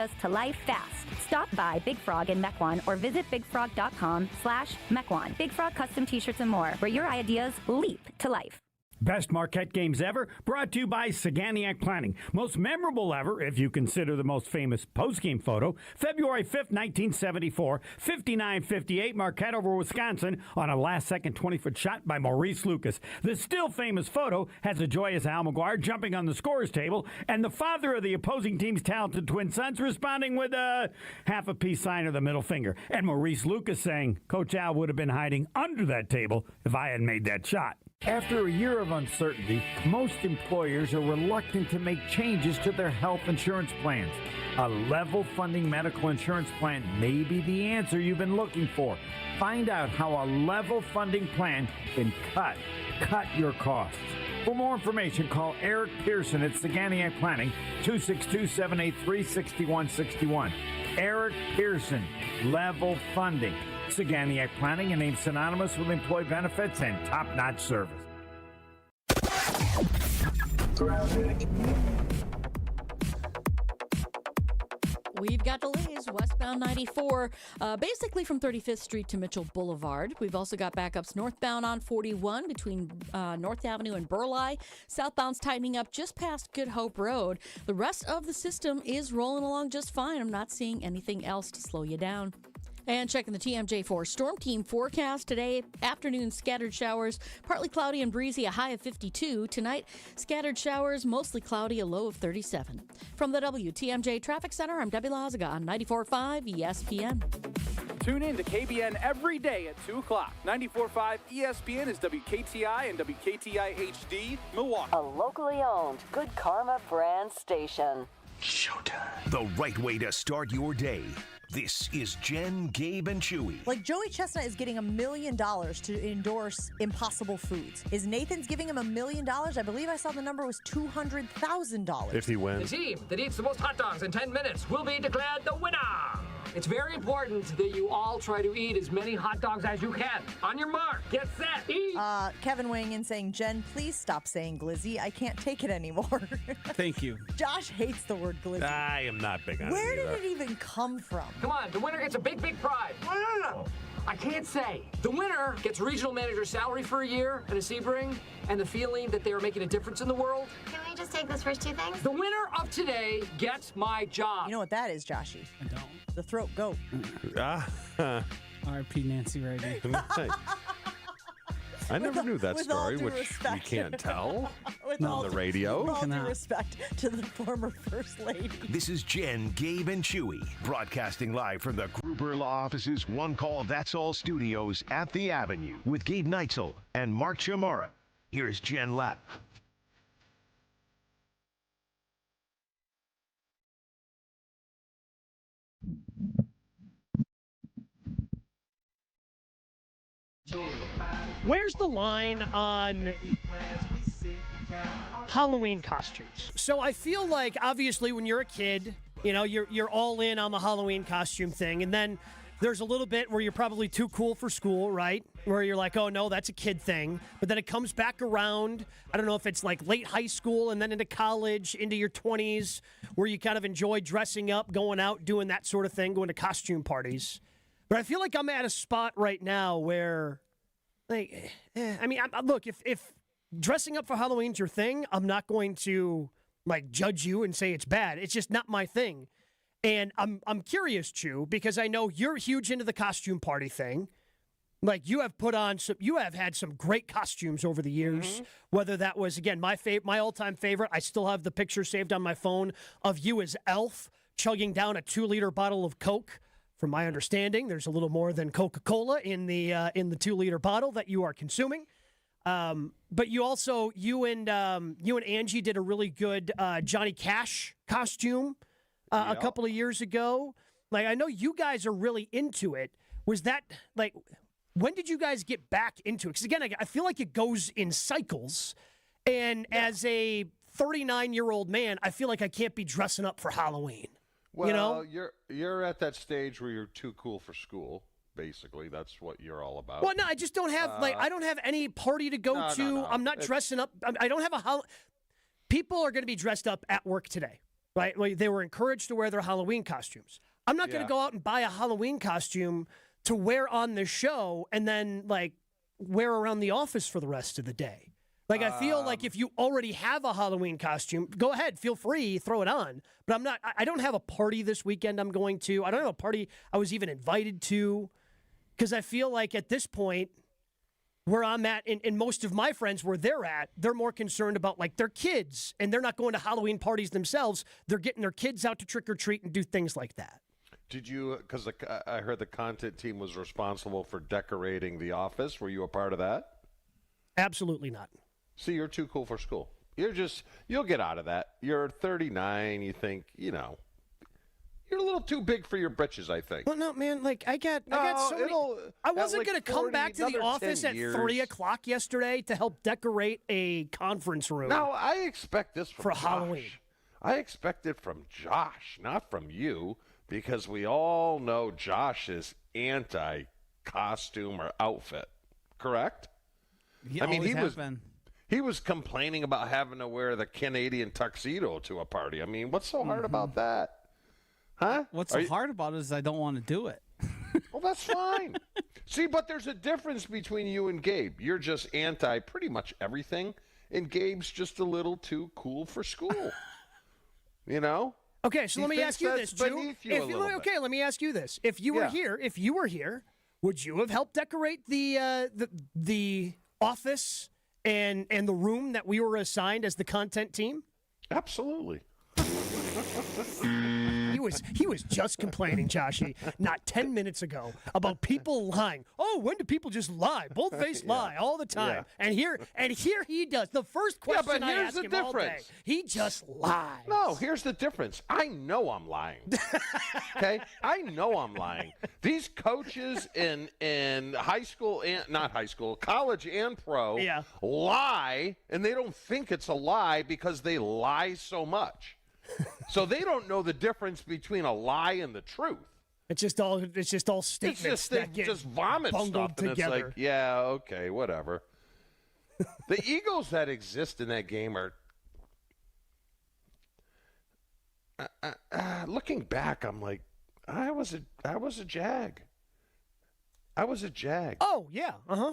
To life fast. Stop by Big Frog in Mequon or visit bigfrog.com/Mequon. Big Frog custom t-shirts and more, where your ideas leap to life. Best Marquette games ever, brought to you by Saganiac Planning. Most memorable ever, if you consider the most famous postgame photo, February 5th, 1974, 59-58, Marquette over Wisconsin on a last-second 20-foot shot by Maurice Lucas. The still famous photo has a joyous Al McGuire jumping on the scorer's table, and the father of the opposing team's talented twin sons responding with a half a peace sign or the middle finger. And Maurice Lucas saying, Coach Al would have been hiding under that table if I hadn't made that shot. After a year of uncertainty, most employers are reluctant to make changes to their health insurance plans. A level funding medical insurance plan may be the answer you've been looking for. Find out how a level funding plan can cut your costs. For more information, call Eric Pearson at Saganiac Planning, 262-783-6161. Eric Pearson, Level Funding. Saganiac Planning, a name synonymous with employee benefits and top-notch service. We've got delays westbound 94, basically from 35th Street to Mitchell Boulevard. We've also got backups northbound on 41 between North Avenue and Burleigh. Southbound's tightening up just past Good Hope Road. The rest of the system is rolling along just fine. I'm not seeing anything else to slow you down. And checking the TMJ4 Storm Team forecast today, afternoon scattered showers, partly cloudy and breezy, a high of 52. Tonight, scattered showers, mostly cloudy, a low of 37. From the WTMJ Traffic Center, I'm Debbie Lazaga on 94.5 ESPN. Tune in to KBN every day at 2 o'clock. 94.5 ESPN is WKTI and WKTI HD, Milwaukee. A locally owned Good Karma brand station. Showtime. The right way to start your day. This is Jen, Gabe, and Chewy. Like Joey Chestnut is getting $1 million to endorse Impossible Foods. Is Nathan's giving him $1 million? I believe I saw the number was $200,000. If he wins. The team that eats the most hot dogs in 10 minutes will be declared the winner. It's very important that you all try to eat as many hot dogs as you can. On your mark, get set, eat. Kevin weighing in saying, Jen, please stop saying glizzy. I can't take it anymore. Thank you. Josh hates the word glizzy. I am not big on it. Where did it even come from? Come on, the winner gets a big, big prize. No. I can't say. The winner gets regional manager salary for a year and a Sebring and the feeling that they are making a difference in the world. Can we just take those first two things? The winner of today gets my job. You know what that is, Joshy? I don't. The throat goat. R.I.P. Nancy Reagan. I never knew that story, which respect. we can't tell With on the radio. With all due respect to the former First Lady. This is Jen, Gabe, and Chewy, broadcasting live from the Gruber Law Office's One Call That's All studios at the Avenue with Gabe Neitzel and Mark Chamara. Here's Jen Lapp. Where's the line on Halloween costumes? So I feel like, obviously, when you're a kid, you know, you're all in on the Halloween costume thing. And then there's a little bit where you're probably too cool for school, right? Where you're like, oh, no, that's a kid thing. But then it comes back around. I don't know if it's like late high school and then into college, into your 20s, where you kind of enjoy dressing up, going out, doing that sort of thing, going to costume parties. But I feel like I'm at a spot right now where, like, look, if dressing up for Halloween's your thing, I'm not going to, like, judge you and say it's bad. It's just not my thing. And I'm curious, Chew, because I know you're huge into the costume party thing. Like, you have had some great costumes over the years. Whether that was, again, my all-time favorite. I still have the picture saved on my phone of you as Elf chugging down a 2-liter bottle of Coke. From my understanding, there's a little more than Coca-Cola in the 2-liter bottle that you are consuming. But you and Angie did a really good Johnny Cash costume a couple of years ago. Like, I know you guys are really into it. Was that, like, when did you guys get back into it? Because, again, I feel like it goes in cycles. And as a 39-year-old man, I feel like I can't be dressing up for Halloween. Well, you know? you're at that stage where you're too cool for school. Basically, that's what you're all about. Well, no, I just don't have I don't have any party to go to. No. I'm not dressing up. I don't have people are going to be dressed up at work today. right? Like, they were encouraged to wear their Halloween costumes. I'm not going to go out and buy a Halloween costume to wear on the show and then, like, wear around the office for the rest of the day. Like, I feel like if you already have a Halloween costume, go ahead, feel free, throw it on. But I don't have a party this weekend I'm going to. I don't have a party I was even invited to. Because I feel like at this point, where I'm at, and most of my friends where they're at, they're more concerned about, like, their kids. And they're not going to Halloween parties themselves. They're getting their kids out to trick-or-treat and do things like that. Did you, because I heard the content team was responsible for decorating the office. Were you a part of that? Absolutely not. See, you're too cool for school. You'll get out of that. You're 39. You think, you're a little too big for your britches, I think. Well, no, man, like, I got so many. I wasn't going to come back to the office at 3 o'clock yesterday to help decorate a conference room. No, I expect this for Josh. Halloween. I expect it from Josh, not from you, because we all know Josh is anti-costume or outfit, correct? I mean, he was complaining about having to wear the Canadian tuxedo to a party. I mean, what's so hard about that? Huh? What's so hard about it is I don't want to do it. Well, that's fine. See, but there's a difference between you and Gabe. You're just anti pretty much everything, and Gabe's just a little too cool for school. Okay, so let me ask you this, Drew. Let me ask you this. If you were here, would you have helped decorate the office and the room that we were assigned as the content team? Absolutely. He was just complaining, Joshy, not 10 minutes ago, about people lying. Oh, when do people just lie? Bold-faced lie all the time. Yeah. And here he does. The first question I ask him all day, he just lies. No, here's the difference. I know I'm lying. Okay? I know I'm lying. These coaches in high school and not high school, college and pro lie, and they don't think it's a lie because they lie so much. So they don't know the difference between a lie and the truth. It's just all statements that get just vomit bungled stuff, and together. It's like, yeah, okay, whatever. The egos that exist in that game are. Looking back, I'm like, I was a Jag. I was a Jag. Oh yeah, Like,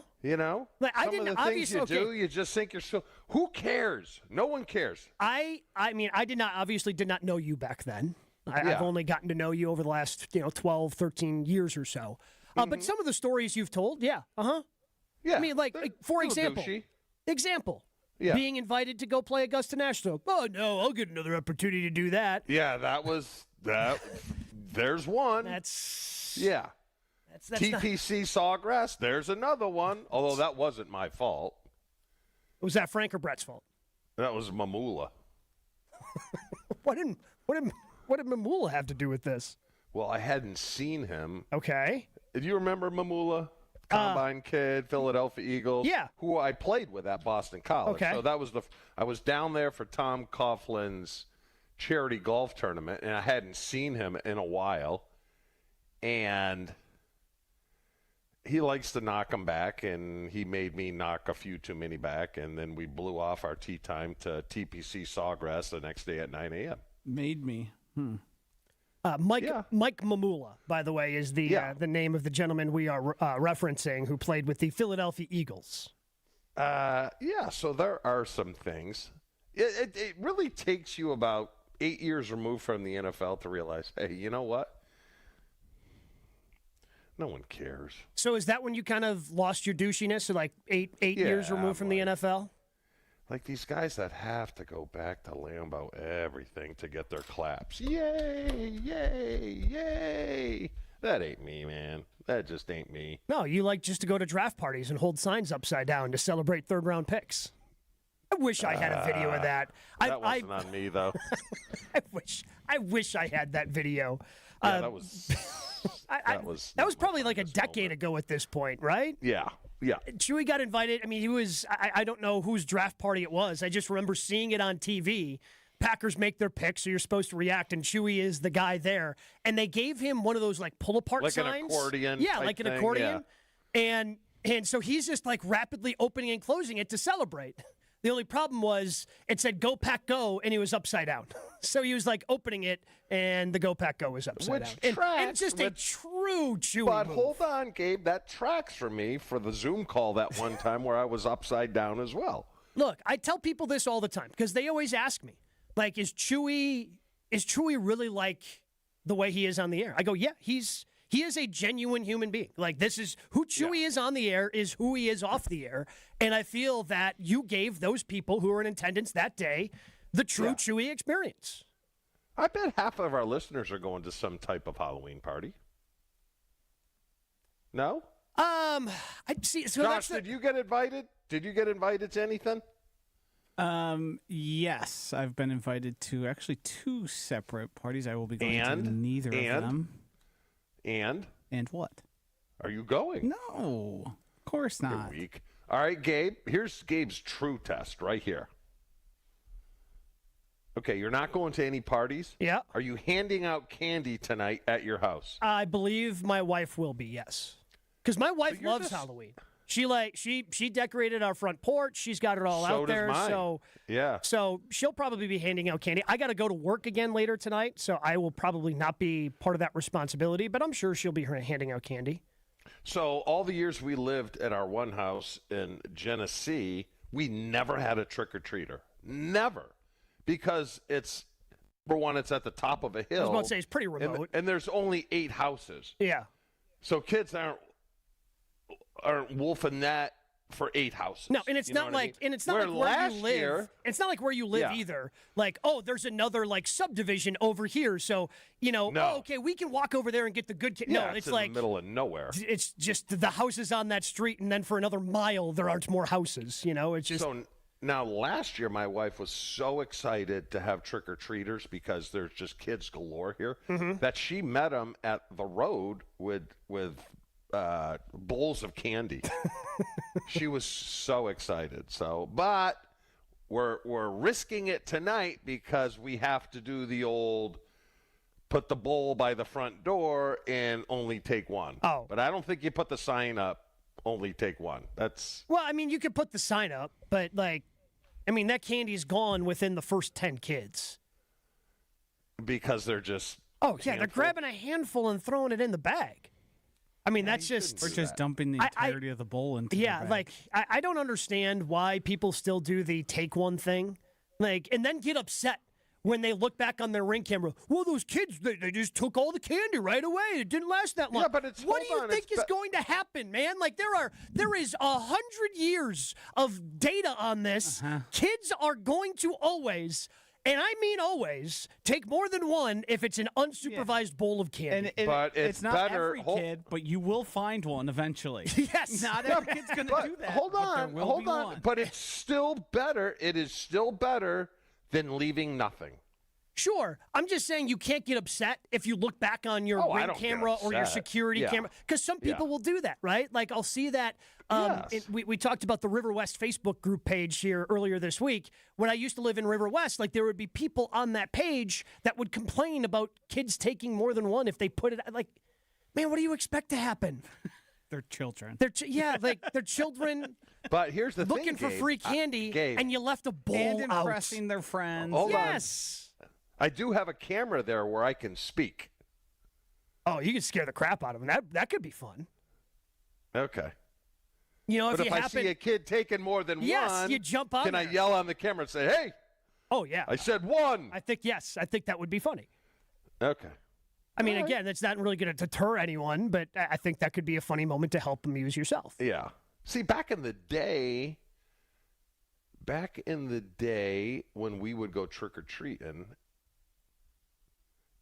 some of the things you do, you just think you're so. Who cares? No one cares. I mean, I obviously did not know you back then. I've only gotten to know you over the last 12, 13 years or so. But some of the stories you've told, Yeah. I mean, like for example, being invited to go play Augusta National. Oh no, I'll get another opportunity to do that. Yeah, that was that. There's one. That's TPC Sawgrass, there's another one, although that wasn't my fault. Was that Frank or Brett's fault? That was Mamula. What did Mamula have to do with this? Well, I hadn't seen him. Okay. Do you remember Mamula? Combine kid, Philadelphia Eagles. Yeah. Who I played with at Boston College. Okay. So that was I was down there for Tom Coughlin's charity golf tournament, and I hadn't seen him in a while. And he likes to knock them back, and he made me knock a few too many back, and then we blew off our tee time to TPC Sawgrass the next day at 9 a.m. Made me. Mike Mamula, by the way, is the name of the gentleman we are referencing who played with the Philadelphia Eagles. So there are some things. It really takes you about 8 years removed from the NFL to realize, hey, you know what? No one cares. So is that when you kind of lost your douchiness? So like eight years removed from the NFL? Like these guys that have to go back to Lambeau everything to get their claps. Yay, yay, yay. That ain't me, man. That just ain't me. No, you like just to go to draft parties and hold signs upside down to celebrate third-round picks. I wish I had a video of that. That wasn't on me, though. I wish I had that video. Yeah, that was probably like a decade ago at this point, right? Yeah. Chewy got invited. I mean, he was, I don't know whose draft party it was. I just remember seeing it on TV. Packers make their picks, so you're supposed to react, and Chewy is the guy there. And they gave him one of those like pull-apart like signs. An accordion. Yeah, like an accordion. Yeah. And so he's just like rapidly opening and closing it to celebrate. The only problem was it said "Go Pack Go" and he was upside down. So he was like opening it, and the "Go Pack Go" was upside down. And just a true Chewy But move. hold on, Gabe. That tracks for me for the Zoom call that one time where I was upside down as well. Look, I tell people this all the time because they always ask me, like, is Chewy really like the way he is on the air? I go, yeah, he is a genuine human being. Like, this is who Chewy is on the air is who he is off the air. And I feel that you gave those people who were in attendance that day the true Chewy experience. I bet half of our listeners are going to some type of Halloween party. No? I see. So Josh, did you get invited? Did you get invited to anything? Yes, I've been invited to actually 2 separate parties. I will be going to neither of them. And what? Are you going? No, of course not. You're weak. All right, Gabe. Here's Gabe's true test right here. Okay, you're not going to any parties? Yeah. Are you handing out candy tonight at your house? I believe my wife will be, yes. Because my wife loves Halloween. She decorated our front porch. She's got it all So out does there. mine. So yeah. So she'll probably be handing out candy. I got to go to work again later tonight, so I will probably not be part of that responsibility. But I'm sure she'll be handing out candy. So all the years we lived at our one house in Genesee, we never had a trick-or-treater. Never. Because it's, number one, it's at the top of a hill. I was about to say, it's pretty remote. And there's only 8 houses. Yeah. So kids aren't wolfing that for 8 houses. No, and it's not like, and it's not like where you live. It's not like where you live either. Like, oh, there's another like subdivision over here, so oh, okay, we can walk over there and get the good kids. Yeah, no, it's like in the middle of nowhere. It's just the houses on that street, and then for another mile there aren't more houses. It's just. So now, last year, my wife was so excited to have trick-or-treaters because there's just kids galore here that she met them at the road with bowls of candy. She was so excited. But we're risking it tonight because we have to do the old put the bowl by the front door and only take one. Oh. But I don't think you put the sign up, only take one. That's Well, I mean, you could put the sign up, but that candy's gone within the first 10 kids. because they're just Oh, yeah, they're grabbing a handful and throwing it in the bag. I mean, that's just... Or just dumping the entirety of the bowl into the bag. like, I don't understand why people still do the take one thing. Like, and then get upset when they look back on their Ring camera. Well, those kids, they just took all the candy right away. It didn't last that long. Yeah, but it's... What do you think is going to happen, man? Like, there is 100 years of data on this. Kids are going to always... And I mean always, take more than one if it's an unsupervised bowl of candy. But it's not better. Every kid, but you will find one eventually. Yes. Not every kid's going to do that. Hold on. One. But it's still better. It is still better than leaving nothing. Sure. I'm just saying you can't get upset if you look back on your Ring camera or your security camera. Because some people will do that, right? Like, I'll see that. We talked about the River West Facebook group page here earlier this week. When I used to live in River West, like, there would be people on that page that would complain about kids taking more than one if they put it, like, man, what do you expect to happen? They're children. They're children. But here's the looking thing, for free candy, Gabe, and you left a bowl and out. impressing their friends. Hold yes. on. I do have a camera there where I can speak. Oh, you can scare the crap out of them. That could be fun. Okay. You know, but if I see a kid taking more than one, you jump on can there. I yell on the camera and say, hey? Oh, yeah. I said one. I think that would be funny. Okay. I mean, again, that's not really going to deter anyone, but I think that could be a funny moment to help amuse yourself. Yeah. See, back in the day when we would go trick-or-treating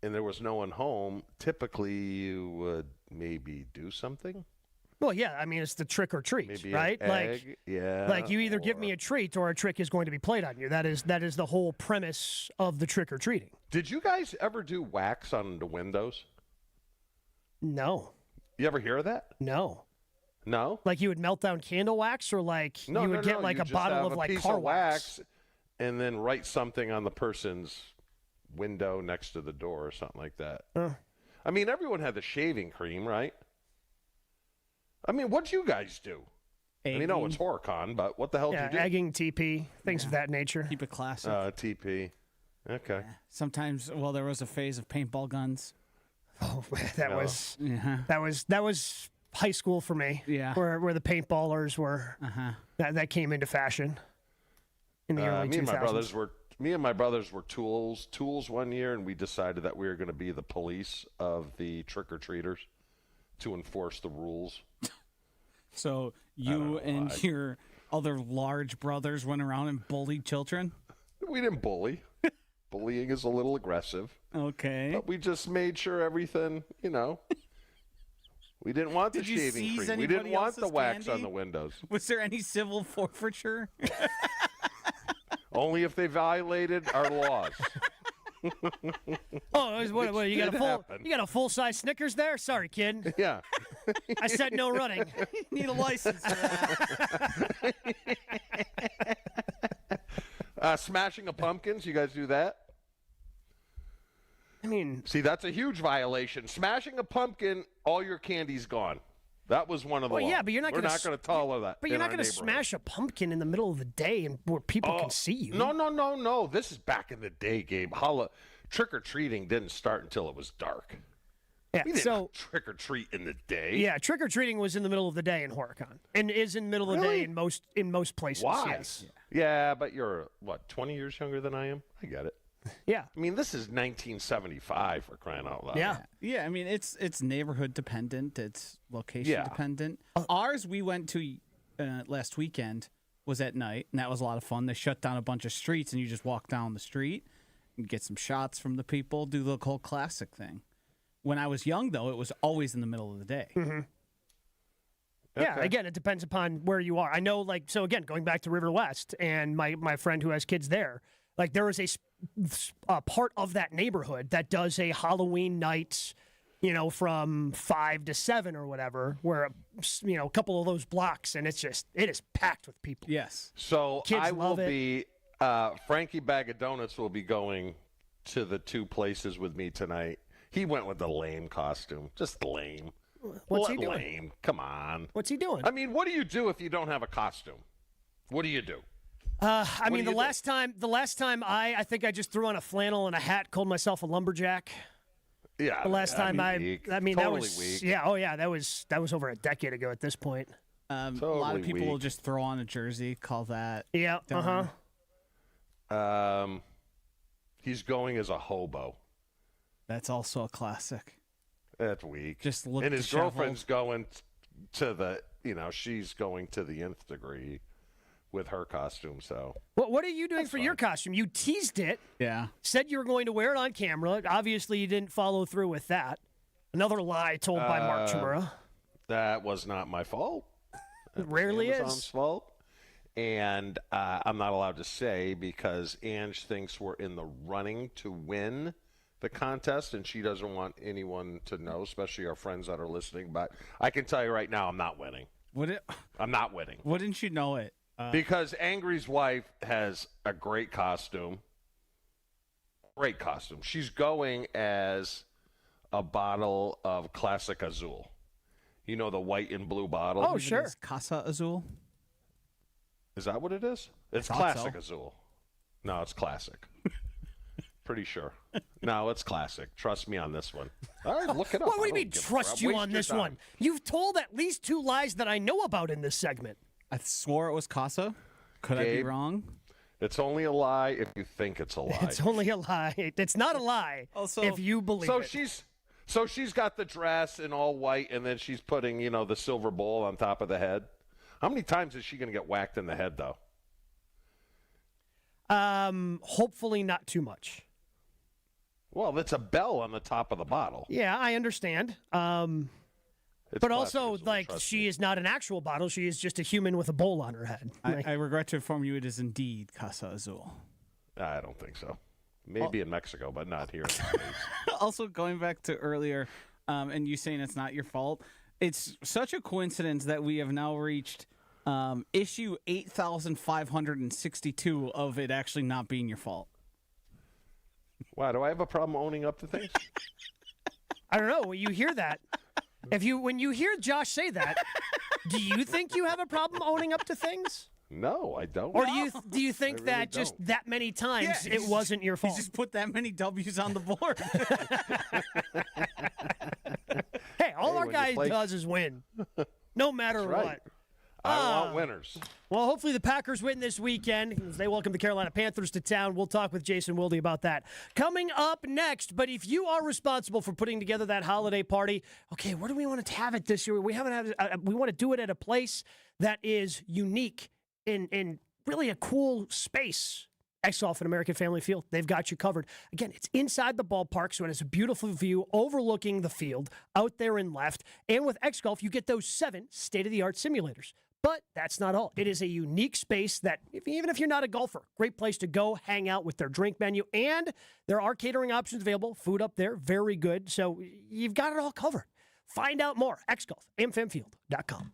and there was no one home, typically you would maybe do something. Well, yeah, I mean, it's the trick or treat, maybe right? An egg, like you either give me a treat or a trick is going to be played on you. That is the whole premise of the trick or treating. Did you guys ever do wax on the windows? No. You ever hear of that? No. No? Like you would melt down candle wax, or like you would get like you a just bottle have of a like piece car of wax and then write something on the person's window next to the door or something like that. I mean, everyone had the shaving cream, right? I mean, what'd you guys do? I mean, no, it's HorrorCon, but what the hell did you do? Egging, TP, things of that nature. Keep it classic. TP. Okay. Yeah. Sometimes, there was a phase of paintball guns. Oh, that was high school for me. Yeah. Where the paintballers were. That came into fashion in the early 2000s. Me and my brothers were tools one year, and we decided that we were going to be the police of the trick-or-treaters to enforce the rules. So you and your other large brothers went around and bullied children? We didn't bully. Bullying is a little aggressive. Okay. But we just made sure everything, we didn't want the shaving cream. We didn't want the wax on the windows. Was there any civil forfeiture? Only if they violated our laws. What, you got a full-size Snickers there? Sorry, kid. Yeah. I said no running. Need a license for that. Smashing of pumpkins, you guys do that? I mean, see, that's a huge violation. Smashing a pumpkin, all your candy's gone. That was one of the laws. Yeah, but you're not We're not going to tolerate that. But you're not going to smash a pumpkin in the middle of the day and where people can see you. No. This is back in the day, Gabe. Trick-or-treating didn't start until it was dark. Yeah, we didn't trick-or-treat in the day. Yeah, trick-or-treating was in the middle of the day in HorrorCon. And is in the middle of the day in most places. Why? Yes. Yeah, but you're, 20 years younger than I am? I get it. Yeah. I mean, this is 1975 for crying out loud. Yeah. Yeah, I mean, it's neighborhood dependent. It's location dependent. Ours we went to last weekend was at night, and that was a lot of fun. They shut down a bunch of streets, and you just walk down the street and get some shots from the people, do the whole classic thing. When I was young, though, it was always in the middle of the day. Mm-hmm. Yeah, again, it depends upon where you are. I know, so again, going back to River West and my friend who has kids there, there is a part of that neighborhood that does a Halloween night, from 5 to 7 or whatever, where, a couple of those blocks, and it is packed with people. Yes. So kids I will love it. be, Frankie Bag of Donuts will be going to the two places with me tonight. He went with the lame costume. Just lame. What's he doing? Lame. Come on. What's he doing? I mean, what do you do if you don't have a costume? What do you do? I mean, the last time I think I just threw on a flannel and a hat, called myself a lumberjack. Yeah. The last time weak. totally that was weak. Yeah. Oh yeah, that was over a decade ago at this point. A lot of people will just throw on a jersey, call that. Yeah. He's going as a hobo. That's also a classic. That's weak. Just look. And his disheveled. girlfriend's going to the, she's going to the nth degree with her costume. So what are you doing for your costume? You teased it. Yeah. Said you were going to wear it on camera. Obviously, you didn't follow through with that. Another lie told by Mark Chimura. That was not my fault. It rarely Amazon's is. fault. And I'm not allowed to say because Ange thinks we're in the running to win the contest, and she doesn't want anyone to know, especially our friends that are listening. But I can tell you right now, I'm not winning. I'm not winning. Wouldn't you know it? Because Angry's wife has a great costume. Great costume. She's going as a bottle of Classic Azul. You know, the white and blue bottle? Oh, sure. Casa Azul? Is that what it is? It's Classic Azul. No, it's Classic. Pretty sure. No, it's Classic. Trust me on this one. All right, look it up. What do you mean, trust you on this one? You've told at least 2 lies that I know about in this segment. I swore it was Casa. Could I be wrong? It's only a lie if you think it's a lie. It's only a lie. It's not a lie if you believe it. So she's got the dress in all white, and then she's putting, the silver bowl on top of the head. How many times is she going to get whacked in the head, though? Hopefully not too much. Well, that's a bell on the top of the bottle. Yeah, I understand. But also, she is not an actual bottle. She is just a human with a bowl on her head. I regret to inform you it is indeed Casa Azul. I don't think so. Maybe in Mexico, but not here. Also, going back to earlier, and you saying it's not your fault, it's such a coincidence that we have now reached issue 8,562 of it actually not being your fault. Wow, do I have a problem owning up to things? I don't know. When you hear that, when you hear Josh say that, Do you think you have a problem owning up to things? No, I don't. Or do you think really that just that many times it wasn't your fault? You just put that many W's on the board. Hey, all our guy does is win, no matter what. I want winners. Well, hopefully the Packers win this weekend as they welcome the Carolina Panthers to town. We'll talk with Jason Wilde about that coming up next. But if you are responsible for putting together that holiday party, okay, where do we want to have it this year? We haven't had. We want to do it at a place that is unique in really a cool space. X-Golf and American Family Field, they've got you covered. Again, it's inside the ballpark, so it has a beautiful view overlooking the field out there in left. And with X-Golf, you get those 7 state-of-the-art simulators. But that's not all. It is a unique space that, even if you're not a golfer, great place to go hang out with their drink menu. And there are catering options available. Food up there, very good. So you've got it all covered. Find out more. X-Golf, amfamfield.com.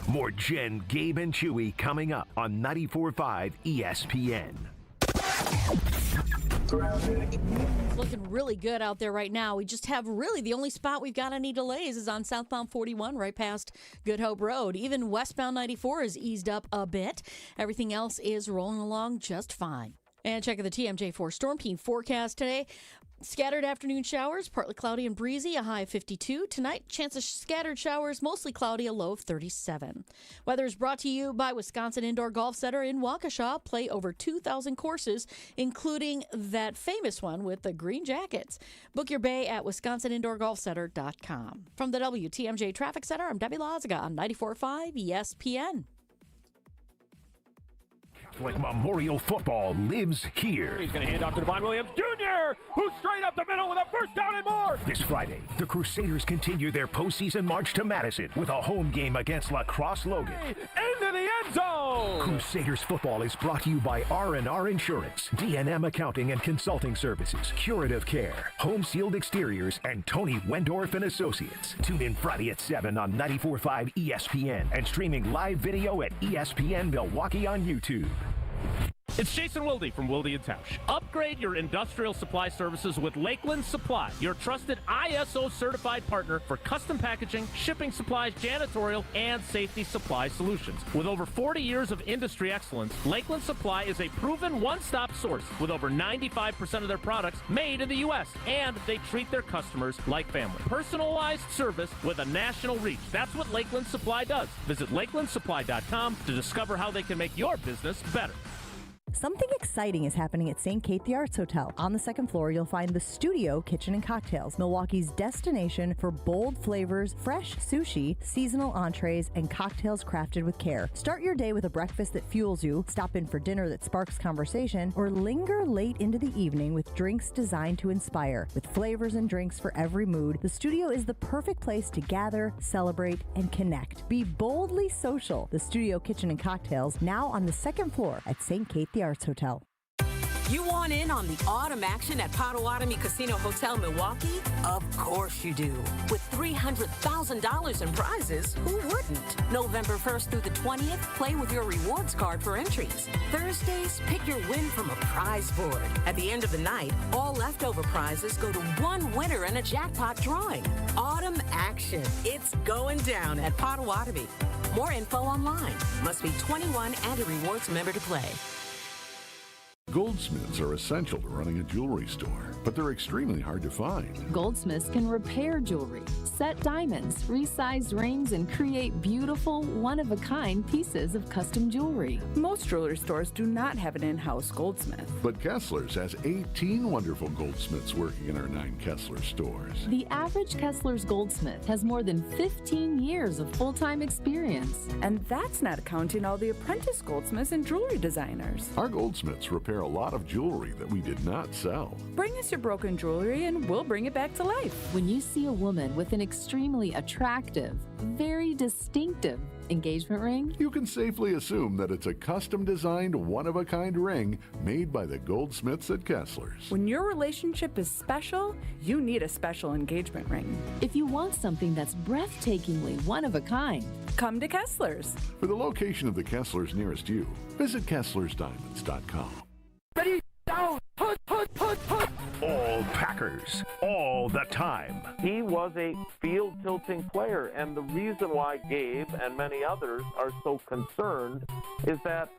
More Jen, Gabe, and Chewy coming up on 94.5 ESPN. It's looking really good out there right now. We just have really the only spot we've got any delays is on southbound 41 right past Good Hope Road. Even westbound 94 is eased up a bit. Everything else is rolling along just fine. And check out the TMJ4 Storm Team forecast today. Scattered afternoon showers, partly cloudy and breezy, a high of 52. Tonight, chance of scattered showers, mostly cloudy, a low of 37. Weather is brought to you by Wisconsin Indoor Golf Center in Waukesha. Play over 2,000 courses, including that famous one with the green jackets. Book your bay at wisconsinindoorgolfcenter.com. From the WTMJ Traffic Center, I'm Debbie Loziga on 94.5 ESPN. Like Memorial football lives here. He's going to hand off to Devon Williams Jr., who's straight up the middle with a first down and more. This Friday, the Crusaders continue their postseason march to Madison with a home game against La Crosse Logan. Into the end zone. Crusaders football is brought to you by R&R Insurance, D&M Accounting and Consulting Services, Curative Care, Home Sealed Exteriors, and Tony Wendorf and Associates. Tune in Friday at 7 on 94.5 ESPN and streaming live video at ESPN Milwaukee on YouTube. It's Jason Wilde from Wilde & Tausch. Upgrade your industrial supply services with Lakeland Supply, your trusted ISO-certified partner for custom packaging, shipping supplies, janitorial, and safety supply solutions. With over 40 years of industry excellence, Lakeland Supply is a proven one-stop source with over 95% of their products made in the U.S., and they treat their customers like family. Personalized service with a national reach. That's what Lakeland Supply does. Visit lakelandsupply.com to discover how they can make your business better. Something exciting is happening at St. Kate the Arts Hotel. On the second floor, you'll find the Studio Kitchen and Cocktails, Milwaukee's destination for bold flavors, fresh sushi, seasonal entrees, and cocktails crafted with care. Start your day with a breakfast that fuels you, stop in for dinner that sparks conversation, or linger late into the evening with drinks designed to inspire. With flavors and drinks for every mood, the Studio is the perfect place to gather, celebrate, and connect. Be boldly social. The Studio Kitchen and Cocktails, now on the second floor at St. Kate the Arts Hotel. You want in on the autumn action at Potawatomi Casino Hotel Milwaukee? Of course you do. With $300,000 in prizes, who wouldn't? November 1st through the 20th, play with your rewards card for entries. Thursdays, pick your win from a prize board. At the end of the night, all leftover prizes go to one winner in a jackpot drawing. Autumn action. It's going down at Potawatomi. More info online. Must be 21 and a rewards member to play. Goldsmiths are essential to running a jewelry store, but they're extremely hard to find. Goldsmiths can repair jewelry, set diamonds, resize rings, and create beautiful, one-of-a-kind pieces of custom jewelry. Most jewelry stores do not have an in-house goldsmith. But Kessler's has 18 wonderful goldsmiths working in our 9 Kessler stores. The average Kessler's goldsmith has more than 15 years of full-time experience. And that's not counting all the apprentice goldsmiths and jewelry designers. Our goldsmiths repair a lot of jewelry that we did not sell. Bring us your broken jewelry and we'll bring it back to life. When you see a woman with an extremely attractive, very distinctive engagement ring, you can safely assume that it's a custom-designed, one-of-a-kind ring made by the goldsmiths at Kessler's. When your relationship is special, you need a special engagement ring. If you want something that's breathtakingly one-of-a-kind, come to Kessler's. For the location of the Kessler's nearest you, visit KesslersDiamonds.com. Ready, down, put. All Packers occurs all the time. He was a field-tilting player, and the reason why Gabe and many others are so concerned is that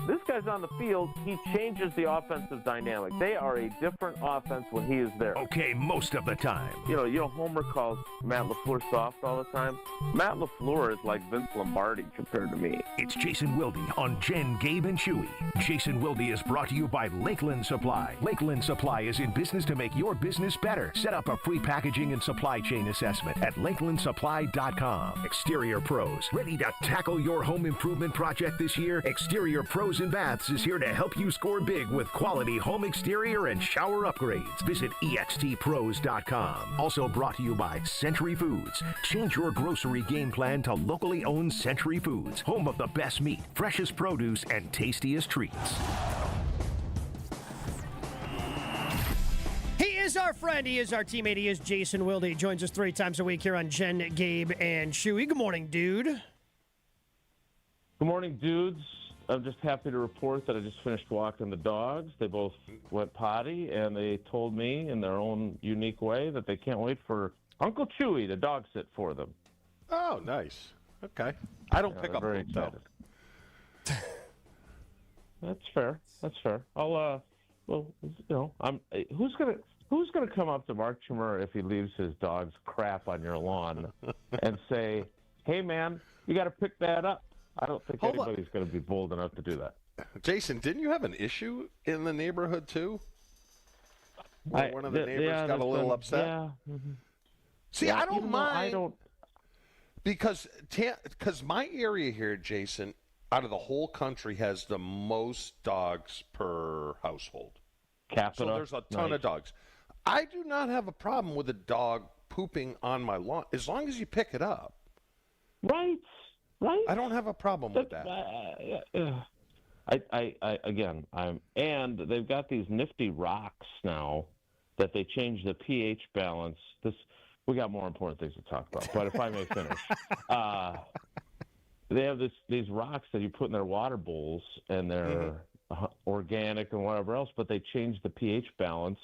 this guy's on the field, he changes the offensive dynamic. They are a different offense when he is there. Okay, most of the time. You know, Homer calls Matt LaFleur soft all the time. Matt LaFleur is like Vince Lombardi compared to me. It's Jason Wilde on Jen, Gabe, and Chewy. Jason Wilde is brought to you by Lakeland Supply. Lakeland Supply is in business to make your business better. Set up a free packaging and supply chain assessment at lakelandsupply.com. Exterior Pros, ready to tackle your home improvement project this year? Exterior Pros and Baths is here to help you score big with quality home exterior and shower upgrades. Visit extpros.com. Also brought to you by Century Foods. Change your grocery game plan to locally owned Century Foods, home of the best meat, freshest produce, and tastiest treats. He is our friend. He is our teammate. He is Jason Wilde. He joins us 3 times a week here on Jen, Gabe, and Chewy. Good morning, dude. Good morning, dudes. I'm just happy to report that I just finished walking the dogs. They both went potty, and they told me in their own unique way that they can't wait for Uncle Chewy to dog sit for them. Oh, nice. Okay. I don't pick up very myself. excited. That's fair. That's fair. I'll who's gonna come up to Mark Chimura if he leaves his dog's crap on your lawn and say, "Hey, man, you got to pick that up." I don't think anybody's going to be bold enough to do that. Jason, didn't you have an issue in the neighborhood too? One of the neighbors got a little upset. Yeah. Mm-hmm. See, yeah, I don't mind. I don't. Because my area here, Jason, out of the whole country, has the most dogs per household. Capita. So there's a ton of dogs. I do not have a problem with a dog pooping on my lawn as long as you pick it up. Right. I don't have a problem with that. And they've got these nifty rocks now that they change the pH balance. We got more important things to talk about, but if I may finish. They have these rocks that you put in their water bowls, and they're organic and whatever else, but they change the pH balance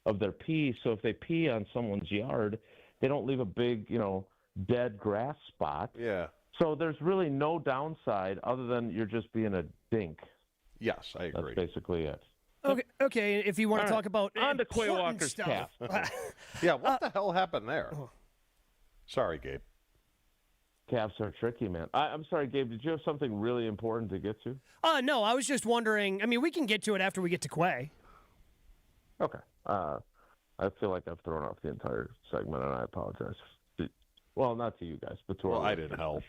of their pee. So if they pee on someone's yard, they don't leave a big, dead grass spot. Yeah. So there's really no downside other than you're just being a dink. Yes, I agree. That's basically it. Okay. If you want to talk about on to Quay Walker's stuff. calf. Yeah, what the hell happened there? Sorry, Gabe. Calves are tricky, man. I'm sorry, Gabe. Did you have something really important to get to? No, I was just wondering. I mean, we can get to it after we get to Quay. Okay. I feel like I've thrown off the entire segment, and I apologize. Well, not to you guys, but to I didn't help.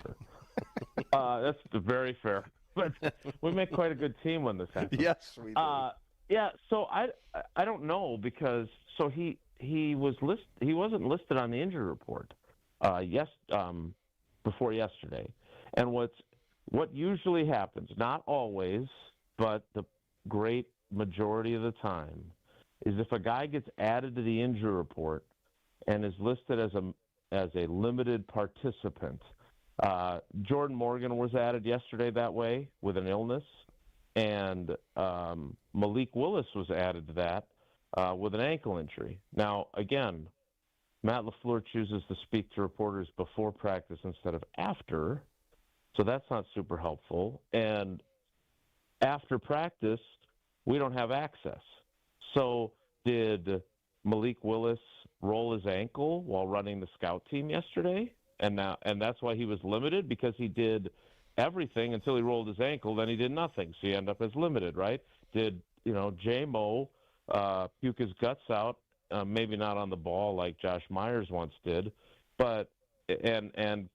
That's very fair. But we make quite a good team when this happens. Yes, we do. Yeah. So I don't know because he wasn't listed on the injury report. Before yesterday, and what usually happens, not always, but the great majority of the time, is if a guy gets added to the injury report and is listed as a limited participant. Jordan Morgan was added yesterday that way with an illness, and Malik Willis was added to that with an ankle injury. Now, again, Matt LaFleur chooses to speak to reporters before practice instead of after, so that's not super helpful. And after practice, we don't have access. So did Malik Willis roll his ankle while running the scout team yesterday? And that's why he was limited, because he did everything until he rolled his ankle, then he did nothing. So you end up as limited, right? Did, J-Mo puke his guts out? Maybe not on the ball like Josh Myers once did, but and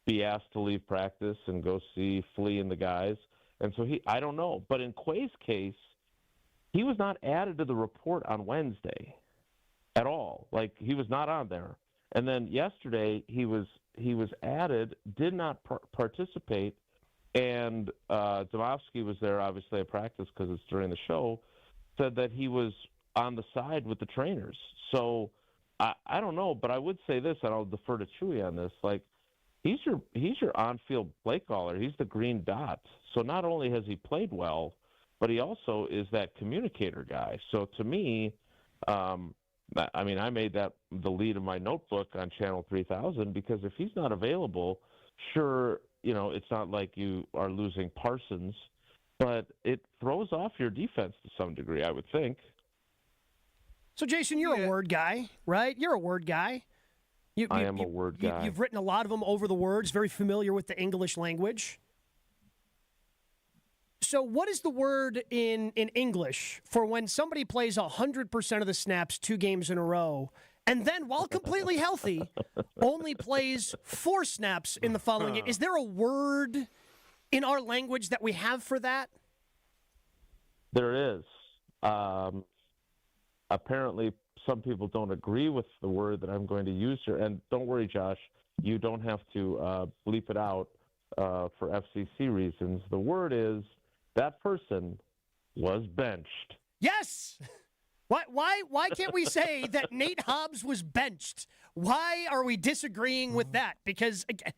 be asked to leave practice and go see Flea and the guys. And so I don't know. But in Quay's case, he was not added to the report on Wednesday at all. Like, he was not on there. And then yesterday he was added, did not participate, and Domofsky was there obviously at practice because it's during the show, said that he was on the side with the trainers. So I don't know, but I would say this, and I'll defer to Chewy on this. Like, he's your on-field play caller. He's the green dot. So not only has he played well, but he also is that communicator guy. So to me, I mean, I made that the lead of my notebook on Channel 3000 because if he's not available, sure, it's not like you are losing Parsons, but it throws off your defense to some degree, I would think. So, Jason, you're a word guy, right? You're a word guy. I am a word guy. You've written a lot of them over the words, very familiar with the English language. So what is the word in English for when somebody plays 100% of the snaps 2 games in a row and then, while completely healthy, only plays 4 snaps in the following game? Is there a word in our language that we have for that? There is. Apparently, some people don't agree with the word that I'm going to use here. And don't worry, Josh, you don't have to bleep it out for FCC reasons. The word is, that person was benched. Yes. Why can't we say that Nate Hobbs was benched? Why are we disagreeing with that? Because I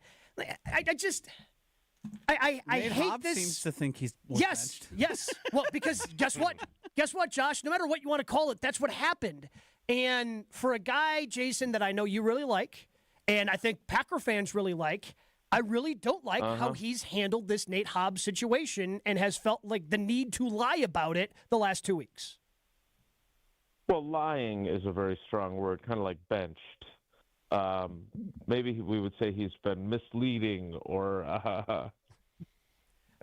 Nate hate Hobbs this. seems to think he's Yes. Well, because guess what, Josh? No matter what you want to call it, that's what happened. And for a guy, Jason, that I know you really like, and I think Packer fans really like, I really don't like how he's handled this Nate Hobbs situation and has felt like the need to lie about it the last 2 weeks. Well, lying is a very strong word, kind of like benched. Maybe we would say he's been misleading or... I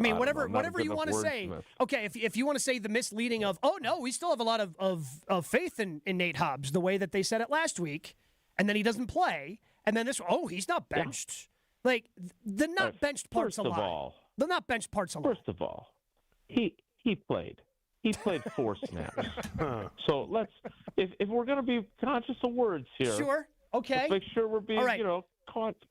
mean, whatever you want to say. Okay, if you want to say the misleading of, oh, no, we still have a lot of faith in Nate Hobbs, the way that they said it last week, and then he doesn't play, and then this, he's not benched. Yeah. Like, the not benched part's a lie. The not benched part's a lie. First of all, he played. He played 4 snaps. So if we're going to be conscious of words here. Sure. Okay. Let's make sure we're being, conscious.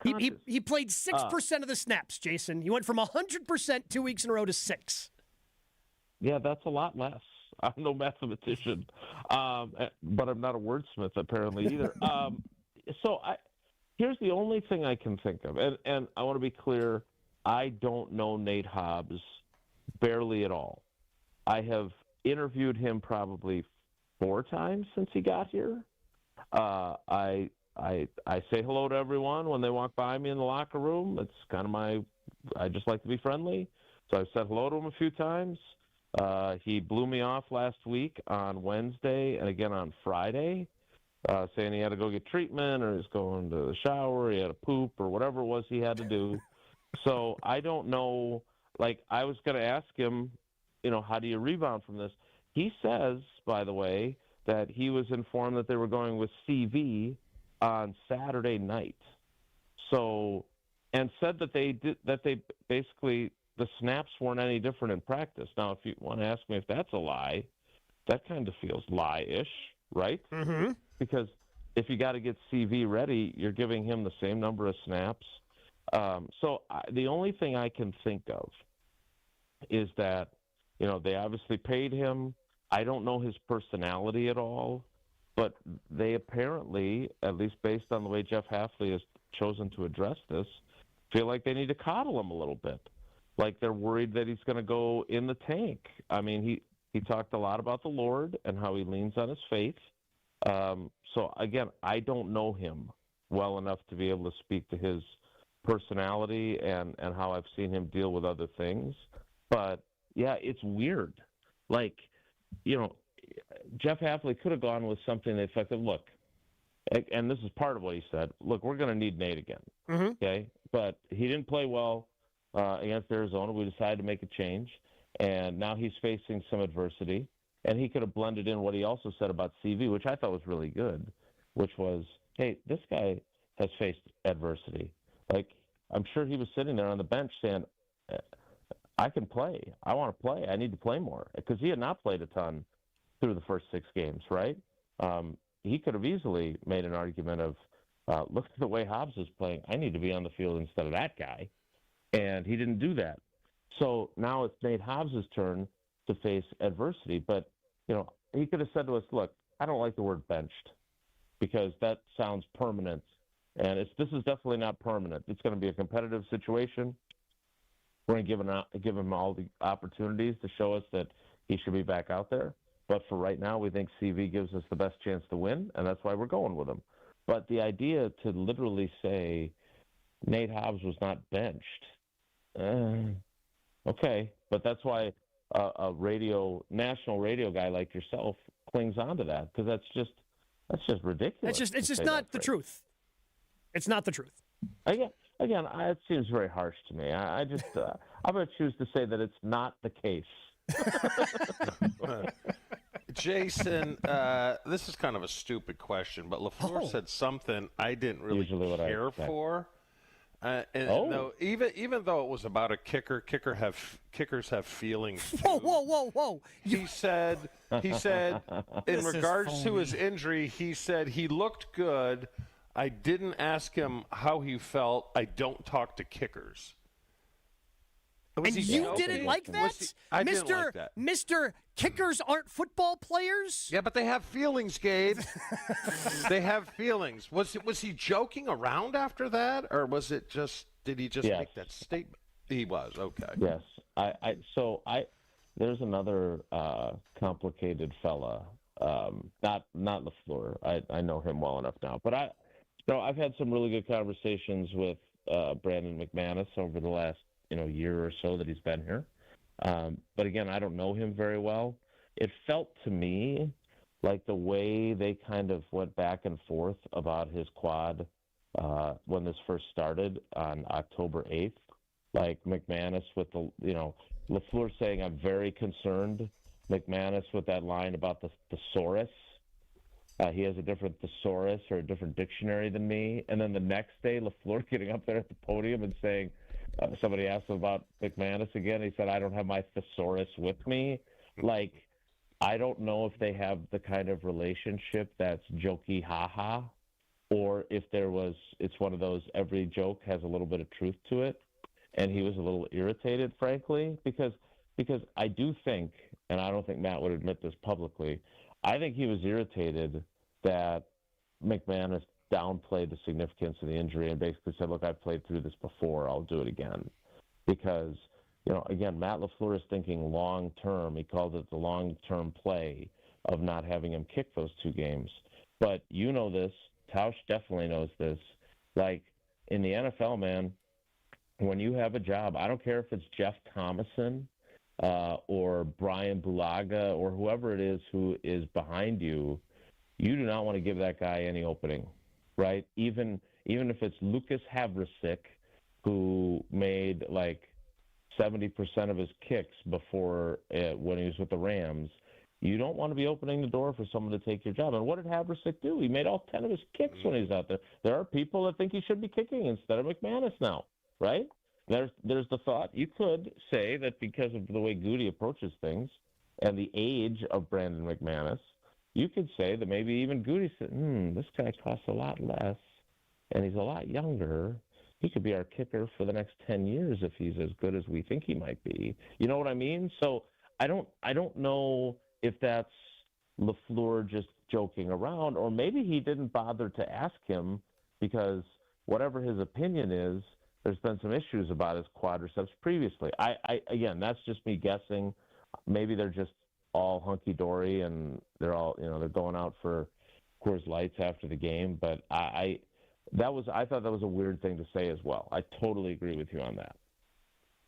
He played 6% of the snaps, Jason. He went from 100% 2 weeks in a row to 6. Yeah, that's a lot less. I'm no mathematician, but I'm not a wordsmith apparently either. Here's the only thing I can think of, and I want to be clear, I don't know Nate Hobbs barely at all. I have interviewed him probably 4 times since he got here. I say hello to everyone when they walk by me in the locker room. It's kind of I just like to be friendly. So I've said hello to him a few times. He blew me off last week on Wednesday and again on Friday, saying he had to go get treatment or he's going to the shower, he had a poop or whatever it was he had to do. So I don't know. Like, I was going to ask him, how do you rebound from this? He says, by the way, that he was informed that they were going with CV on Saturday night. So, and said that they basically, the snaps weren't any different in practice. Now, if you want to ask me if that's a lie, that kind of feels lie-ish, right? Mm-hmm. Because if you got to get CV ready, you're giving him the same number of snaps. The only thing I can think of is that, they obviously paid him. I don't know his personality at all, but they apparently, at least based on the way Jeff Hafley has chosen to address this, feel like they need to coddle him a little bit. Like they're worried that he's going to go in the tank. I mean, he talked a lot about the Lord and how he leans on his faith. So, again, I don't know him well enough to be able to speak to his personality and how I've seen him deal with other things. But, yeah, it's weird. Like, Jeff Hafley could have gone with something that's like, look, and this is part of what he said, look, we're going to need Nate again, okay? But he didn't play well against Arizona. We decided to make a change, and now he's facing some adversity. And he could have blended in what he also said about CV, which I thought was really good, which was, hey, this guy has faced adversity. Like, I'm sure he was sitting there on the bench saying, I can play. I want to play. I need to play more. Because he had not played a ton through the first 6 games, right? He could have easily made an argument of, look at the way Hobbs is playing. I need to be on the field instead of that guy. And he didn't do that. So now it's Nate Hobbs' turn to face adversity. But, he could have said to us, look, I don't like the word benched because that sounds permanent. And this is definitely not permanent. It's going to be a competitive situation. We're going to give him all the opportunities to show us that he should be back out there. But for right now, we think CV gives us the best chance to win, and that's why we're going with him. But the idea to literally say Nate Hobbs was not benched, okay. But that's why a national radio guy like yourself clings on to that, because that's just ridiculous. It's just not the truth. It's not the truth. Again, it seems very harsh to me. I'm going to choose to say that it's not the case. Jason, this is kind of a stupid question, but LaFleur said something I didn't really care for. Even though it was about a kicker, kickers have feelings too. Whoa! He said in regards to his injury, he said he looked good. I didn't ask him how he felt. I don't talk to kickers. And you didn't like that? I didn't like that. Mr. Kickers aren't football players? Yeah, but they have feelings, Gabe. They have feelings. Was he joking around after that, or was it just? Did he just make that statement? He was. Okay. Yes. There's another complicated fella. Not LaFleur. I know him well enough now, but I've had some really good conversations with Brandon McManus over the last year or so that he's been here. But again, I don't know him very well. It felt to me like the way they kind of went back and forth about his quad when this first started on October 8th, like McManus with LaFleur saying, I'm very concerned. McManus with that line about the thesaurus. He has a different thesaurus or a different dictionary than me. And then the next day, LaFleur getting up there at the podium and saying, somebody asked him about McManus again. He said, I don't have my thesaurus with me. Like, I don't know if they have the kind of relationship that's jokey ha-ha, or if it's one of those every joke has a little bit of truth to it. And he was a little irritated, frankly, because I do think, and I don't think Matt would admit this publicly, I think he was irritated that McManus downplayed the significance of the injury and basically said, look, I've played through this before. I'll do it again. Because, again, Matt LaFleur is thinking long-term. He called it the long-term play of not having him kick those 2 games. But you know this. Tausch definitely knows this. Like, in the NFL, man, when you have a job, I don't care if it's Jeff Thomason or Brian Bulaga or whoever it is who is behind you, you do not want to give that guy any opening. Right, even if it's Lucas Havrisik, who made like 70% of his kicks before when he was with the Rams, you don't want to be opening the door for someone to take your job. And what did Havrisik do? He made all 10 of his kicks when he was out there. There are people that think he should be kicking instead of McManus now, right? There's the thought. You could say that because of the way Goody approaches things and the age of Brandon McManus, you could say that maybe even Goody said, this guy costs a lot less, and he's a lot younger. He could be our kicker for the next 10 years if he's as good as we think he might be. You know what I mean? So I don't know if that's LaFleur just joking around, or maybe he didn't bother to ask him because whatever his opinion is, there's been some issues about his quadriceps previously. Again, that's just me guessing. Maybe they're just all hunky-dory and they're all, they're going out for Coors Lights after the game. But I thought that was a weird thing to say as well. I totally agree with you on that.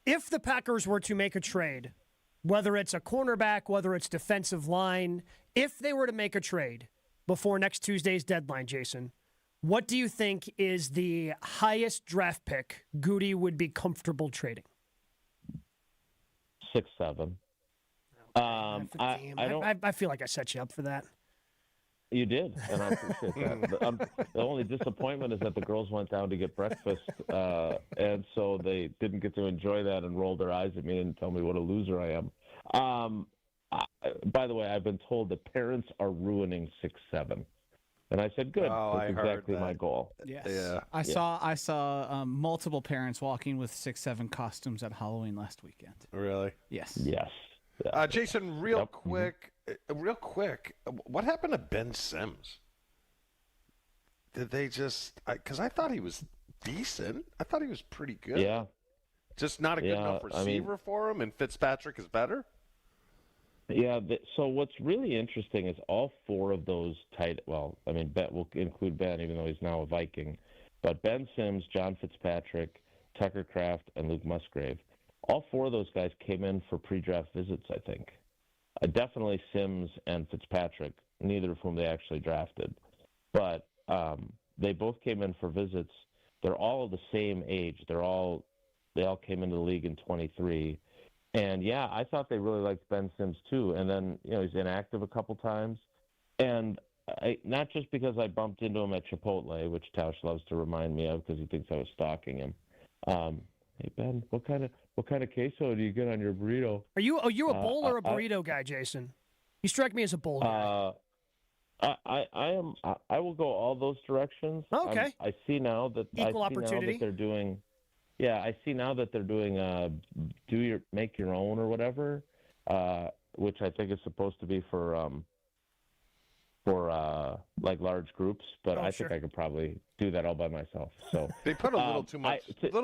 If the Packers were to make a trade, whether it's a cornerback, whether it's defensive line, if they were to make a trade before next Tuesday's deadline, Jason, what do you think is the highest draft pick Goody would be comfortable trading? 6-7. I feel like I set you up for that. You did, and I appreciate that. The only disappointment is that the girls went down to get breakfast, and so they didn't get to enjoy that and rolled their eyes at me and tell me what a loser I am. By the way, I've been told that parents are ruining 6-7. And I said, good. That's exactly my goal. Yes. Yeah. I saw multiple parents walking with 6-7 costumes at Halloween last weekend. Really? Yes. Yes. Jason, real quick, what happened to Ben Sims? Did they just – because I thought he was decent. I thought he was pretty good. Yeah. Just not a good enough receiver for him, and Fitzpatrick is better? Yeah, so what's really interesting is all four of those tight, well, I mean, we'll include Ben, even though he's now a Viking, but Ben Sims, John Fitzpatrick, Tucker Kraft, and Luke Musgrave, all four of those guys came in for pre-draft visits, I think. Definitely Sims and Fitzpatrick, neither of whom they actually drafted. But they both came in for visits. They're all the same age. They all came into the league in 23. And, yeah, I thought they really liked Ben Sims, too. And then, he's inactive a couple times. And not just because I bumped into him at Chipotle, which Tausch loves to remind me of because he thinks I was stalking him. Hey, Ben, what kind of queso do you get on your burrito? Are you a bowl or a burrito guy, Jason? You strike me as a bowl guy. I will go all those directions. Okay. I see now that they're doing. Yeah, I see now that they're doing make your own or whatever, which I think is supposed to be for like large groups, but I think I could probably do that all by myself. So they put a little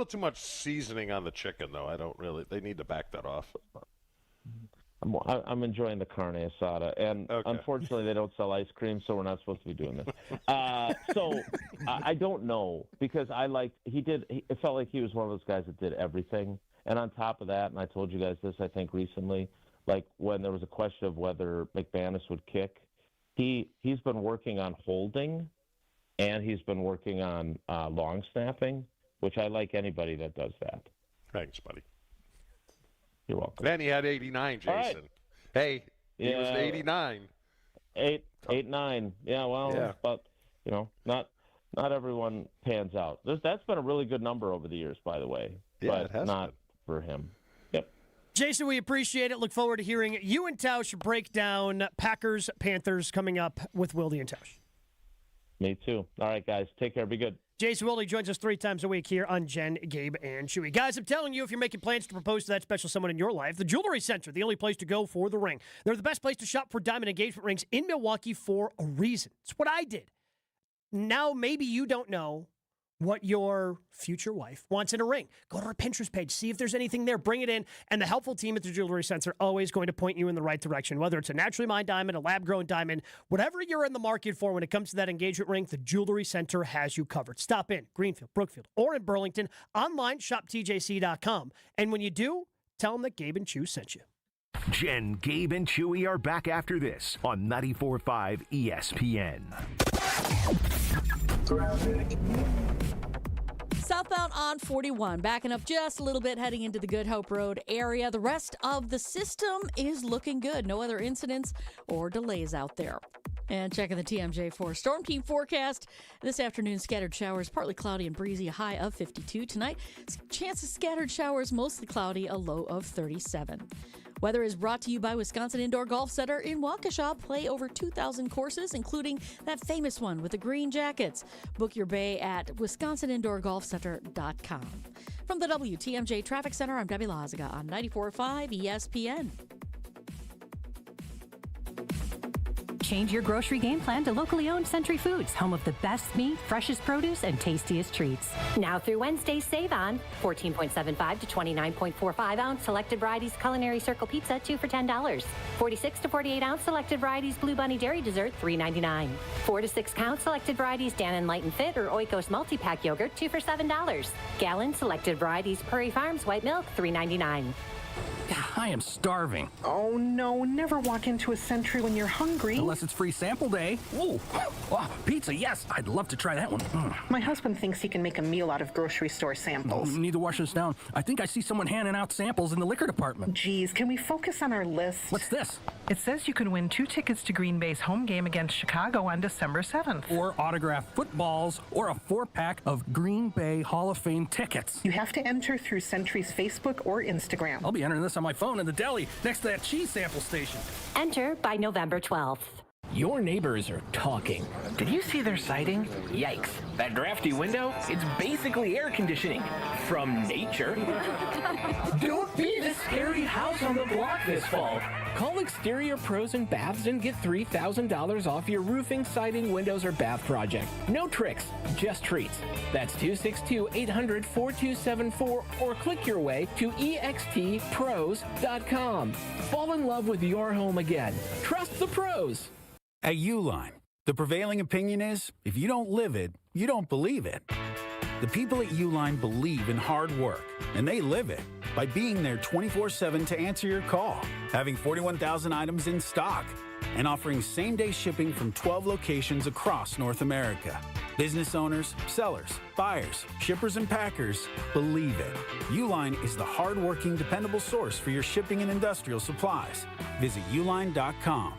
too much seasoning on the chicken, though. I don't really. They need to back that off. I'm enjoying the carne asada, and unfortunately they don't sell ice cream, so we're not supposed to be doing this. So I don't know, because it felt like he was one of those guys that did everything. And on top of that, and I told you guys this, I think recently, like when there was a question of whether McManus would kick, he's been working on holding, and he's been working on long snapping, which I like anybody that does that. Thanks, buddy. You're welcome. Then he had 89, Jason. Right. Hey, he was 89. 8-9. Yeah, well, but not everyone pans out. That's been a really good number over the years, by the way. Yeah, but it has not been. For him. Yep. Jason, we appreciate it. Look forward to hearing you and Tausch break down Packers Panthers coming up with Wilde and Tausch. Me too. All right, guys. Take care. Be good. Jason Wilde joins us 3 times a week here on Jen, Gabe, and Chewy. Guys, I'm telling you, if you're making plans to propose to that special someone in your life, the Jewelry Center, the only place to go for the ring. They're the best place to shop for diamond engagement rings in Milwaukee for a reason. It's what I did. Now, maybe you don't know what your future wife wants in a ring. Go to our Pinterest page. See if there's anything there. Bring it in. And the helpful team at the Jewelry Center are always going to point you in the right direction. Whether it's a naturally mined diamond, a lab-grown diamond, whatever you're in the market for when it comes to that engagement ring, the Jewelry Center has you covered. Stop in Greenfield, Brookfield, or in Burlington. Online, shoptjc.com. And when you do, tell them that Gabe and Chew sent you. Jen, Gabe, and Chewy are back after this on 94.5 ESPN. Southbound on 41, backing up just a little bit heading into the Good Hope Road area. The rest of the system is looking good. No other incidents or delays out there. And checking the TMJ4 Storm Team forecast. This afternoon, scattered showers, partly cloudy and breezy, a high of 52. Tonight, chance of scattered showers, mostly cloudy, a low of 37. Weather is brought to you by Wisconsin Indoor Golf Center in Waukesha. Play over 2,000 courses, including that famous one with the green jackets. Book your bay at wisconsinindoorgolfcenter.com. From the WTMJ Traffic Center, I'm Debbie Lazaga on 94.5 ESPN. Change your grocery game plan to locally owned Century Foods, home of the best meat, freshest produce, and tastiest treats. Now through Wednesday, save on 14.75 to 29.45 ounce selected varieties Culinary Circle Pizza, 2 for $10. 46 to 48 ounce selected varieties Blue Bunny Dairy Dessert, $3.99. 4 to 6 count selected varieties Dan & Light and Fit or Oikos Multi-Pack Yogurt, 2 for $7. Gallon selected varieties Prairie Farms White Milk, $3.99. I am starving. Oh, no. Never walk into a Century when you're hungry. Unless it's free sample day. Ooh, wow, pizza, yes. I'd love to try that one. My husband thinks he can make a meal out of grocery store samples. Need to wash this down. I think I see someone handing out samples in the liquor department. Geez, can we focus on our list? What's this? It says you can win 2 tickets to Green Bay's home game against Chicago on December 7th. Or autographed footballs, or a 4-pack of Green Bay Hall of Fame tickets. You have to enter through Century's Facebook or Instagram. I'll be entering this on my phone in the deli next to that cheese sample station. Enter by November 12th. Your neighbors are talking. Did you see their siding? Yikes. That drafty window? It's basically air conditioning. From nature. Don't be the scary house on the block this fall. Call Exterior Pros and Baths and get $3,000 off your roofing, siding, windows, or bath project. No tricks, just treats. That's 262-800-4274 or click your way to extpros.com. Fall in love with your home again. Trust the pros. At Uline, the prevailing opinion is, if you don't live it, you don't believe it. The people at Uline believe in hard work, and they live it by being there 24/7 to answer your call, having 41,000 items in stock, and offering same-day shipping from 12 locations across North America. Business owners, sellers, buyers, shippers, and packers believe it. Uline is the hard-working, dependable source for your shipping and industrial supplies. Visit uline.com.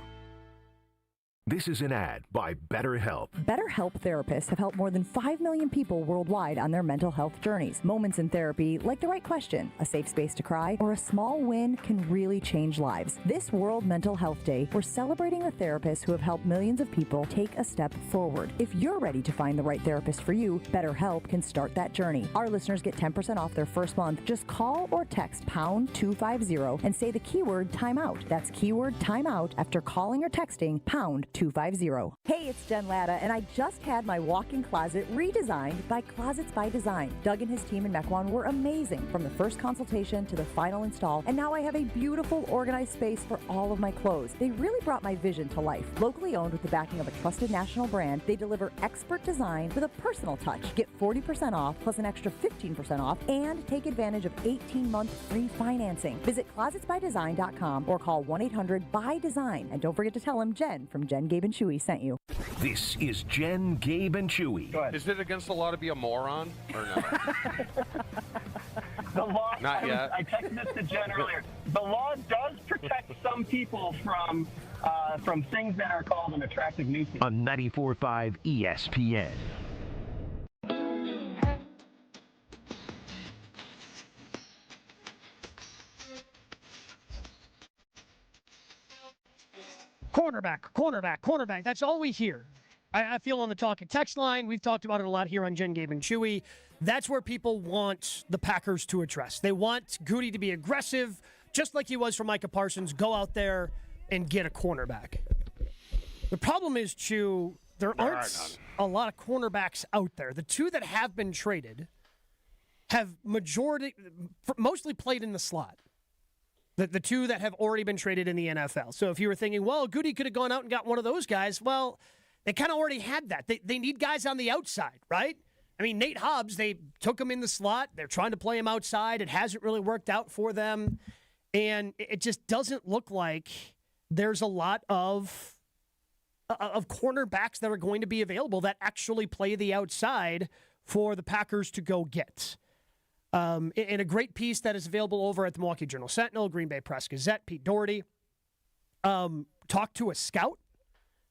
This is an ad by BetterHelp. BetterHelp therapists have helped more than 5 million people worldwide on their mental health journeys. Moments in therapy, like the right question, a safe space to cry, or a small win can really change lives. This World Mental Health Day, we're celebrating the therapists who have helped millions of people take a step forward. If you're ready to find the right therapist for you, BetterHelp can start that journey. Our listeners get 10% off their first month. Just call or text pound 250 and say the keyword timeout. That's keyword timeout after calling or texting pound 250. Hey, it's Jen Latta, and I just had my walk-in closet redesigned by Closets by Design. Doug and his team in Mequon were amazing from the first consultation to the final install, and now I have a beautiful, organized space for all of my clothes. They really brought my vision to life. Locally owned with the backing of a trusted national brand, they deliver expert design with a personal touch. Get 40% off plus an extra 15% off and take advantage of 18-month free financing. Visit closetsbydesign.com or call 1-800-BY-DESIGN. And don't forget to tell them Jen from Jen, Gabe, and Chewy sent you. This is Jen, Gabe, and Chewy. Is it against the law to be a moron or no? The law, Not yet. I texted this to Jen earlier. The law does protect some people from things that are called an attractive nuisance. On 94.5 ESPN. Cornerback. That's all we hear. I feel on the talking text line. We've talked about it a lot here on Jen, Gabe, and Chewy. That's where people want the Packers to address. They want Goody to be aggressive, just like he was for Micah Parsons. Go out there and get a cornerback. The problem is, Chew, there aren't a lot of cornerbacks out there. The two that have been traded have mostly played in the slot. The two that have already been traded in the NFL. So if you were thinking, well, Goody could have gone out and got one of those guys, well, they kind of already had that. They need guys on the outside, right? I mean, Nate Hobbs, they took him in the slot. They're trying to play him outside. It hasn't really worked out for them. And it just doesn't look like there's a lot of cornerbacks that are going to be available that actually play the outside for the Packers to go get. In a great piece that is available over at the Milwaukee Journal-Sentinel, Green Bay Press-Gazette, Pete Doherty talked to a scout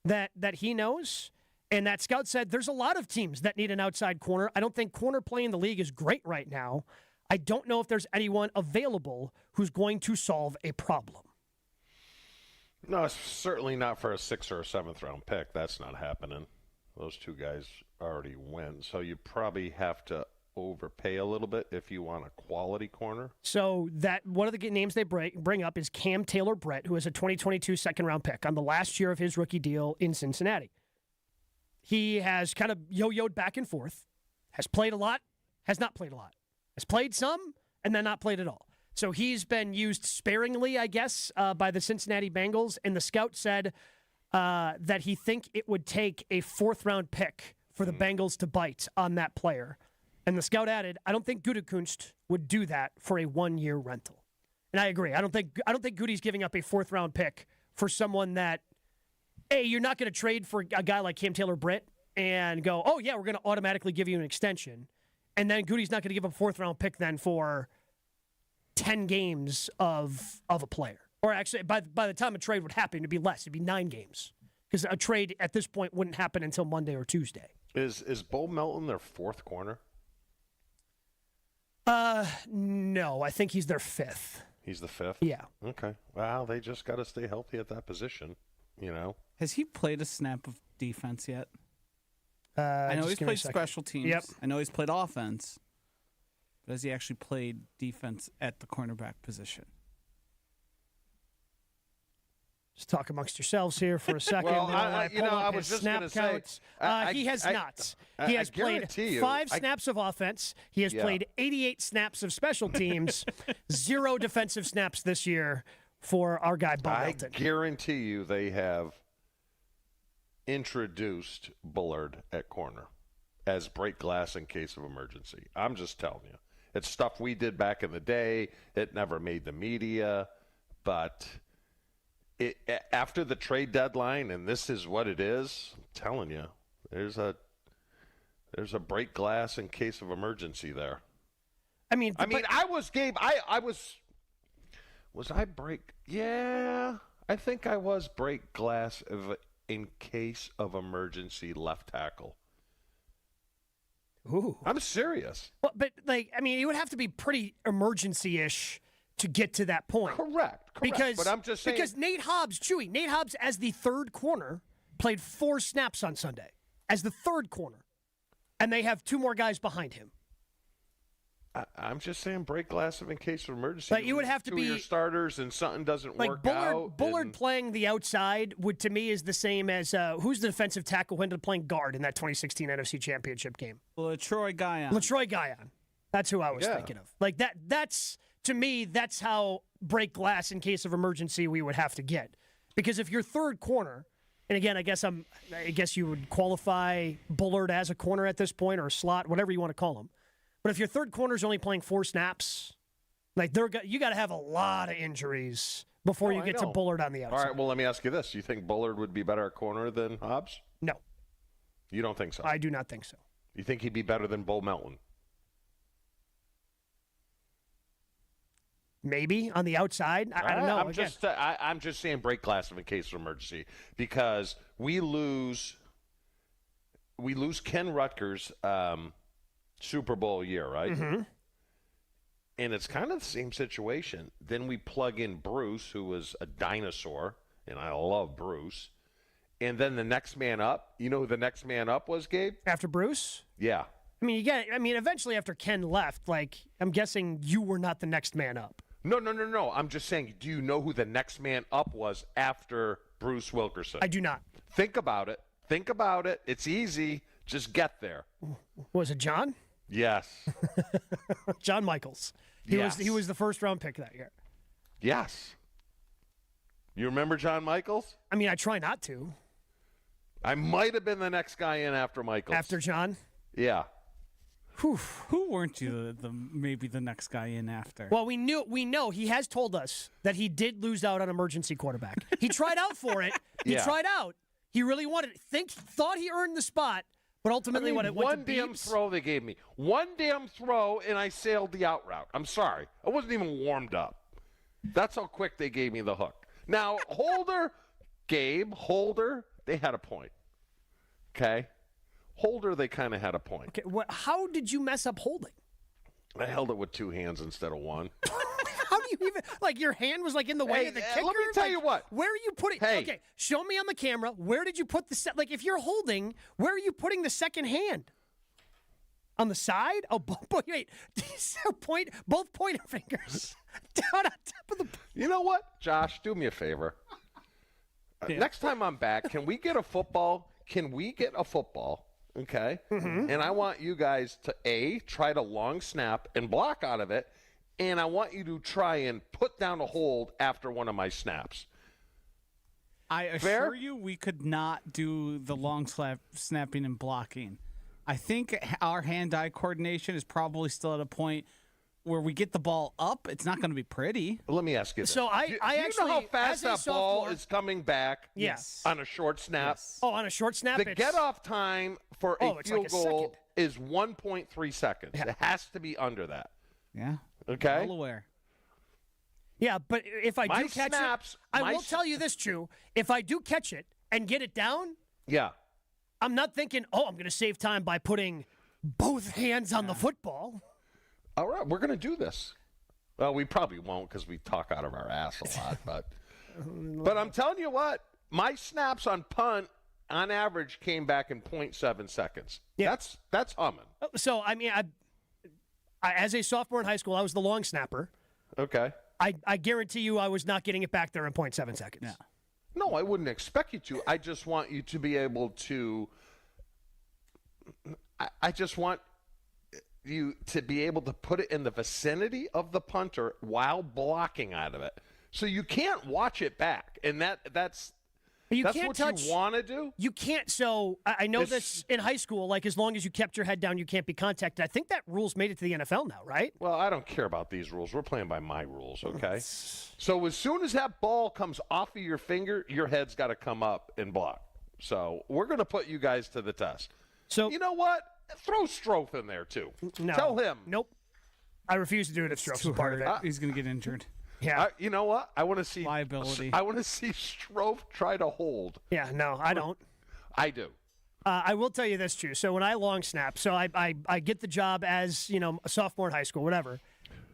that he knows, and that scout said there's a lot of teams that need an outside corner. I don't think corner play in the league is great right now. I don't know if there's anyone available who's going to solve a problem. No, it's certainly not for a 6th or a 7th round pick. That's not happening. Those two guys already win, so you probably have to overpay a little bit if you want a quality corner. So that one of the names they bring up is Cam Taylor-Britt, who is a 2022 second-round pick on the last year of his rookie deal in Cincinnati. He has kind of yo-yoed back and forth, has played a lot, has not played a lot, has played some, and then not played at all. So he's been used sparingly, I guess, by the Cincinnati Bengals, and the scout said that he think it would take a 4th-round pick for the Bengals to bite on that player. And the scout added, I don't think Gutekunst would do that for a 1-year rental. And I agree. I don't think Goody's giving up a 4th-round pick for someone that, hey, you're not going to trade for a guy like Cam Taylor-Britt and go, oh, yeah, we're going to automatically give you an extension. And then Goody's not going to give a 4th-round pick then for 10 games of a player. Or actually, by the time a trade would happen, it'd be less. It'd be 9 games. Because a trade at this point wouldn't happen until Monday or Tuesday. Is Bo Melton their 4th corner? No, I think he's their 5th. He's the 5th? Yeah. Okay. Well, they just got to stay healthy at that position. Has he played a snap of defense yet? I know he's played special teams. Yep. I know he's played offense. But has he actually played defense at the cornerback position? Just talk amongst yourselves here for a second. Well, I was just snap counts. He has not. He has played 5 snaps of offense. He has played 88 snaps of special teams, 0 defensive snaps this year for our guy Bob Melton. I guarantee you they have introduced Bullard at corner as break glass in case of emergency. I'm just telling you. It's stuff we did back in the day. It never made the media, but after the trade deadline, and this is what it is, I'm telling you, there's a break glass in case of emergency there. I was Gabe. Was I break? Yeah, I think I was break glass in case of emergency left tackle. Ooh, I'm serious. Well, but it would have to be pretty emergency-ish to get to that point. Correct. Because, but I'm just saying, because Nate Hobbs, as the third corner, played 4 snaps on Sunday as the third corner, and they have 2 more guys behind him. I'm just saying break glass in case of emergency. But you would have to be your starters and something doesn't work out. Bullard playing the outside to me is the same as who's the defensive tackle who ended up playing guard in that 2016 NFC Championship game? LaTroy Guion. LaTroy Guion. That's who I was thinking of. That's to me, that's how break glass in case of emergency we would have to get. Because if you're third corner, and again, I guess you would qualify Bullard as a corner at this point or a slot, whatever you want to call him. But if your third corner is only playing 4 snaps, you got to have a lot of injuries before you get to Bullard on the outside. All right, well, let me ask you this. You think Bullard would be better at corner than Hobbs? No. You don't think so? I do not think so. You think he'd be better than Bull Melton? Maybe on the outside. I don't know. I'm just saying break glass in case of emergency because we lose Ken Rutgers Super Bowl year, right? Mm-hmm. And it's kind of the same situation. Then we plug in Bruce, who was a dinosaur, and I love Bruce. And then the next man up, you know who the next man up was, Gabe? After Bruce? Yeah. Eventually after Ken left, I'm guessing you were not the next man up. No. I'm just saying, do you know who the next man up was after Bruce Wilkerson? I do not. Think about it. It's easy. Just get there. Was it John? Yes. John Michaels. He was the first round pick that year. Yes. You remember John Michaels? I try not to. I might have been the next guy in after Michaels. After John? Yeah. Who weren't you maybe the next guy in after? Well, we know he has told us that he did lose out on emergency quarterback. He tried out for it. He tried out. He really wanted it. Thought he earned the spot, but ultimately when it went to one damn throw they gave me. One damn throw, and I sailed the out route. I'm sorry. I wasn't even warmed up. That's how quick they gave me the hook. Now, Gabe Holder, they had a point. Okay? Holder, they kind of had a point. Okay, how did you mess up holding? I held it with 2 hands instead of 1. How do you even, your hand was in the way of the kicker? Let me tell you what. Where are you putting, okay, show me on the camera, where did you put if you're holding, where are you putting the second hand? On the side? Oh, wait, both pointer fingers down on top of the. You know what, Josh, do me a favor. Next time I'm back, can we get a football? Okay. Mm-hmm. And I want you guys to try to long snap and block out of it. And I want you to try and put down a hold after one of my snaps. I assure you we could not do the long snapping and blocking. I think our hand-eye coordination is probably still at a point where we get the ball up. It's not going to be pretty. Let me ask you this. So do you know how fast that ball is coming back Yes. on a short snap? Yes. Oh, on a short snap? The get-off time for a field goal is 1.3 seconds. Yeah. It has to be under that. Yeah. Okay? Well aware. Yeah, but if I do catch snaps, it, I will tell you this, Drew. If I do catch it and get it down, I'm not thinking, I'm going to save time by putting both hands on the football. All right, we're going to do this. Well, we probably won't because we talk out of our ass a lot, but I'm telling you what, my snaps on punt, on average, came back in 0.7 seconds. Yeah. That's humming. So, I mean, I as a sophomore in high school, I was the long snapper. Okay. I guarantee you I was not getting it back there in 0.7 seconds. Yeah. No, I wouldn't expect you to. I just want you to be able to – I just want you to be able to put it in the vicinity of the punter while blocking out of it. So you can't watch it back, and that's – That's what you want to do? You can't. So I know this in high school, like as long as you kept your head down, you can't be contacted. I think that rule's made it to the NFL now, right? Well, I don't care about these rules. We're playing by my rules, okay? So as soon as that ball comes off of your finger, your head's got to come up and block. So we're going to put you guys to the test. So you know what? Throw Strofe in there, too. No. Tell him. Nope. I refuse to do it if Strofe's part of it. He's going to get injured. Yeah. You know what? I want to see liability. I want to see Strofe try to hold. Yeah, no, I don't. I do. I will tell you this, too. So when I long snap, so I get the job as, a sophomore in high school, whatever.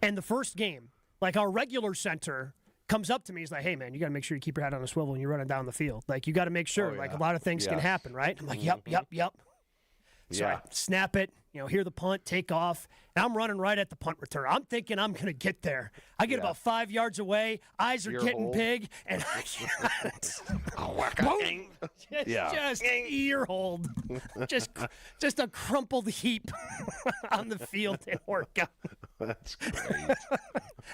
And the first game, like our regular center comes up to me. He's like, hey, man, you got to make sure you keep your head on a swivel when you're running down the field. Like, you got to make sure. Like, a lot of things can happen, right? I'm like, yep. So I snap it, hear the punt, take off, and I'm running right at the punt return. I'm thinking I'm going to get there. I get about 5 yards away. Eyes are getting big, and I boom! Just ear hold. just a crumpled heap on the field in workout. That's great.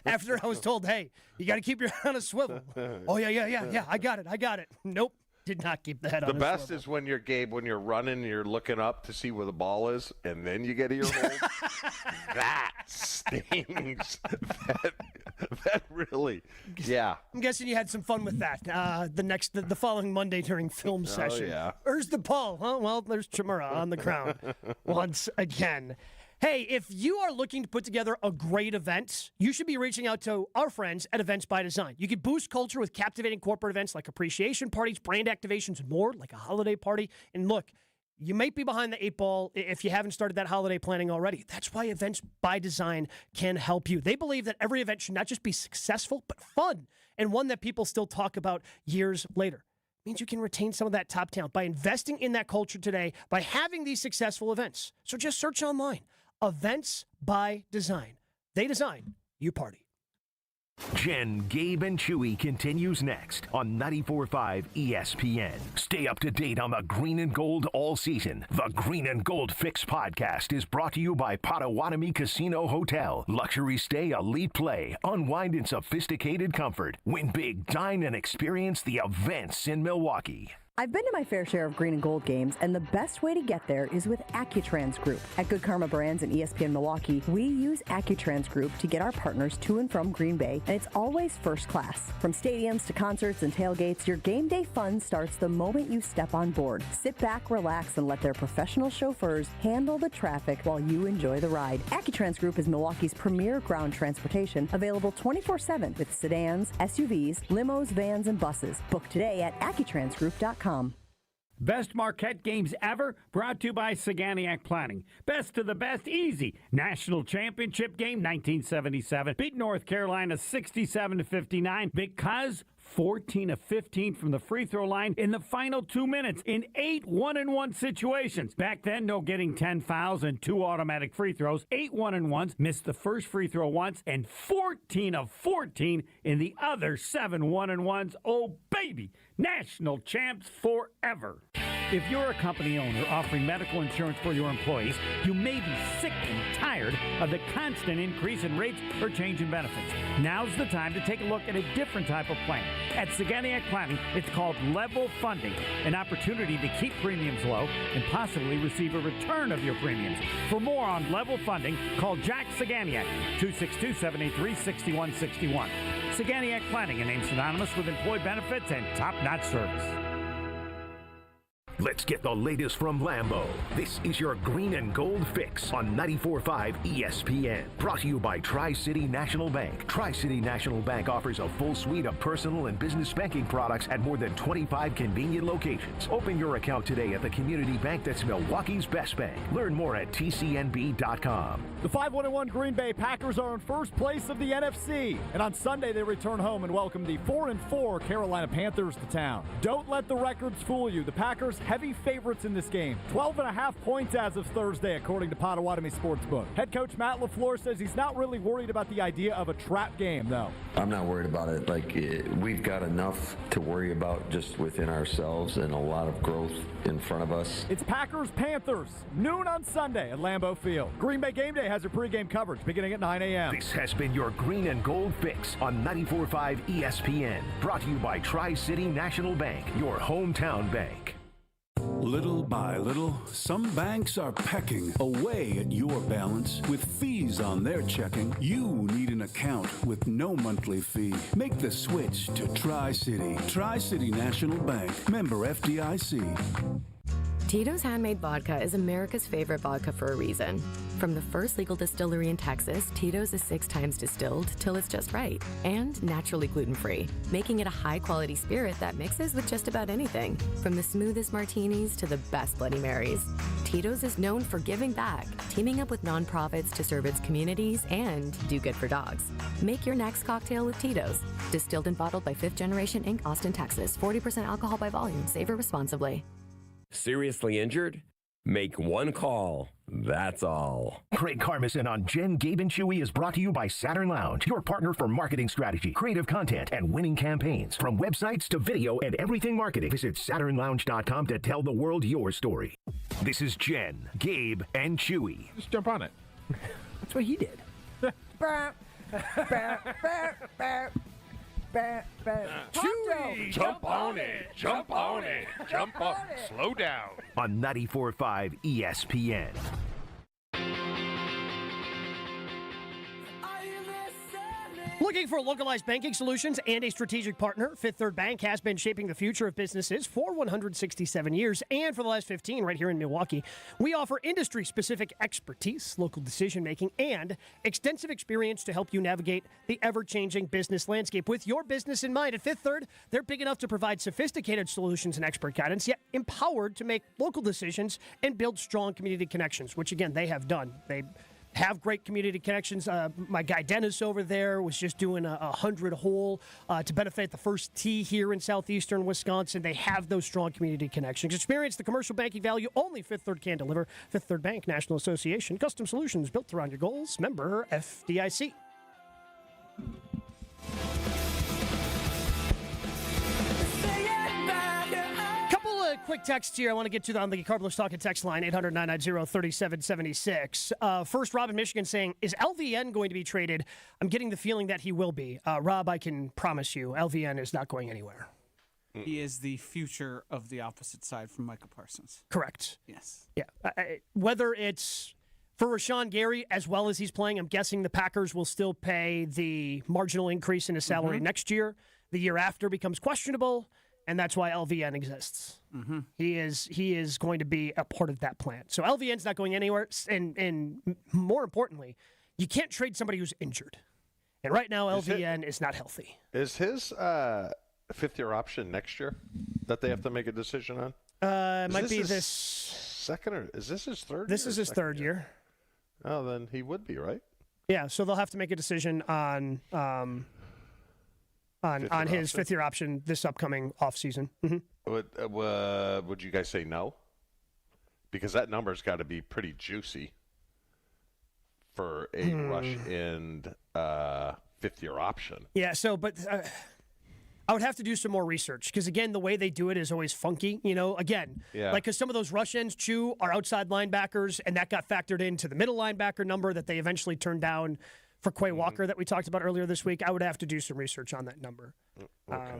After I was told, hey, you got to keep your head on a swivel. Oh, yeah, I got it. Nope. Did not keep the head on. The best is when you're, Gabe, when you're running, you're looking up to see where the ball is, and then you get ear hold. That stings. That really, yeah. I'm guessing you had some fun with that. The following Monday during film session. Yeah. Where's the ball? Huh? Well, there's Chimera on the ground once again. Hey, if you are looking to put together a great event, you should be reaching out to our friends at Events by Design. You can boost culture with captivating corporate events like appreciation parties, brand activations, and more, like a holiday party. And look, you might be behind the 8 ball if you haven't started that holiday planning already. That's why Events by Design can help you. They believe that every event should not just be successful, but fun, and one that people still talk about years later. It means you can retain some of that top talent by investing in that culture today, by having these successful events. So just search online. Events by Design. They design, you party. Jen, Gabe, and Chewy continues next on 94.5 ESPN. Stay up to date on the green and gold all season. The Green and Gold Fix podcast is brought to you by Potawatomi Casino Hotel. Luxury stay, elite play, unwind in sophisticated comfort. Win big, dine, and experience the events in Milwaukee. I've been to my fair share of green and gold games, and the best way to get there is with AccuTrans Group. At Good Karma Brands and ESPN Milwaukee, we use AccuTrans Group to get our partners to and from Green Bay, and it's always first class. From stadiums to concerts and tailgates, your game day fun starts the moment you step on board. Sit back, relax, and let their professional chauffeurs handle the traffic while you enjoy the ride. AccuTrans Group is Milwaukee's premier ground transportation, available 24/7 with sedans, SUVs, limos, vans, and buses. Book today at AccuTransGroup.com. Best Marquette games ever, brought to you by Saganiac Planning. Best of the best, easy. National Championship game, 1977. Beat North Carolina 67-59 because 14 of 15 from the free throw line in the final 2 minutes in 8 1-and-1 situations. Back then, no getting 10 fouls and 2 automatic free throws. 8 1-and-1s, missed the first free throw once, and 14 of 14 in the other 7 1-and-1s. Oh, baby! National champs forever. If you're a company owner offering medical insurance for your employees, you may be sick and tired of the constant increase in rates or change in benefits. Now's the time to take a look at a different type of plan. At Saganiac Planning, it's called level funding, an opportunity to keep premiums low and possibly receive a return of your premiums. For more on level funding, call Jack Saganiac, 262-783-6161. Saganiac Planning, a name synonymous with employee benefits and top-notch service. Let's get the latest from Lambeau. This is your Green and Gold Fix on 94.5 ESPN. Brought to you by Tri-City National Bank. Tri-City National Bank offers a full suite of personal and business banking products at more than 25 convenient locations. Open your account today at the community bank that's Milwaukee's best bank. Learn more at tcnb.com. The 5-1-1 Green Bay Packers are in first place of the NFC. And on Sunday, they return home and welcome the 4-4 Carolina Panthers to town. Don't let the records fool you. The Packers heavy favorites in this game. 12.5 points as of Thursday, according to Potawatomi Sportsbook. Head coach Matt LaFleur says he's not really worried about the idea of a trap game, though. I'm not worried about it. We've got enough to worry about just within ourselves and a lot of growth in front of us. It's Packers-Panthers, noon on Sunday at Lambeau Field. Green Bay Game Day has their pregame coverage beginning at 9 a.m. This has been your Green and Gold Fix on 94.5 ESPN. Brought to you by Tri-City National Bank, your hometown bank. Little by little, some banks are pecking away at your balance with fees on their checking. You need an account with no monthly fee. Make the switch to Tri-City. Tri-City National Bank. Member FDIC. Tito's Handmade Vodka is America's favorite vodka for a reason. From the first legal distillery in Texas, Tito's is 6 times distilled till it's just right and naturally gluten-free, making it a high-quality spirit that mixes with just about anything, from the smoothest martinis to the best Bloody Marys. Tito's is known for giving back, teaming up with nonprofits to serve its communities and do good for dogs. Make your next cocktail with Tito's. Distilled and bottled by 5th Generation Inc., Austin, Texas. 40% alcohol by volume. Savor responsibly. Seriously injured? Make one call. That's all. Craig Carmison on Jen, Gabe, and Chewy is brought to you by Saturn Lounge, your partner for marketing strategy, creative content, and winning campaigns. From websites to video and everything marketing, visit SaturnLounge.com to tell the world your story. This is Jen, Gabe, and Chewy. Just jump on it. That's what he did. Chewy, jump on it. Jump on it. Jump on it. Slow down. On 94.5 ESPN. Looking for localized banking solutions and a strategic partner? Fifth Third Bank has been shaping the future of businesses for 167 years, and for the last 15 right here in Milwaukee. We offer industry-specific expertise, local decision-making, and extensive experience to help you navigate the ever-changing business landscape. With your business in mind, at Fifth Third, they're big enough to provide sophisticated solutions and expert guidance, yet empowered to make local decisions and build strong community connections, which, again, they have done. They have great community connections. My guy Dennis over there was just doing a 100-hole to benefit the first tee here in southeastern Wisconsin. They have those strong community connections. Experience the commercial banking value only Fifth Third can deliver. Fifth Third Bank, National Association. Custom solutions built around your goals. Member FDIC. Quick text here I want to get to on the Carbless Talking text line, 800-990-3776. First, Rob in Michigan saying, is LVN going to be traded? I'm getting the feeling that he will be. Rob, I can promise you, LVN is not going anywhere. He is the future of the opposite side from Micah Parsons. Correct. Yes. Yeah. Whether it's for Rashawn Gary, as well as he's playing, I'm guessing the Packers will still pay the marginal increase in his salary next year. The year after becomes questionable. And that's why LVN exists. Mm-hmm. He is going to be a part of that plan. So LVN's not going anywhere. And more importantly, you can't trade somebody who's injured. And right now, LVN is not healthy. Is his fifth-year option next year that they have to make a decision on? It might be this second, or is this his third? This is his third year. Oh, then he would be, right? Yeah. So they'll have to make a decision on his fifth-year option this upcoming offseason. Mm-hmm. Would you guys say no? Because that number's got to be pretty juicy for a rush and fifth-year option. Yeah, but I would have to do some more research because, again, the way they do it is always funky. Because some of those rush ends, Chew, are outside linebackers, and that got factored into the middle linebacker number that they eventually turned down for Quay Walker that we talked about earlier this week. I would have to do some research on that number. Okay.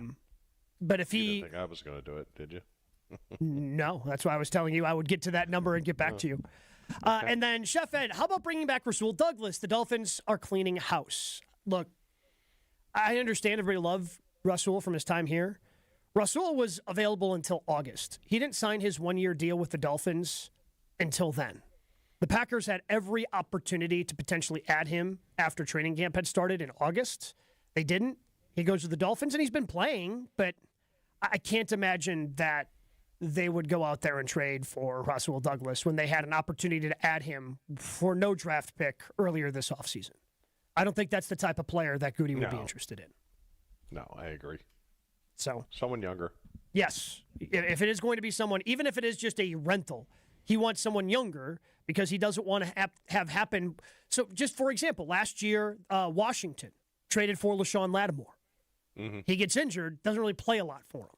But if you didn't think I was going to do it, did you? No, that's why I was telling you I would get to that number and get back to you. Okay. And then, Chef Ed, how about bringing back Rasul Douglas? The Dolphins are cleaning house. Look, I understand everybody loved Rasul from his time here. Rasul was available until August. He didn't sign his one-year deal with the Dolphins until then. The Packers had every opportunity to potentially add him after training camp had started in August. They didn't. He goes to the Dolphins, and he's been playing, but I can't imagine that they would go out there and trade for Rasul Douglas when they had an opportunity to add him for no draft pick earlier this offseason. I don't think that's the type of player that Goody would be interested in. No, I agree. So someone younger. Yes. If it is going to be someone, even if it is just a rental, he wants someone younger because he doesn't want to have happen. So just for example, last year, Washington traded for LaShawn Lattimore. Mm-hmm. He gets injured, doesn't really play a lot for him.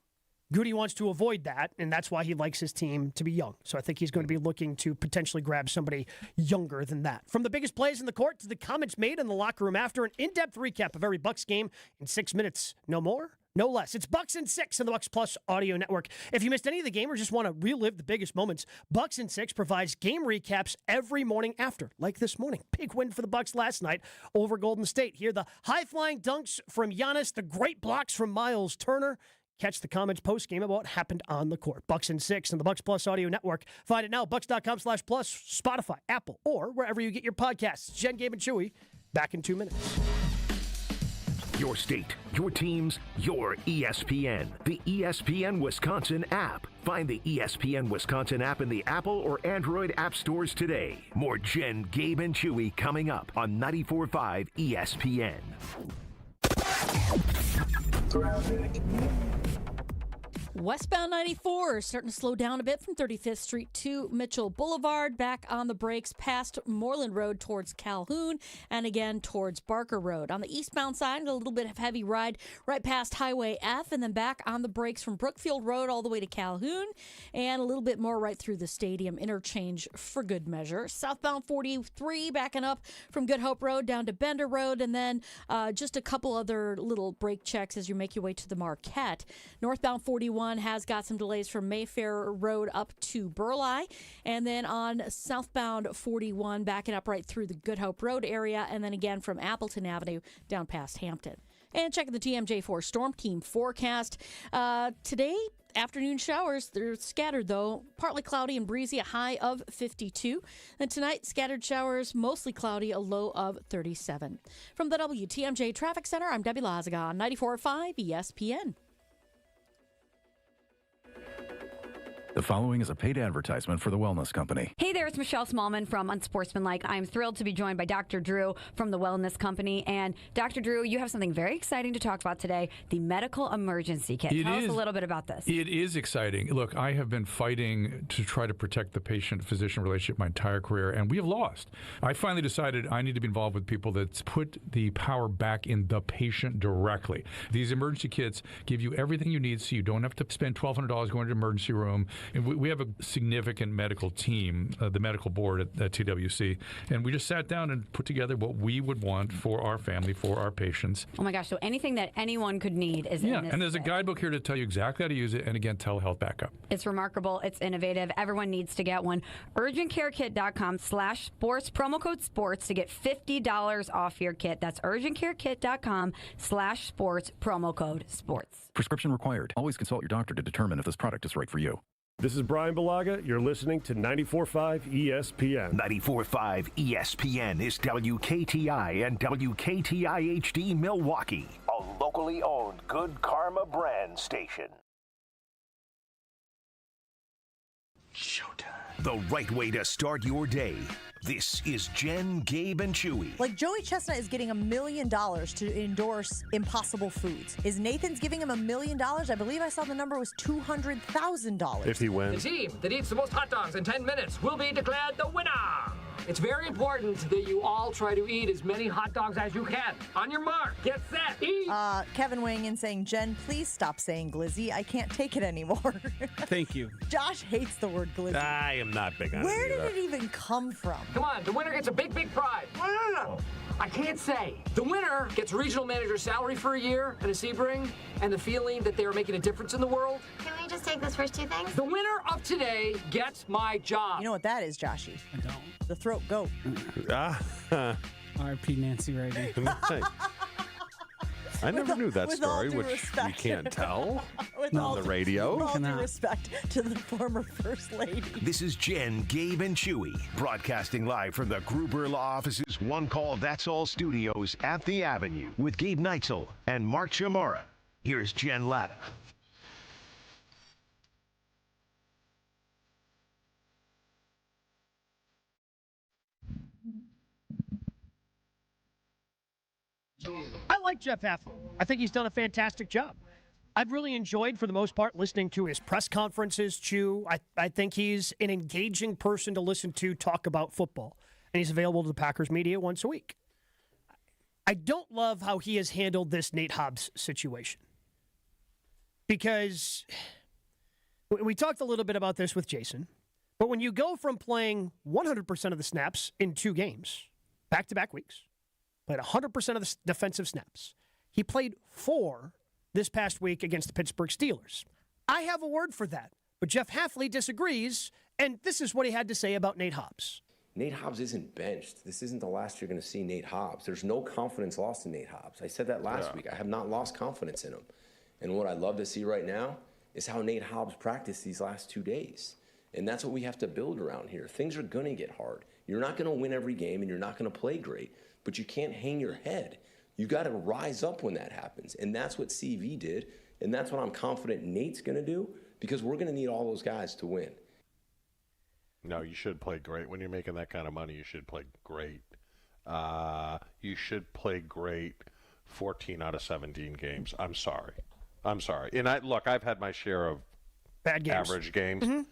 Goody wants to avoid that, and that's why he likes his team to be young. So I think he's going to be looking to potentially grab somebody younger than that. From the biggest plays in the court to the comments made in the locker room after, an in-depth recap of every Bucks game in 6 minutes. No more, no less. It's Bucks in 6 on the Bucks Plus audio network. If you missed any of the game or just want to relive the biggest moments, Bucks in 6 provides game recaps every morning after, like this morning. Big win for the Bucks last night over Golden State. Hear the high-flying dunks from Giannis, the great blocks from Miles Turner. Catch the comments post-game about what happened on the court. Bucks in 6 on the Bucks Plus audio network. Find it now, bucks.com/plus, Spotify, Apple, or wherever you get your podcasts. Jen, Gabe, and Chewy, back in 2 minutes. Your state, your teams, your ESPN. The ESPN Wisconsin app. Find the ESPN Wisconsin app in the Apple or Android app stores today. More Jen, Gabe, and Chewy coming up on 94.5 ESPN. Westbound 94 starting to slow down a bit from 35th Street to Mitchell Boulevard, back on the brakes past Moreland Road towards Calhoun, and again towards Barker Road. On the eastbound side, a little bit of heavy ride right past Highway F, and then back on the brakes from Brookfield Road all the way to Calhoun, and a little bit more right through the stadium interchange for good measure. Southbound 43 backing up from Good Hope Road down to Bender Road, and then just a couple other little brake checks as you make your way to the Marquette. Northbound 41 has got some delays from Mayfair Road up to Burleigh, and then on southbound 41 backing up right through the Good Hope Road area, and then again from Appleton Avenue down past Hampton. And checking the TMJ4 Storm Team forecast. Today, afternoon showers, they're scattered though, partly cloudy and breezy, a high of 52. And tonight, scattered showers, mostly cloudy, a low of 37. From the WTMJ Traffic Center, I'm Debbie Lazaga on 94.5 ESPN. The following is a paid advertisement for the Wellness Company. Hey there, it's Michelle Smallman from Unsportsmanlike. I'm thrilled to be joined by Dr. Drew from the Wellness Company. And Dr. Drew, you have something very exciting to talk about today, the medical emergency kit. Tell us a little bit about this. It is exciting. Look, I have been fighting to try to protect the patient-physician relationship my entire career, and we have lost. I finally decided I need to be involved with people that put the power back in the patient directly. These emergency kits give you everything you need so you don't have to spend $1,200 going to the emergency room. And we have a significant medical team, the medical board at TWC, and we just sat down and put together what we would want for our family, for our patients. Oh my gosh, so anything that anyone could need is in this and there's kit. a guidebook here to tell you exactly how to use it, and again, telehealth backup. It's remarkable. It's innovative. Everyone needs to get one. UrgentCareKit.com/sports, promo code sports to get $50 off your kit. That's UrgentCareKit.com/sports, promo code sports. Prescription required. Always consult your doctor to determine if this product is right for you. This is Brian Balaga. You're listening to 94.5 ESPN. 94.5 ESPN is WKTI and WKTI-HD Milwaukee, a locally owned Good Karma brand station. Showtime. The right way to start your day. This is Jen, Gabe, and Chewy. Like Joey Chestnut is getting $1 million to endorse Impossible Foods. Is Nathan's giving him $1 million? I believe I saw the number was $200,000. If he wins. The team that eats the most hot dogs in 10 minutes will be declared the winner. It's very important that you all try to eat as many hot dogs as you can. On your mark, get set, eat. Kevin weighing in saying, Jen, please stop saying glizzy. I can't take it anymore. Thank you. Josh hates the word glizzy. I am not big on Where it either. did it even come from? Come on, the winner gets a big, big prize. No. I can't say. The winner gets regional manager salary for a year and a Sebring and the feeling that they are making a difference in the world. Can we just take those first two things? The winner of today gets my job. You know what that is, Joshy? I don't. The throat goat. R.I.P. Nancy Reagan. I never knew that with all story, due which respect. we can't tell With all on the due- radio. With all due respect to the former First Lady. This is Jen, Gabe, and Chewy, broadcasting live from the Gruber Law Office's One Call That's All studios at the Avenue with Gabe Neitzel and Mark Chamora. Here's Jen Latta. I like Jeff Hafley. I think he's done a fantastic job. I've really enjoyed, for the most part, listening to his press conferences, Chew. I think he's an engaging person to listen to talk about football, and he's available to the Packers media once a week. I don't love how he has handled this Nate Hobbs situation, because we talked a little bit about this with Jason, but when you go from playing 100% of the snaps in 2 games, back-to-back weeks, played 100% of the defensive snaps, he played 4 this past week against the Pittsburgh Steelers. I have a word for that, but Jeff Hafley disagrees, and this is what he had to say about Nate Hobbs. Nate Hobbs isn't benched. This isn't the last you're going to see Nate Hobbs. There's no confidence lost in Nate Hobbs. I said that last week. I have not lost confidence in him. And what I love to see right now is how Nate Hobbs practiced these last 2 days. And that's what we have to build around here. Things are going to get hard. You're not going to win every game, and you're not going to play great, but you can't hang your head. You got to rise up when that happens. And that's what CV did. And that's what I'm confident Nate's going to do, because we're going to need all those guys to win. No, you should play great. When you're making that kind of money, you should play great. You should play great 14 out of 17 games. I'm sorry. And I've had my share of bad games, average games.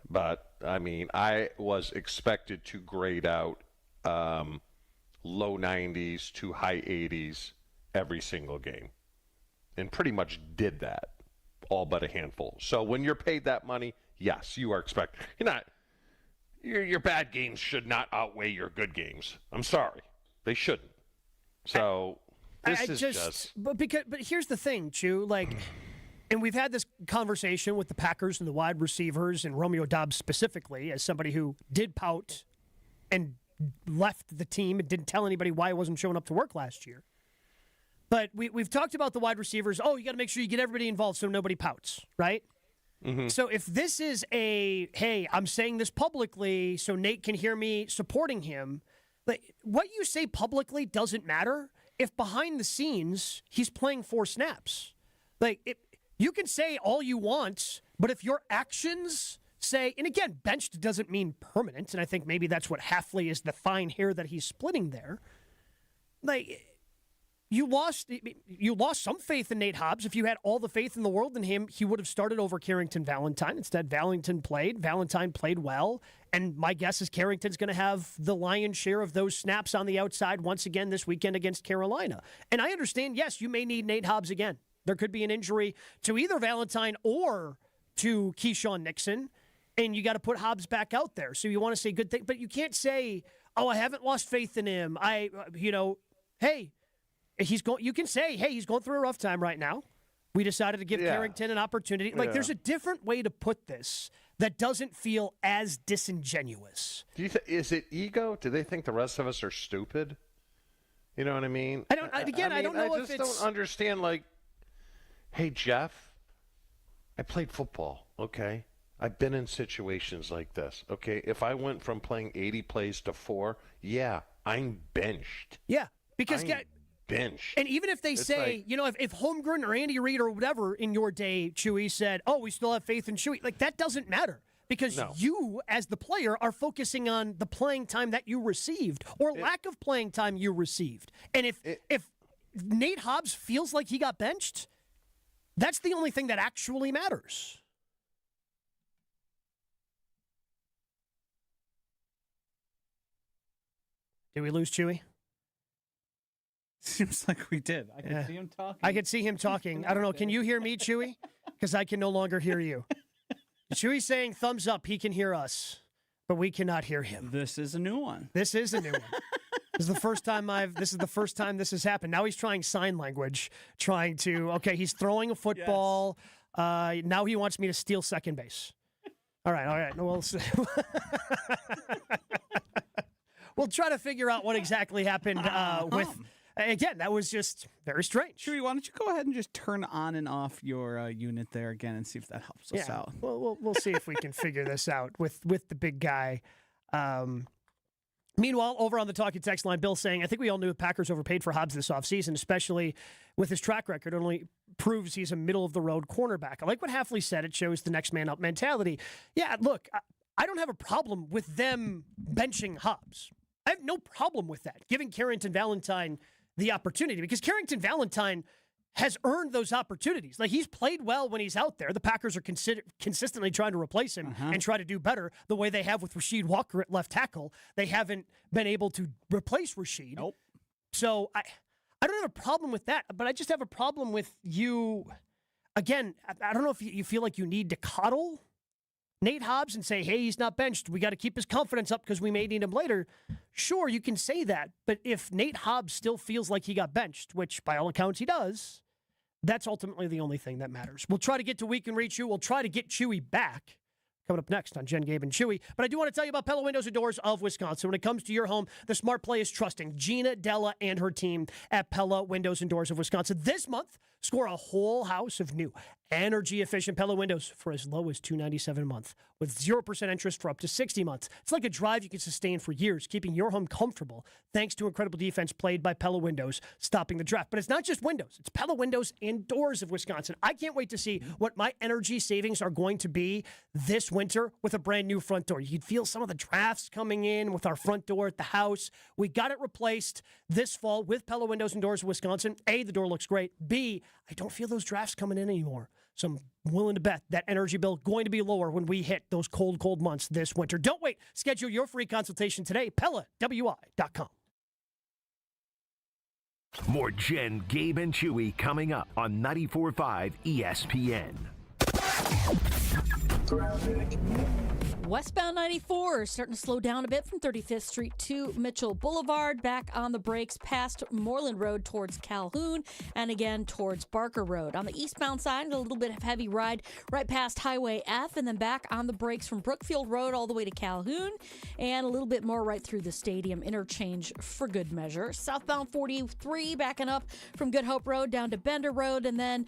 But, I mean, I was expected to grade out low 90s to high 80s every single game, and pretty much did that, all but a handful. So when you're paid that money, yes, you are expected. Your bad games should not outweigh your good games. I'm sorry, they shouldn't. So this is just. But here's the thing, Chew. And we've had this conversation with the Packers and the wide receivers and Romeo Doubs specifically, as somebody who did pout and left the team and didn't tell anybody why he wasn't showing up to work last year. But we've talked about the wide receivers. Oh, you got to make sure you get everybody involved so nobody pouts, right? Mm-hmm. So if this is hey, I'm saying this publicly so Nate can hear me supporting him, what you say publicly doesn't matter if behind the scenes he's playing 4 snaps. You can say all you want, but if your actions say, and again, benched doesn't mean permanent, and I think maybe that's what Hafley is, the fine hair that he's splitting there. You lost some faith in Nate Hobbs. If you had all the faith in the world in him, he would have started over Carrington Valentine. Instead, Valentine played well, and my guess is Carrington's going to have the lion's share of those snaps on the outside once again this weekend against Carolina. And I understand, yes, you may need Nate Hobbs again. There could be an injury to either Valentine or to Keyshawn Nixon, and you got to put Hobbs back out there. So you want to say good thing, but you can't say, "Oh, I haven't lost faith in him." Hey, you can say, "Hey, he's going through a rough time right now. We decided to give Carrington an opportunity." There's a different way to put this that doesn't feel as disingenuous. Is it ego? Do they think the rest of us are stupid? You know what I mean? I don't know if it's. I just don't understand. Hey, Jeff, I played football. Okay. I've been in situations like this, okay? If I went from playing 80 plays to 4, I'm benched. Yeah, because benched. And even if they say, if Holmgren or Andy Reid or whatever in your day, Chewy said, "Oh, we still have faith in Chewy," that doesn't matter because you, as the player, are focusing on the playing time that you received or lack of playing time you received. And if Nate Hobbs feels like he got benched, that's the only thing that actually matters. Did we lose Chewy? Seems like we did. I can see him talking. I can see him talking. I don't know. Can you hear me, Chewy? Because I can no longer hear you. Chewy's saying thumbs up. He can hear us, but we cannot hear him. This is a new one. This is a new one. This is the first time this has happened. Now he's trying sign language, he's throwing a football. Yes. Now he wants me to steal second base. All right. We'll try to figure out what exactly happened with again, that was just very strange. Chewy, why don't you go ahead and just turn on and off your unit there again and see if that helps us out. Well, we'll see if we can figure this out with the big guy. Meanwhile, over on the talking text line, Bill saying, I think we all knew the Packers overpaid for Hobbs this offseason, especially with his track record. It only proves he's a middle-of-the-road cornerback. I like what Hafley said. It shows the next-man-up mentality. Yeah, look, I don't have a problem with them benching Hobbs. I have no problem with that, giving Carrington Valentine the opportunity, because Carrington Valentine has earned those opportunities. Like, he's played well when he's out there. The Packers are consistently trying to replace him and try to do better the way they have with Rasheed Walker at left tackle. They haven't been able to replace Rasheed. Nope. So I don't have a problem with that, but I just have a problem with you. Again, I don't know if you feel like you need to coddle Nate Hobbs and say, hey, he's not benched. We got to keep his confidence up because we may need him later. Sure, you can say that. But if Nate Hobbs still feels like he got benched, which by all accounts he does, that's ultimately the only thing that matters. We'll try to get to We Can Reach You. We'll try to get Chewy back. Coming up next on Jen, Gabe, and Chewy. But I do want to tell you about Pella Windows and Doors of Wisconsin. When it comes to your home, the smart play is trusting Gina Della and her team at Pella Windows and Doors of Wisconsin. This month, score a whole house of new energy-efficient Pella windows for as low as $297 a month with 0% interest for up to 60 months. It's like a drive you can sustain for years, keeping your home comfortable thanks to incredible defense played by Pella Windows, stopping the draft. But it's not just windows. It's Pella Windows and Doors of Wisconsin. I can't wait to see what my energy savings are going to be this winter with a brand new front door. You'd feel some of the drafts coming in with our front door at the house. We got it replaced this fall with Pella Windows and Doors of Wisconsin. A, the door looks great. B, I don't feel those drafts coming in anymore. So I'm willing to bet that energy bill going to be lower when we hit those cold, cold months this winter. Don't wait. Schedule your free consultation today. PellaWI.com. More Jen, Gabe, and Chewy coming up on 94.5 ESPN. Westbound 94 starting to slow down a bit from 35th Street to Mitchell Boulevard, back on the brakes past Moreland Road towards Calhoun, and again towards Barker Road. On the eastbound side, a little bit of heavy ride right past Highway F, and then back on the brakes from Brookfield Road all the way to Calhoun, and a little bit more right through the stadium interchange for good measure. Southbound 43 backing up from Good Hope Road down to Bender Road, and then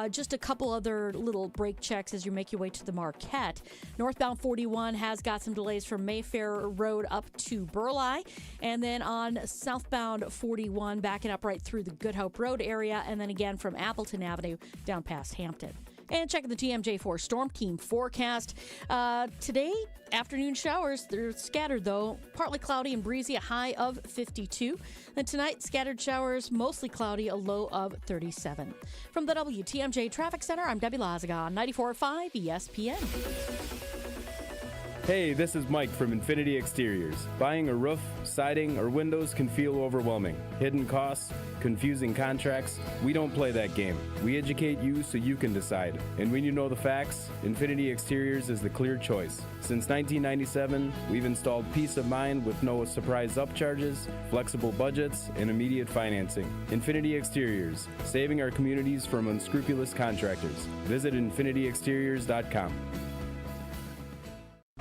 just a couple other little brake checks as you make your way to the Marquette. Northbound 41 has got some delays from Mayfair Road up to Burleigh, and then on southbound 41 backing up right through the Good Hope Road area, and then again from Appleton Avenue down past Hampton. And checking the TMJ4 Storm Team forecast. Today, afternoon showers. They're scattered, though. Partly cloudy and breezy, a high of 52. And tonight, scattered showers, mostly cloudy, a low of 37. From the WTMJ Traffic Center, I'm Debbie Lazaga on 94.5 ESPN. Hey, this is Mike from Infinity Exteriors. Buying a roof, siding, or windows can feel overwhelming. Hidden costs, confusing contracts. We don't play that game. We educate you so you can decide. And when you know the facts, Infinity Exteriors is the clear choice. Since 1997, we've installed peace of mind with no surprise upcharges, flexible budgets, and immediate financing. Infinity Exteriors, saving our communities from unscrupulous contractors. Visit infinityexteriors.com.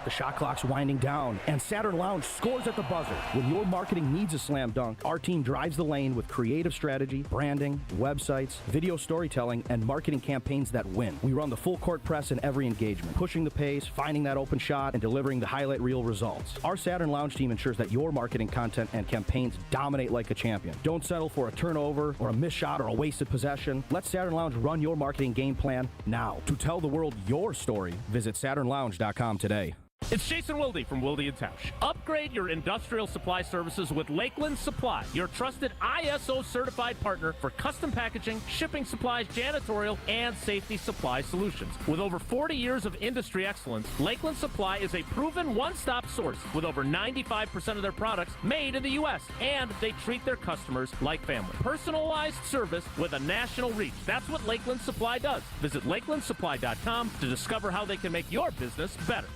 The shot clock's winding down, and Saturn Lounge scores at the buzzer. When your marketing needs a slam dunk, our team drives the lane with creative strategy, branding, websites, video storytelling, and marketing campaigns that win. We run the full court press in every engagement, pushing the pace, finding that open shot, and delivering the highlight reel results. Our Saturn Lounge team ensures that your marketing content and campaigns dominate like a champion. Don't settle for a turnover or a missed shot or a wasted possession. Let Saturn Lounge run your marketing game plan now. To tell the world your story, visit SaturnLounge.com today. It's Jason Wilde from Wilde & Tausch. Upgrade your industrial supply services with Lakeland Supply, your trusted ISO certified partner for custom packaging, shipping supplies, janitorial, and safety supply solutions. With over 40 years of industry excellence, Lakeland Supply is a proven one-stop source with over 95% of their products made in the U.S., and they treat their customers like family. Personalized service with a national reach. That's what Lakeland Supply does. Visit LakelandSupply.com to discover how they can make your business better.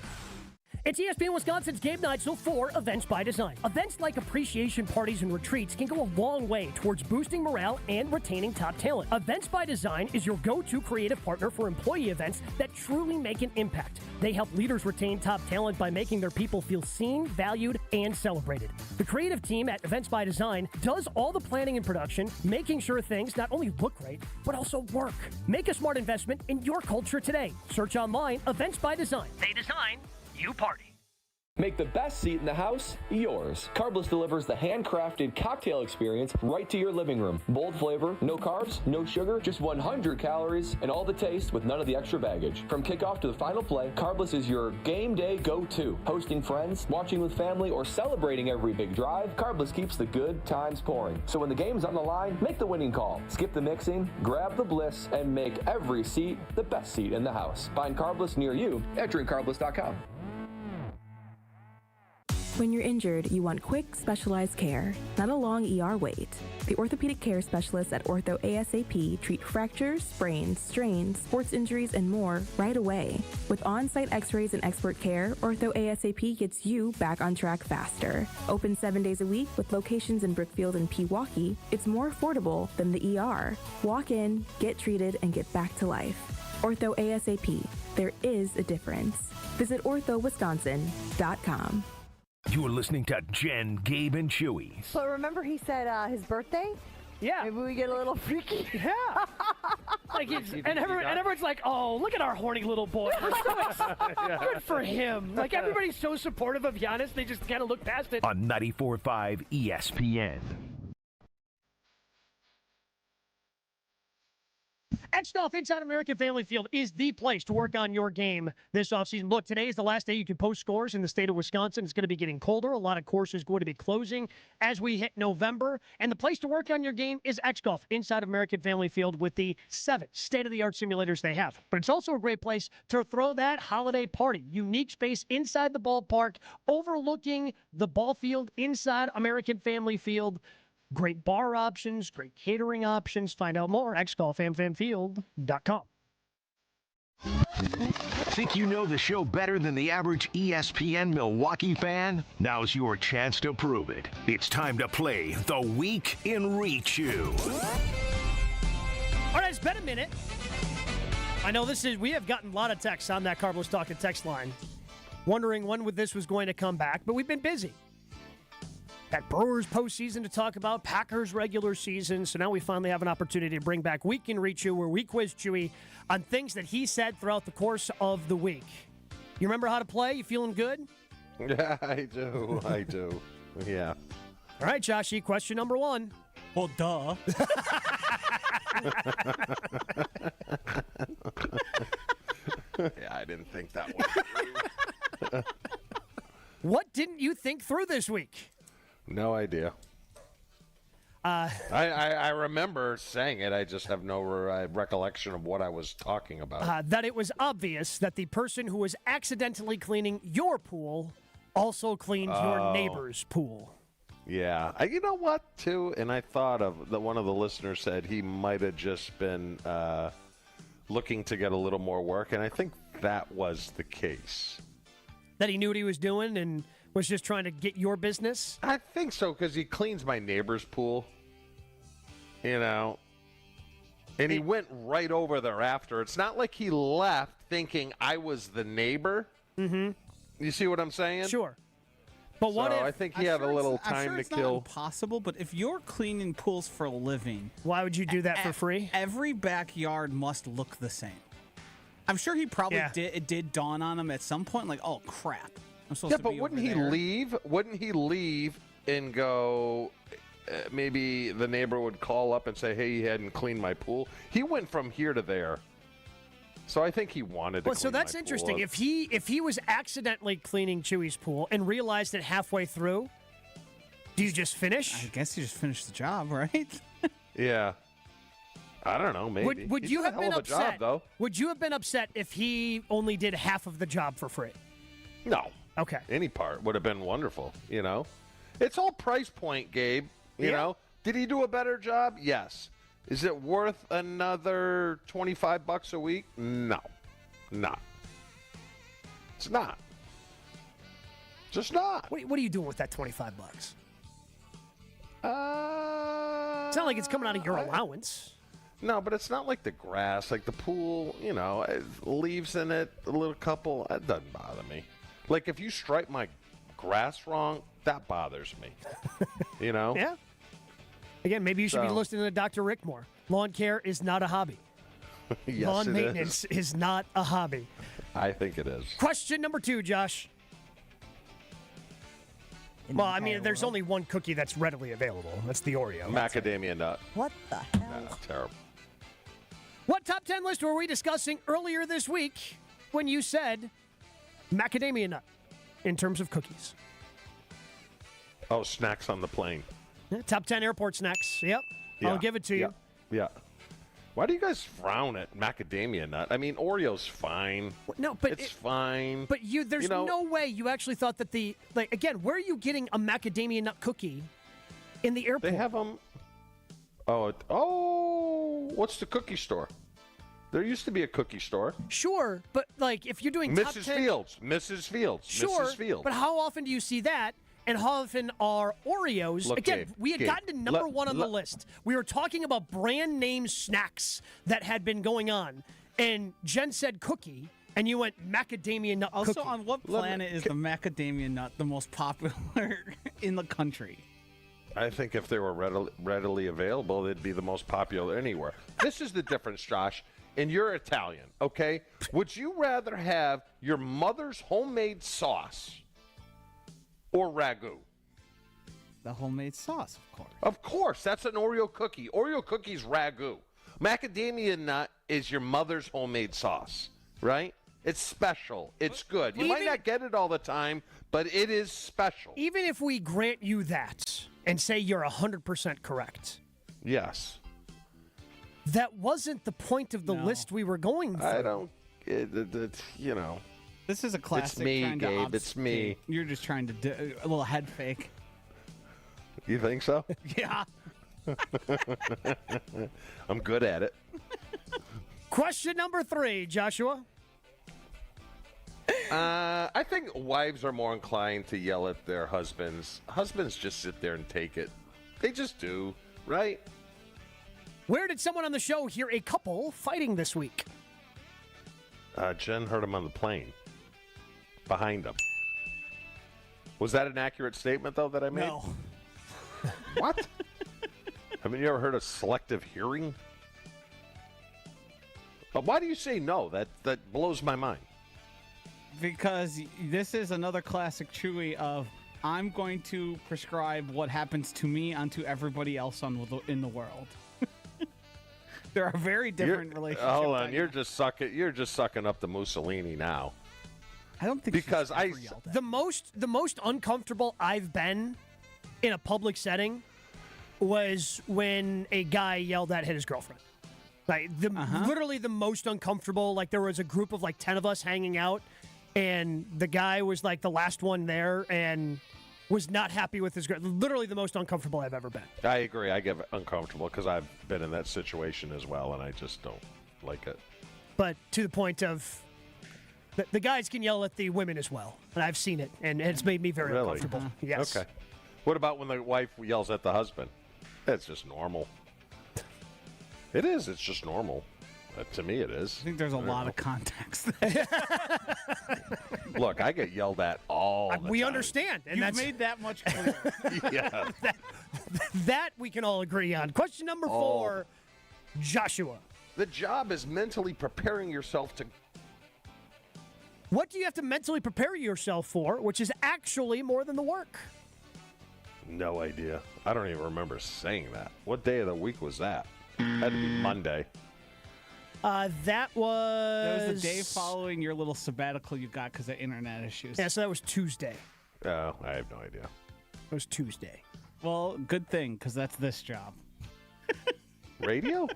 It's ESPN Wisconsin's Game Night, so for Events by Design. Events like appreciation parties and retreats can go a long way towards boosting morale and retaining top talent. Events by Design is your go-to creative partner for employee events that truly make an impact. They help leaders retain top talent by making their people feel seen, valued, and celebrated. The creative team at Events by Design does all the planning and production, making sure things not only look great, but also work. Make a smart investment in your culture today. Search online, Events by Design. They design, you party. Make the best seat in the house yours. Carbless delivers the handcrafted cocktail experience right to your living room. Bold flavor, no carbs, no sugar, just 100 calories, and all the taste with none of the extra baggage. From kickoff to the final play, Carbless is your game day go-to. Hosting friends, watching with family, or celebrating every big drive, Carbless keeps the good times pouring. So when the game's on the line, make the winning call. Skip the mixing, grab the bliss, and make every seat the best seat in the house. Find Carbless near you at drinkcarbless.com. When you're injured, you want quick, specialized care, not a long ER wait. The orthopedic care specialists at Ortho ASAP treat fractures, sprains, strains, sports injuries, and more right away. With on-site x-rays and expert care, Ortho ASAP gets you back on track faster. Open 7 days a week with locations in Brookfield and Pewaukee, it's more affordable than the ER. Walk in, get treated, and get back to life. Ortho ASAP. There is a difference. Visit orthowisconsin.com. You're listening to Jen, Gabe, and Chewy. But remember he said his birthday? Yeah. Maybe we get a little freaky. Yeah. And everyone's like, oh, look at our horny little boy. We're so good for him. Like, everybody's so supportive of Giannis, they just kind of look past it. On 94.5 ESPN. X-Golf Inside American Family Field is the place to work on your game this offseason. Look, today is the last day you can post scores in the state of Wisconsin. It's going to be getting colder. A lot of courses going to be closing as we hit November. And the place to work on your game is X-Golf Inside American Family Field with the 7 state-of-the-art simulators they have. But it's also a great place to throw that holiday party. Unique space inside the ballpark, overlooking the ball field inside American Family Field. Great bar options, great catering options. Find out more, xgolfamfanfield.com. Think you know the show better than the average ESPN Milwaukee fan? Now's your chance to prove it. It's time to play the Week in Rechew. All right, it's been a minute. I know we have gotten a lot of texts on that Carlos Talking text line, wondering when this was going to come back, but we've been busy. Got Brewers postseason to talk about, Packers regular season. So now we finally have an opportunity to bring back Week in Rechew, where we quiz Chewy on things that he said throughout the course of the week. You remember how to play? You feeling good? Yeah, I do. Yeah. All right, Joshy, question number 1. Well, duh. Yeah, I didn't think that one through. What didn't you think through this week? No idea. I remember saying it. I just have no recollection of what I was talking about. That it was obvious that the person who was accidentally cleaning your pool also cleaned your neighbor's pool. Yeah. You know what, too? And I thought of that one of the listeners said he might have just been looking to get a little more work, and I think that was the case. That he knew what he was doing and was just trying to get your business? I think so, because he cleans my neighbor's pool, and he went right over there after. It's not like he left thinking I was the neighbor. Mm-hmm. You see what I'm saying? Sure. But what if... I think he had a little time to kill. Not impossible, but if you're cleaning pools for a living... Why would you do that for free? Every backyard must look the same. I'm sure he probably did. It did dawn on him at some point, like, oh, crap. I'm supposed to be over there. Wouldn't he leave and go, maybe the neighbor would call up and say, hey, he hadn't cleaned my pool. He went from here to there. So I think he wanted to clean so that's my interesting. pool. If he was accidentally cleaning Chewy's pool and realized it halfway through, do you just finish? I guess you just finish the job, right? Yeah. I don't know, maybe. Would you have been upset? Job, though. Would you have been upset if he only did half of the job for free? No. Okay. Any part would have been wonderful, you know? It's all price point, Gabe, you know? Did he do a better job? Yes. Is it worth another $25 a week? No. Not. It's not. Just not. What are you doing with that $25? It's not like it's coming out of your allowance. No, but it's not like the grass, like the pool, leaves in it, a little couple. That doesn't bother me. Like if you stripe my grass wrong, that bothers me. Yeah. Again, maybe you should be listening to Dr. Rick more. Lawn care is not a hobby. Yes, Lawn maintenance is not a hobby. I think it is. Question number 2, Josh. Well, I mean, there's only one cookie that's readily available. That's the Oreo. Macadamia nut. What the hell? That's terrible. What top 10 list were we discussing earlier this week when you said macadamia nut in terms of cookies? Oh, snacks on the plane. Yeah, top 10 airport snacks. Yep. Yeah. I'll give it to you. Yeah. Why do you guys frown at macadamia nut? I mean, Oreo's fine. No, but it's fine. But there's no way you actually thought that again, where are you getting a macadamia nut cookie in the airport? They have them. What's the cookie store? There used to be a cookie store. Sure, but if you're doing top 10, Mrs. Fields. Sure, Mrs. Fields. But how often do you see that? And how often are Oreos? Look, again, Gabe, we had gotten to number 1 on the list. We were talking about brand name snacks that had been going on, and Jen said cookie, and you went macadamia nut Also, cookie. on what planet is the macadamia nut the most popular in the country? I think if they were readily available, they'd be the most popular anywhere. This is the difference, Josh. And you're Italian, okay? Would you rather have your mother's homemade sauce or ragu? The homemade sauce, of course. Of course. That's an Oreo cookie. Oreo cookie's ragu. Macadamia nut is your mother's homemade sauce, right? It's special. It's good. You might not get it all the time, but it is special. Even if we grant you that and say you're 100% correct. Yes. That wasn't the point of the list we were going through. I don't, This is a classic. It's me, kind of Gabe. It's me. You're just trying to do a little head fake. You think so? Yeah. I'm good at it. Question number 3, Joshua. I think wives are more inclined to yell at their husbands. Husbands just sit there and take it. They just do, right? Where did someone on the show hear a couple fighting this week? Jen heard him on the plane. Behind him. Was that an accurate statement, though, that I made? No. What? Haven't you ever heard of selective hearing? But why do you say no? That blows my mind. Because this is another classic Chewy of, I'm going to prescribe what happens to me onto everybody else in the world. There are very different relationships. Hold on, you're just sucking up the Mussolini now. I don't think because the most uncomfortable I've been in a public setting was when a guy yelled at his girlfriend. Like literally the most uncomfortable. Like there was a group of 10 of us hanging out, and the guy was the last one there and was not happy with his girl. Literally the most uncomfortable I've ever been. I agree. I get uncomfortable because I've been in that situation as well, and I just don't like it. But to the point of the guys can yell at the women as well, and I've seen it, and it's made me very uncomfortable. Yes. Okay. What about when the wife yells at the husband? That's just normal. It is. It's just normal. To me, it is. I think there's a lot of context. Look, I get yelled at all the time. We understand. And You've made that much clear. Yeah. that we can all agree on. Question number 4, Joshua. The job is mentally preparing yourself to... What do you have to mentally prepare yourself for, which is actually more than the work? No idea. I don't even remember saying that. What day of the week was that? Had to be Monday. That was the day following your little sabbatical you got because of internet issues. Yeah, so that was Tuesday. Oh, I have no idea. It was Tuesday. Well, good thing, because that's this job. Radio?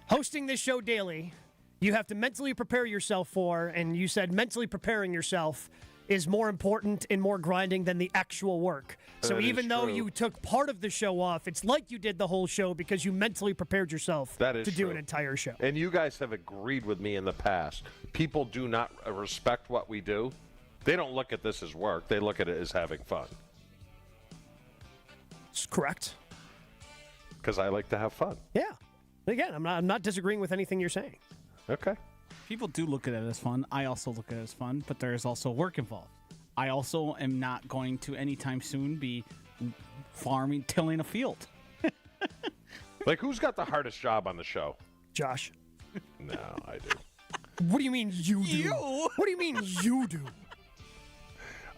Hosting this show daily, you have to mentally prepare yourself for, and you said mentally preparing yourself is more important and more grinding than the actual work. So That even is though true. you took part of the show off, it's like you did the whole show because you mentally prepared yourself That is to do true. an entire show. And you guys have agreed with me in the past. People do not respect what we do. They don't look at this as work. They look at it as having fun. It's correct. Because I like to have fun. Yeah. Again, I'm not disagreeing with anything you're saying. Okay. People do look at it as fun. I also look at it as fun, but there is also work involved. I also am not going to anytime soon be tilling a field. Like, who's got the hardest job on the show? Josh. No, I do. What do you mean you do? You? What do you mean you do?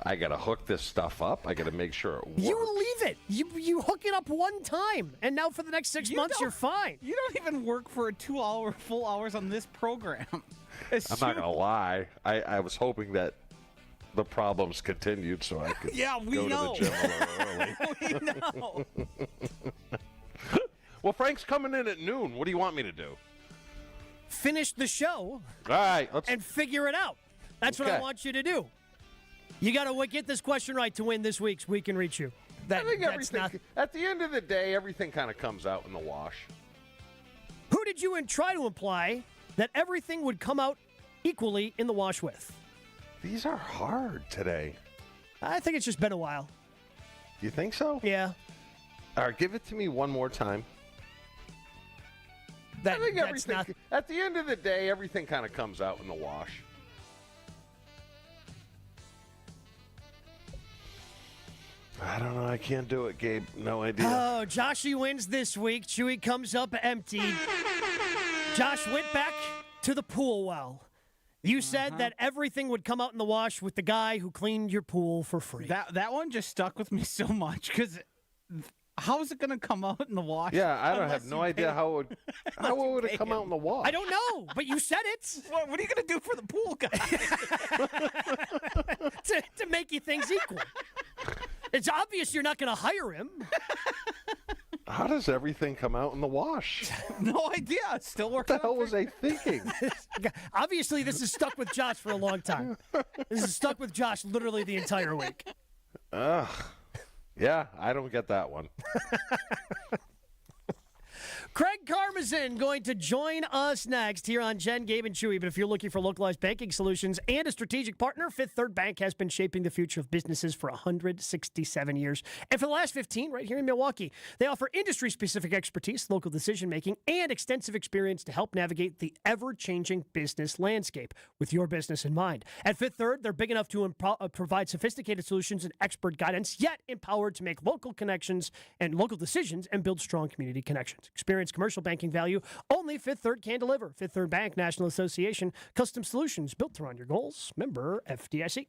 I got to hook this stuff up. I got to make sure it works. You leave it. You hook it up one time, and now for the next 6 months, you're fine. You don't even work for 2 full hours on this program. I'm not going to lie. I was hoping that the problems continued so I could go know. to the gym a little early. We know. Well, Frank's coming in at noon. What do you want me to do? Finish the show. All right. And figure it out. That's what I want you to do. You got to get this question right to win this week's We Can Reach You. I think at the end of the day, everything kind of comes out in the wash. Who did you try to imply that everything would come out equally in the wash with? These are hard today. I think it's just been a while. You think so? Yeah. All right, give it to me one more time. I think everything, at the end of the day, everything kind of comes out in the wash. I don't know. I can't do it, Gabe. No idea. Oh, Joshy wins this week. Chewy comes up empty. Josh went back to the pool well. You said that everything would come out in the wash with the guy who cleaned your pool for free. That one just stuck with me so much because how is it going to come out in the wash? Yeah, I don't have no idea how it would have come out in the wash. I don't know, but you said it. What are you going to do for the pool guy? to make you things equal. It's obvious you're not going to hire him. How does everything come out in the wash? No idea. It's still working. What the hell was I thinking? Obviously, this is stuck with Josh for a long time. This is stuck with Josh literally the entire week. Ugh. Yeah, I don't get that one. Craig Karmazin going to join us next here on Jen, Gabe, and Chewy. But if you're looking for localized banking solutions and a strategic partner, Fifth Third Bank has been shaping the future of businesses for 167 years. And for the last 15, right here in Milwaukee, they offer industry-specific expertise, local decision-making, and extensive experience to help navigate the ever-changing business landscape with your business in mind. At Fifth Third, they're big enough to provide sophisticated solutions and expert guidance, yet empowered to make local connections and local decisions and build strong community connections. Experience commercial banking value only Fifth Third can deliver. Fifth Third Bank, National Association, custom solutions built around your goals. Member FDIC.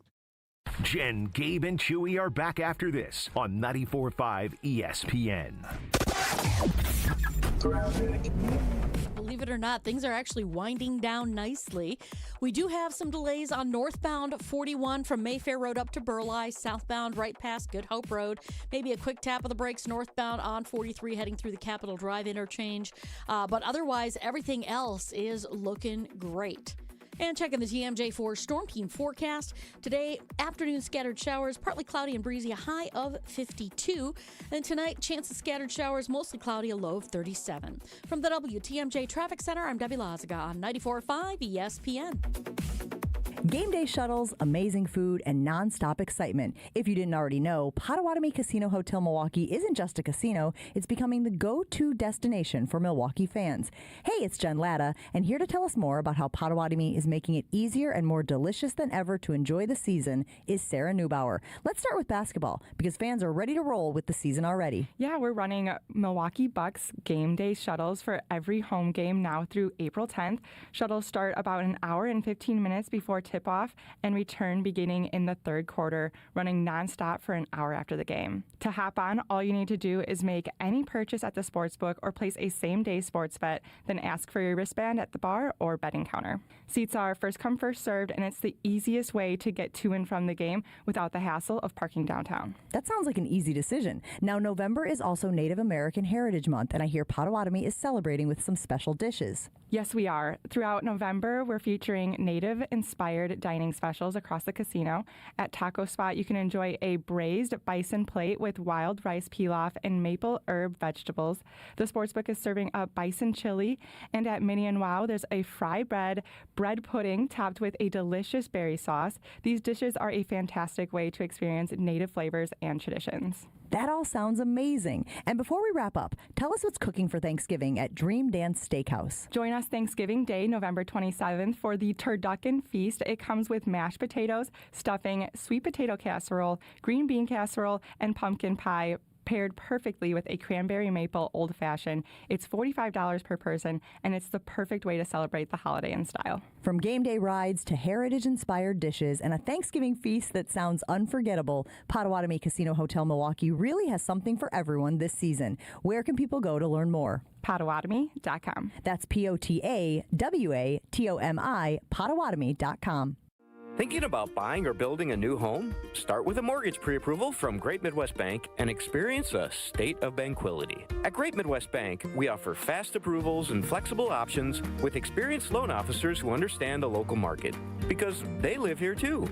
Jen, Gabe, and Chewy are back after this on 94.5 ESPN. Believe it or not, things are actually winding down nicely. We do have some delays on northbound 41 from Mayfair Road up to Burleigh, southbound right past Good Hope Road. Maybe a quick tap of the brakes northbound on 43 heading through the Capitol Drive interchange. But otherwise, everything else is looking great. And checking the TMJ4 Storm Team forecast. Today, afternoon scattered showers, partly cloudy and breezy, a high of 52. And tonight, chance of scattered showers, mostly cloudy, a low of 37. From the WTMJ Traffic Center, I'm Debbie Lazaga on 94.5 ESPN. Game day shuttles, amazing food, and nonstop excitement. If you didn't already know, Potawatomi Casino Hotel Milwaukee isn't just a casino, it's becoming the go-to destination for Milwaukee fans. Hey, it's Jen Latta, and here to tell us more about how Potawatomi is making it easier and more delicious than ever to enjoy the season is Sarah Neubauer. Let's start with basketball, because fans are ready to roll with the season already. Yeah, we're running Milwaukee Bucks game day shuttles for every home game now through April 10th. Shuttles start about an hour and 15 minutes before tip-off and return beginning in the third quarter, running nonstop for an hour after the game. To hop on, all you need to do is make any purchase at the sportsbook or place a same-day sports bet, then ask for your wristband at the bar or betting counter. Seats are first come, first served, and it's the easiest way to get to and from the game without the hassle of parking downtown. That sounds like an easy decision. Now, November is also Native American Heritage Month, and I hear Potawatomi is celebrating with some special dishes. Yes, we are. Throughout November, we're featuring Native-inspired inspired dining specials across the casino. At Taco Spot, you can enjoy a braised bison plate with wild rice pilaf and maple herb vegetables. The Sportsbook is serving up bison chili. And at Mini and Wow, there's a fry bread pudding topped with a delicious berry sauce. These dishes are a fantastic way to experience native flavors and traditions. That all sounds amazing. And before we wrap up, tell us what's cooking for Thanksgiving at Dream Dance Steakhouse. Join us Thanksgiving Day, November 27th, for the Turducken Feast. It comes with mashed potatoes, stuffing, sweet potato casserole, green bean casserole, and pumpkin pie, paired perfectly with a cranberry maple old fashioned. It's $45 per person, and it's the perfect way to celebrate the holiday in style. From game day rides to heritage-inspired dishes and a Thanksgiving feast that sounds unforgettable, Potawatomi Casino Hotel Milwaukee really has something for everyone this season. Where can people go to learn more? Potawatomi.com. That's Potawatomi, Potawatomi.com. Thinking about buying or building a new home? Start with a mortgage pre-approval from Great Midwest Bank and experience a state of tranquility. At Great Midwest Bank, we offer fast approvals and flexible options with experienced loan officers who understand the local market, because they live here too.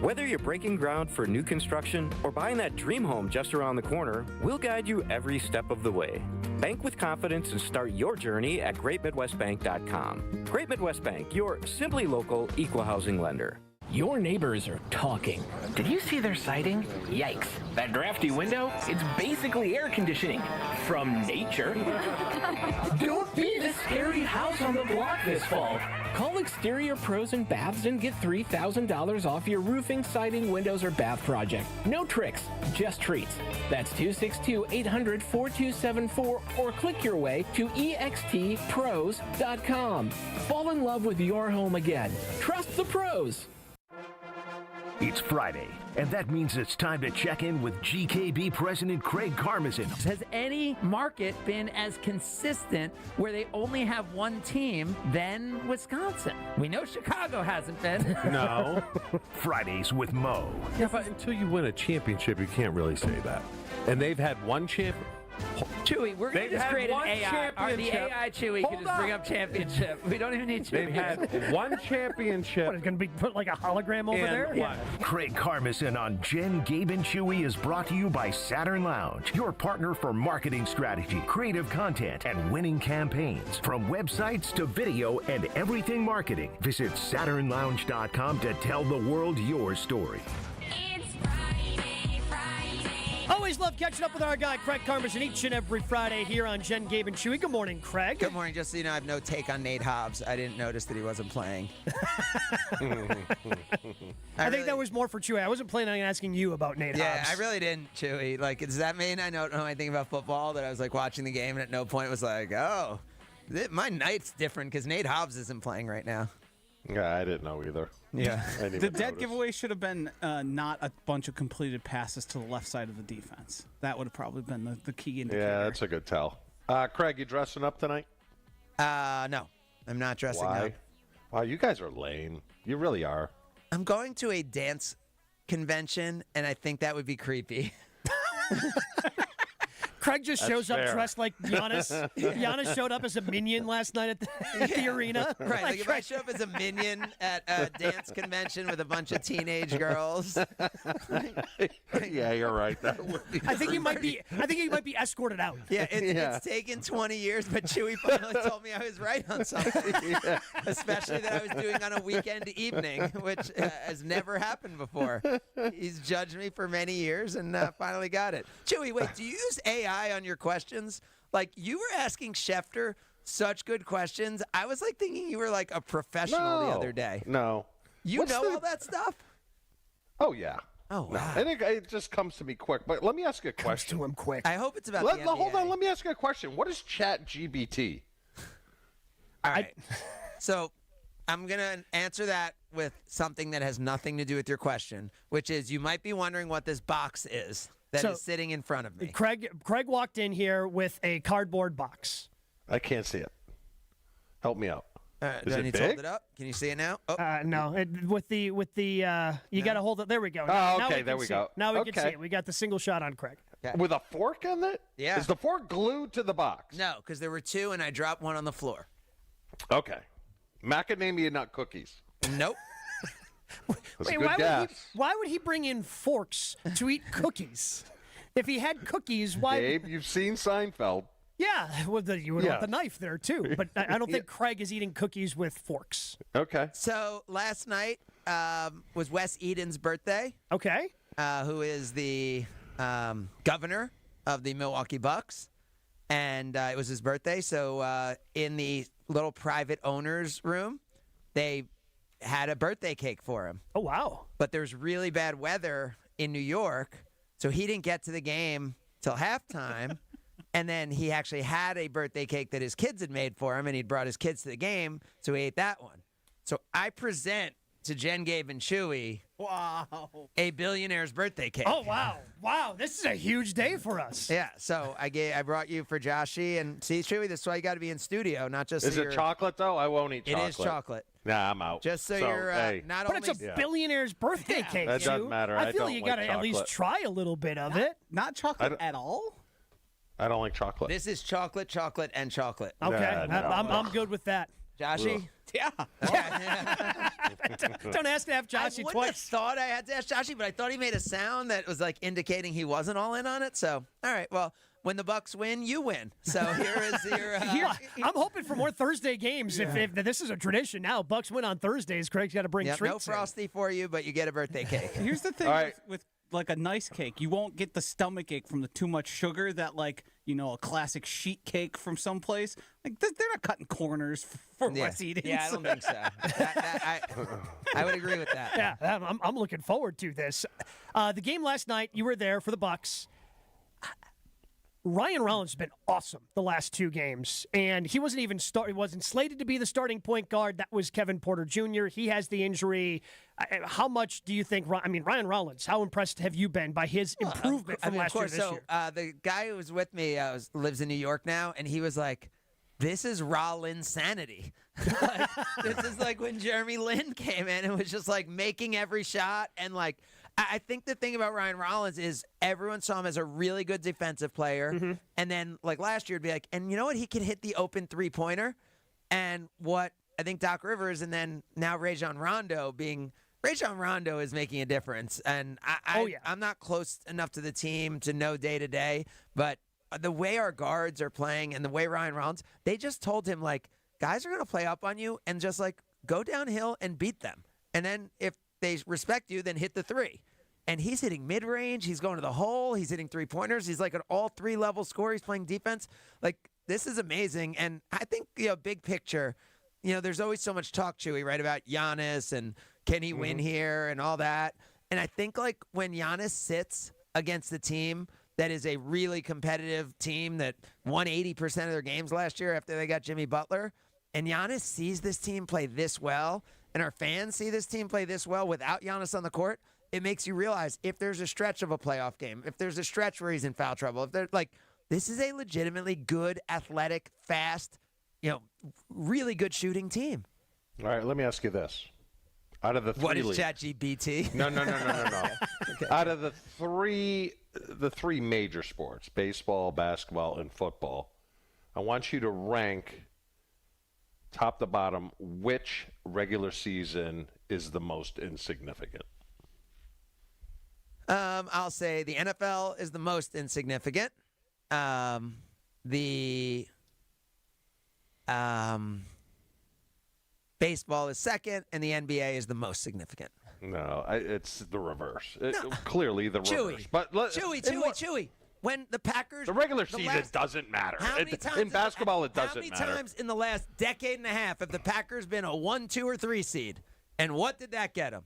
Whether you're breaking ground for new construction or buying that dream home just around the corner, we'll guide you every step of the way. Bank with confidence and start your journey at greatmidwestbank.com. Great Midwest Bank, your simply local equal housing lender. Your neighbors are talking. Did you see their siding? Yikes. That drafty window? It's basically air conditioning. From nature. Don't be the scary house on the block this fall. Call Exterior Pros and Baths and get $3,000 off your roofing, siding, windows, or bath project. No tricks, just treats. That's 262-800-4274 or click your way to extpros.com. Fall in love with your home again. Trust the pros. It's Friday, and that means it's time to check in with GKB President Craig Karmazin. Has any market been as consistent where they only have one team than Wisconsin? We know Chicago hasn't been. No. Fridays with Mo. Yeah, but until you win a championship, you can't really say that. And they've had one champion. Chewy, we're going to just create an AI. The AI Chewy can just bring up championship. We don't even need Chewy. They've had one championship. What, it's going to be put like a hologram over there? Yeah. Craig Karmazin on Jen, Gabe, and Chewy is brought to you by Saturn Lounge, your partner for marketing strategy, creative content, and winning campaigns. From websites to video and everything marketing, visit SaturnLounge.com to tell the world your story. Always love catching up with our guy, Craig Karmazin, each and every Friday here on Jen, Gabe, and Chewy. Good morning, Craig. Good morning. Just so you know, I have no take on Nate Hobbs. I didn't notice that he wasn't playing. I think that was more for Chewy. I wasn't planning on asking you about Nate Hobbs. Yeah, I really didn't, Chewy. Like, does that mean I don't know anything about football? That I was, like, watching the game and at no point was like, oh, my night's different because Nate Hobbs isn't playing right now. Yeah, I didn't know either. Yeah. The dead giveaway should have been not a bunch of completed passes to the left side of the defense. That would have probably been the key indicator. Yeah, that's a good tell. Craig, you dressing up tonight? No, I'm not dressing up. Wow, you guys are lame. You really are. I'm going to a dance convention, and I think that would be creepy. Craig just shows up dressed like Giannis. Giannis showed up as a minion last night at the arena. Right, like if I show up as a minion at a dance convention with a bunch of teenage girls. Yeah, you're right. That would be I think you might be escorted out. Yeah, it's taken 20 years, but Chewy finally told me I was right on something. Yeah. Especially that I was doing on a weekend evening, which has never happened before. He's judged me for many years and finally got it. Chewy, wait, do you use AI on your questions? Like, you were asking Schefter such good questions. I was like thinking you were like a professional the other day. No. You know all that stuff? Oh, yeah. Oh, wow. No, I think it just comes to me quick. But let me ask you a question. Comes to him quick. I hope it's about the NBA. Hold on. Let me ask you a question. What is ChatGPT? All right. So I'm going to answer that with something that has nothing to do with your question, which is you might be wondering what this box is that is sitting in front of me. Craig walked in here with a cardboard box. I can't see it. Help me out. Do I need to hold it up? Can you see it now? Oh. No. You got to hold it. There we go. Oh, okay. There we go. Now we can see it. We got the single shot on Craig. Okay. With a fork on it? Yeah. Is the fork glued to the box? No, because there were two, and I dropped one on the floor. Okay. Macadamia nut cookies. Nope. Wait, why would he bring in forks to eat cookies? If he had cookies, why? Gabe, you've seen Seinfeld. Yeah, you would want the knife there, too. But I don't think Craig is eating cookies with forks. Okay. So last night was Wes Eden's birthday. Okay. Who is the governor of the Milwaukee Bucks. And it was his birthday. So in the little private owner's room, they had a birthday cake for him. Oh, wow. But there's really bad weather in New York, so he didn't get to the game till halftime. And then he actually had a birthday cake that his kids had made for him, and he'd brought his kids to the game, so he ate that one. So I present to Jen, Gabe, and Chewy a billionaire's birthday cake. Oh, wow. Wow, this is a huge day for us. Yeah, so I brought you for Joshy, and see, Chewy, this is why you got to be in studio, not just Is it chocolate, though? I won't eat chocolate. It is chocolate. Nah, I'm out. Just so you're not but only... it's a billionaire's birthday cake, That doesn't matter. I feel don't you like got to at least chocolate. try a little bit of it. Not chocolate at all? I don't like chocolate. This is chocolate, chocolate, and chocolate. Okay, I'm good with that. Joshy? Yeah. Don't ask to have Joshy I wouldn't twice. have thought I had to ask Joshy, but I thought he made a sound that was like indicating he wasn't all in on it. So, all right, well, when the Bucks win, you win. So here is your... I'm hoping for more Thursday games. Yeah. If this is a tradition now, Bucks win on Thursdays. Craig's got to bring Yep, treats no Frosty for you, but you get a birthday cake. Here's the thing with like a nice cake, you won't get the stomach ache from the too much sugar that a classic sheet cake from someplace. Like they're not cutting corners for Wes Edens. Yeah, I don't think so. I would agree with that. Yeah, I'm looking forward to this. The game last night, you were there for the Bucks. Ryan Rollins has been awesome the last two games, and he wasn't slated to be the starting point guard. That was Kevin Porter Jr. He has the injury. How much do you think? Ryan Rollins. How impressed have you been by his improvement from last year to this year? The guy who was with me lives in New York now, and he was like, "This is Rollins sanity." This is like when Jeremy Lin came in and was just like making every shot and like. I think the thing about Ryan Rollins is everyone saw him as a really good defensive player. And then, like last year, it'd be like, and you know what? He can hit the open three-pointer. And what I think Doc Rivers and then now Rajon Rondo is making a difference. And I'm not close enough to the team to know day-to-day, but the way our guards are playing and the way Ryan Rollins, they just told him, like, guys are going to play up on you and just, like, go downhill and beat them. And then if they respect you, then hit the three. And he's hitting mid-range. He's going to the hole. He's hitting three-pointers. He's like an all-three-level scorer. He's playing defense. Like, this is amazing. And I think, big picture, there's always so much talk, Chewy, right, about Giannis and can he win here and all that. And I think, like, when Giannis sits against the team that is a really competitive team that won 80% of their games last year after they got Jimmy Butler, and Giannis sees this team play this well, and our fans see this team play this well without Giannis on the court, it makes you realize if there's a stretch of a playoff game, if there's a stretch where he's in foul trouble, if they're like, this is a legitimately good, athletic, fast, really good shooting team. All right, let me ask you this. Out of the three what is leagues, ChatGPT? No. Okay. Out of the three major sports, baseball, basketball, and football, I want you to rank top to bottom which regular season is the most insignificant. I'll say the NFL is the most insignificant. The baseball is second, and the NBA is the most significant. No, it's the reverse. Clearly the reverse. But Chewy. When the Packers... The regular season doesn't matter. In basketball, it doesn't matter. How many times in the last decade and a half have the Packers been a 1, 2, or 3 seed? And what did that get them?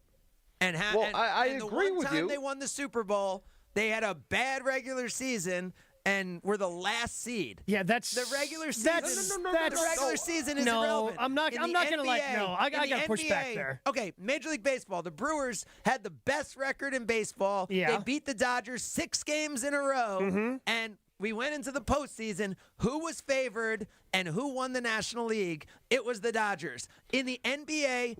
And I agree the one with time you. they won the Super Bowl, they had a bad regular season and were the last seed. Yeah, that's the regular season. The regular season is irrelevant. I'm not going to I got to push back there. Okay, Major League Baseball. The Brewers had the best record in baseball. Yeah. They beat the Dodgers 6 games in a row, and we went into the postseason. Who was favored and who won the National League? It was the Dodgers. In the NBA,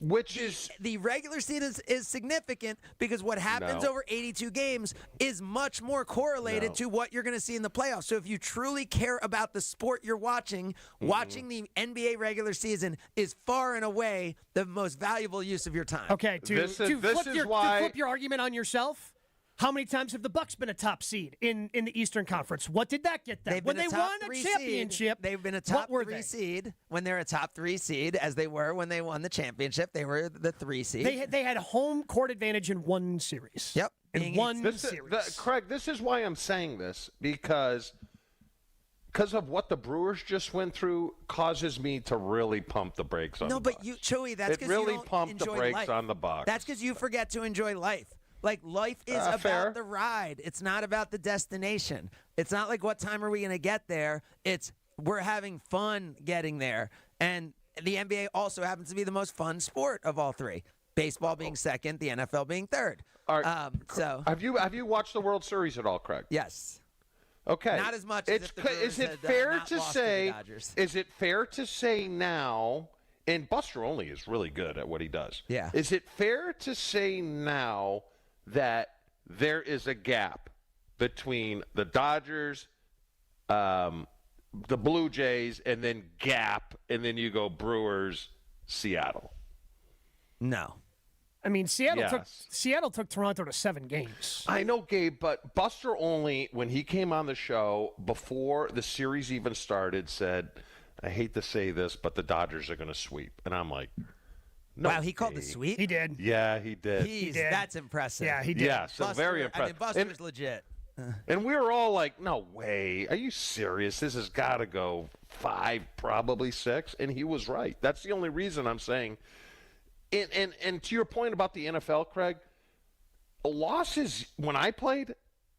the regular season is significant because what happens over 82 games is much more correlated to what you're going to see in the playoffs. So if you truly care about the sport you're watching, watching the NBA regular season is far and away the most valuable use of your time. Okay, to flip your argument on yourself, how many times have the Bucks been a top seed in the Eastern Conference? What did that get them? When they won a championship, they've been a top 3 seed. When they're a top 3 seed, as they were when they won the championship, they were the 3 seed. They had home court advantage in one series. Yep. In one series. Craig, this is why I'm saying this, because of what the Brewers just went through causes me to really pump the brakes on the Bucks. Chewy, that's because really you don't pumped the enjoy brakes life. on the Bucks. That's because you forget to enjoy life. Like, life is about fair. the ride. It's not about the destination. It's not like, what time are we going to get there? It's, we're having fun getting there. And the NBA also happens to be the most fun sport of all three. Baseball being second, the NFL being third. All right. So have you watched the World Series at all, Craig? Yes. Okay. Not as much as if the Brewers is it had, fair not to lost say? to the Dodgers. Is it fair to say now? And Buster Olney is really good at what he does. Yeah. Is it fair to say now that there is a gap between the Dodgers, the Blue Jays, and then gap, and then you go Brewers, Seattle? No. I mean, Seattle took Toronto to 7 games. I know, Gabe, but Buster Olney, when he came on the show before the series even started, said, I hate to say this, but the Dodgers are going to sweep. And I'm like, no. Wow, he called the sweep? He did. Yeah, he did. That's impressive. Yeah, he did. Yeah, so Buster, very impressive. Buster's legit. And we were all like, no way. Are you serious? This has got to go 5, probably 6. And he was right. That's the only reason I'm saying. And to your point about the NFL, Craig, losses when I played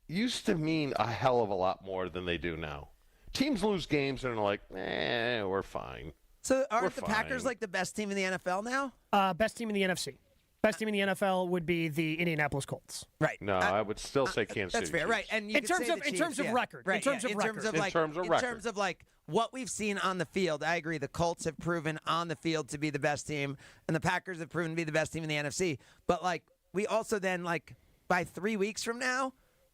used to mean a hell of a lot more than they do now. Teams lose games and they're like, we're fine. So aren't the Packers like the best team in the NFL now? Best team in the NFC. Best team in the NFL would be the Indianapolis Colts. Right. No, I would still say Kansas City. That's fair, right? And you in terms of record, right? In terms of like what we've seen on the field, I agree. The Colts have proven on the field to be the best team, and the Packers have proven to be the best team in the NFC. But like, we also then by 3 weeks from now,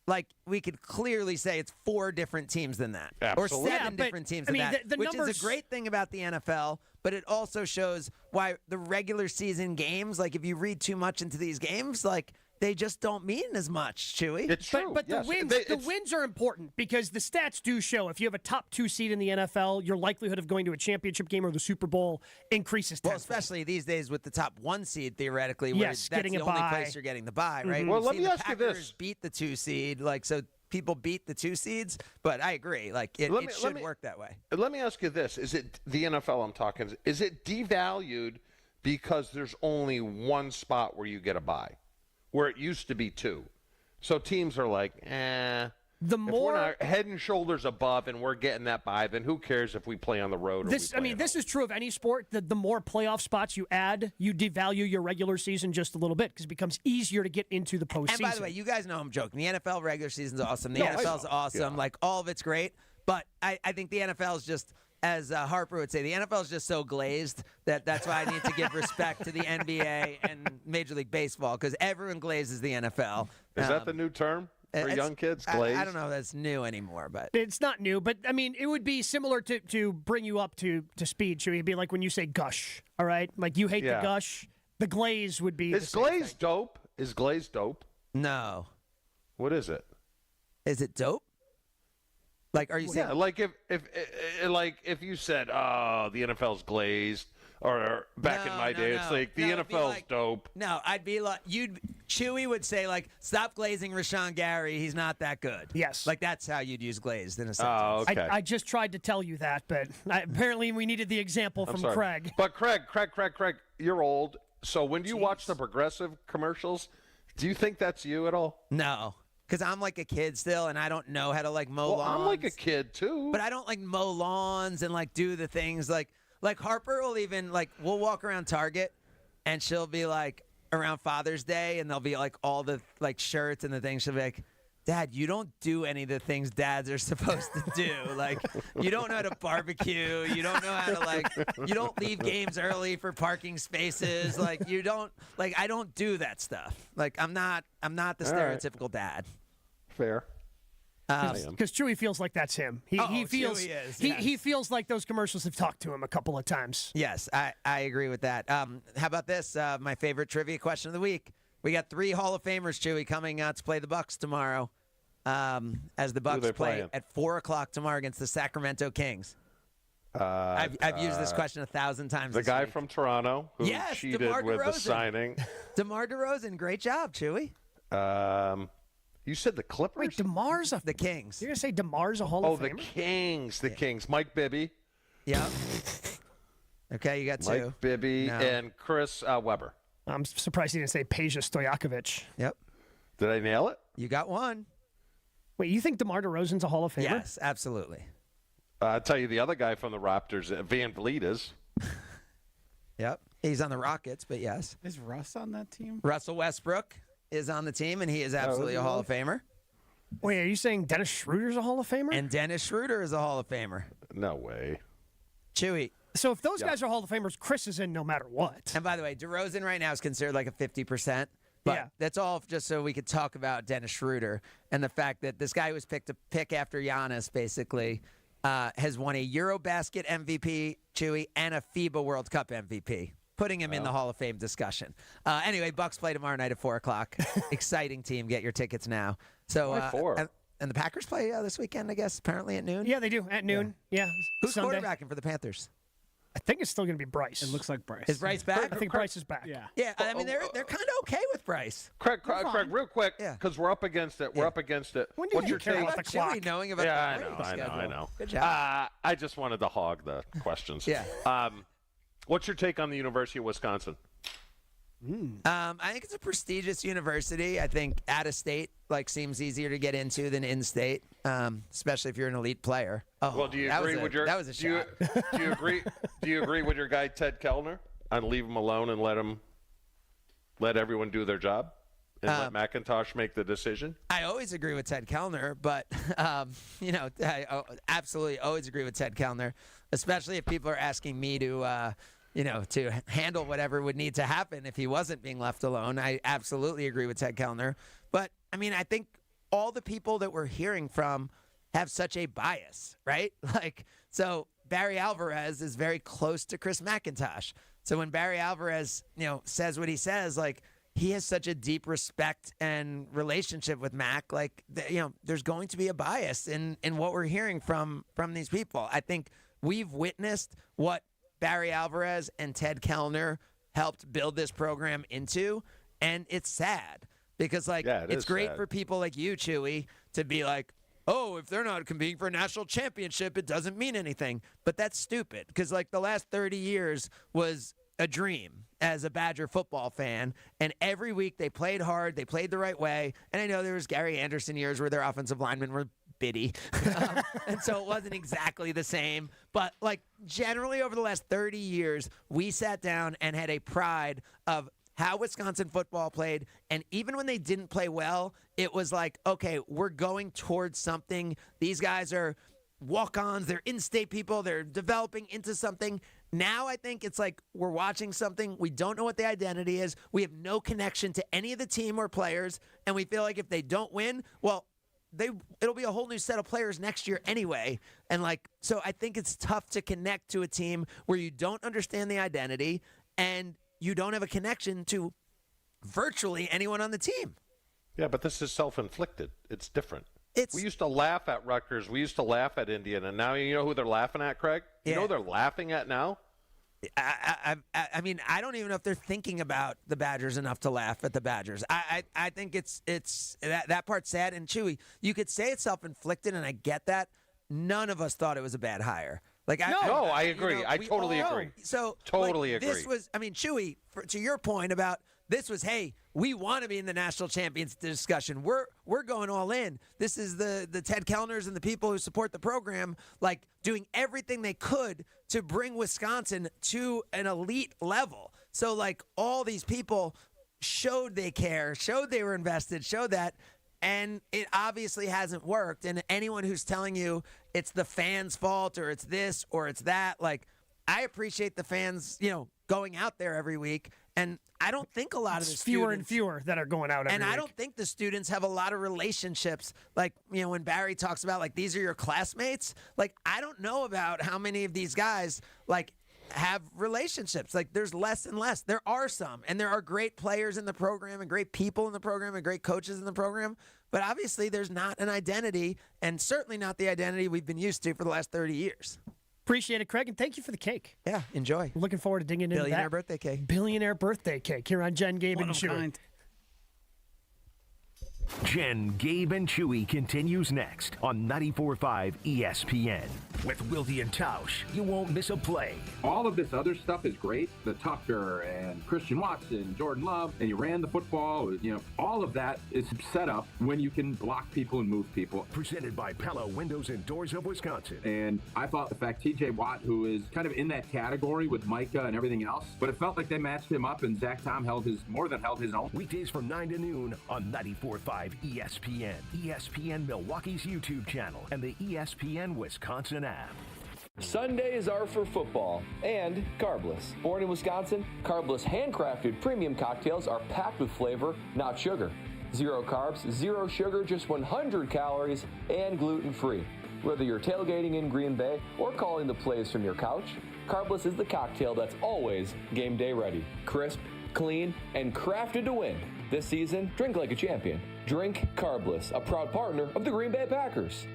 like, we could clearly say it's 4 different teams than that. Absolutely. Or 7 different teams than that, which is a great thing about the NFL, but it also shows why the regular season games, like, if you read too much into these games, like, they just don't mean as much, Chewy. It's true. But the wins are important because the stats do show if you have a top 2 seed in the NFL, your likelihood of going to a championship game or the Super Bowl increases. Well, especially these days with the top 1 seed, theoretically, where that's getting the a only bye. place you're getting the bye, right? Well, We've let seen me the ask you Packers this. beat the 2 seed, like, so people beat the 2 seeds, but I agree, like, it should work that way. Let me ask you this: is it the NFL? I'm talking. Is it devalued because there's only one spot where you get a bye? Where it used to be 2. So teams are like, The if more we're not head and shoulders above and we're getting that bye, then who cares if we play on the road or this is true of any sport. The more playoff spots you add, you devalue your regular season just a little bit because it becomes easier to get into the postseason. And by the way, you guys know I'm joking. The NFL regular season's awesome. The NFL's awesome. Yeah. Like, all of it's great. But I think the NFL is just, as Harper would say, the NFL is just so glazed that's why I need to give respect to the NBA and Major League Baseball, because everyone glazes the NFL. Is that the new term for young kids, glazed? I don't know if that's new anymore, but it's not new. But I mean, it would be similar to bring you up to speed. Should it be like when you say gush? All right, like you hate the gush. The glaze would be. Is glaze dope? Is glaze dope? No. What is it? Is it dope? Like, are you saying? Yeah, like if you said, "Oh, the NFL's glazed," or back in my day, it's like the NFL's dope. No, I'd be like, Chewy would say, like, stop glazing Rashawn Gary. He's not that good. Yes, like that's how you'd use glazed in a sentence. Oh, okay. I just tried to tell you that, but apparently we needed the example from Craig. But Craig, you're old. So when you watch the Progressive commercials, do you think that's you at all? No. Because I'm like a kid still, and I don't know how to, like, mow lawns. I'm like a kid, too. But I don't, like, mow lawns and, like, do the things. Like Harper will even, like, we'll walk around Target, and she'll be, like, around Father's Day, and there'll be, like, all the, like, shirts and the things. She'll be like, Dad, you don't do any of the things dads are supposed to do. Like, you don't know how to barbecue. You don't know how to, you don't leave games early for parking spaces. Like, you don't, I don't do that stuff. Like, I'm not the stereotypical dad. Fair. Because Chewy feels like that's him. He feels Chewy is, he feels like those commercials have talked to him a couple of times. Yes, I agree with that. How about this? My favorite trivia question of the week. We got 3 Hall of Famers, Chewy, coming out to play the Bucks tomorrow. As the Bucks play at 4:00 tomorrow against the Sacramento Kings. I've used this question 1,000 times. The guy from Toronto who cheated DeMar with DeRozan. the signing. DeMar DeRozan, great job, Chewy. You said the Clippers? Wait, DeMar's the Kings. You're gonna say DeMar's a Hall of Famer? The Kings. The Kings. Mike Bibby. Yep. Okay, you got 2. Mike Bibby and Chris Webber. I'm surprised he didn't say Peja Stojakovic. Yep. Did I nail it? You got 1. Wait, you think DeMar DeRozan's a Hall of Famer? Yes, absolutely. I'll tell you the other guy from the Raptors, Van Vliet is. Yep. He's on the Rockets, but yes. Is Russ on that team? Russell Westbrook is on the team, and he is absolutely a Hall of Famer. Wait, are you saying Dennis Schroeder's a Hall of Famer? And Dennis Schroeder is a Hall of Famer. No way. Chewy. So if those guys are Hall of Famers, Chris is in no matter what. And by the way, DeRozan right now is considered like a 50%. But that's all just so we could talk about Dennis Schroeder and the fact that this guy who was picked to pick after Giannis basically has won a Eurobasket MVP, Chewy, and a FIBA World Cup MVP, putting him in the Hall of Fame discussion. Anyway, Bucks play tomorrow night at 4:00. Exciting team. Get your tickets now. So and the Packers play this weekend, I guess, apparently at noon? Yeah, they do, at noon. Yeah. Who's Sunday. quarterbacking for the Panthers? I think it's still going to be Bryce. It looks like Bryce. Is Bryce back? I think Bryce is back. Yeah. Yeah, I mean, they're kind of okay with Bryce. Craig, real quick, because we're up against it. We're up against it. When did you care about the clock? Chewy knowing about I know. Good job. I just wanted to hog the questions. Yeah. What's your take on the University of Wisconsin? I think it's a prestigious university. I think out of state seems easier to get into than in state, especially if you're an elite player. Oh, well, do you agree with your? That was a shot. Do you agree? Do you agree with your guy Ted Kellner on leave him alone and let everyone do their job and let McIntosh make the decision? I always agree with Ted Kellner, but I absolutely always agree with Ted Kellner, especially if people are asking me to handle whatever would need to happen if he wasn't being left alone. I absolutely agree with Ted Kellner. But, I mean, I think all the people that we're hearing from have such a bias, right? So Barry Alvarez is very close to Chris McIntosh. So when Barry Alvarez, says what he says, he has such a deep respect and relationship with Mac. There's going to be a bias in what we're hearing from these people. I think we've witnessed what Barry Alvarez and Ted Kellner helped build this program into, and it's sad because it's great for people like you, Chewy, to be like, oh, if they're not competing for a national championship, it doesn't mean anything. But that's stupid because the last 30 years was a dream as a Badger football fan, and every week they played hard, they played the right way, and I know there was Gary Anderson years where their offensive linemen were bitty, and so it wasn't exactly the same, but generally over the last 30 years we sat down and had a pride of how Wisconsin football played, and even when they didn't play well, it was okay, we're going towards something. These guys are walk-ons, they're in-state people, they're developing into something. Now I think it's we're watching something, we don't know what the identity is, we have no connection to any of the team or players, and we feel like if they don't win, well, it'll be a whole new set of players next year anyway. And so I think it's tough to connect to a team where you don't understand the identity and you don't have a connection to virtually anyone on the team. Yeah, but this is self-inflicted. It's different. We used to laugh at Rutgers. We used to laugh at Indiana. And now you know who they're laughing at, Craig? You know who they're laughing at now? I mean, I don't even know if they're thinking about the Badgers enough to laugh at the Badgers. I think it's that part's sad. And Chewy, you could say it's self-inflicted, and I get that. None of us thought it was a bad hire. I agree. I totally agree. So totally agree. This was, Chewy, to your point about this was, hey, we want to be in the national champions discussion. We're going all in. This is the Ted Kellners and the people who support the program, doing everything they could to bring Wisconsin to an elite level. So all these people showed they care, showed they were invested, showed that. And it obviously hasn't worked. And anyone who's telling you it's the fans' fault or it's this or it's that, like, I appreciate the fans, going out there every week. And I don't think a lot of the fewer and fewer that are going out every and week. I don't think the students have a lot of relationships. Like, when Barry talks about, like, these are your classmates, like, I don't know about how many of these guys, like, have relationships. Like, there's less and less. There are some, and there are great players in the program and great people in the program and great coaches in the program, but obviously there's not an identity, and certainly not the identity we've been used to for the last 30 years. Appreciate it, Craig, and thank you for the cake. Yeah, enjoy. Looking forward to digging into that. Billionaire birthday cake. Billionaire birthday cake here on Jen, Gabe, and Chewy. Jen, Gabe, and Chewy continues next on 94.5 ESPN. With Wilde and Tausch, you won't miss a play. All of this other stuff is great. The Tucker and Christian Watson, Jordan Love, and you ran the football. All of that is set up when you can block people and move people. Presented by Pella Windows and Doors of Wisconsin. And I thought the fact TJ Watt, who is kind of in that category with Micah and everything else, but it felt like they matched him up, and Zach Tom more than held his own. Weekdays from 9 to noon on 94.5 ESPN, ESPN Milwaukee's YouTube channel, and the ESPN Wisconsin app. Sundays are for football and carbless. Born in Wisconsin, carbless handcrafted premium cocktails are packed with flavor, not sugar. 0 carbs, 0 sugar, just 100 calories, and gluten-free. Whether you're tailgating in Green Bay or calling the plays from your couch, carbless is the cocktail that's always game day ready. Crisp, clean, and crafted to win. This season, drink like a champion. Drink Carbless, a proud partner of the Green Bay Packers.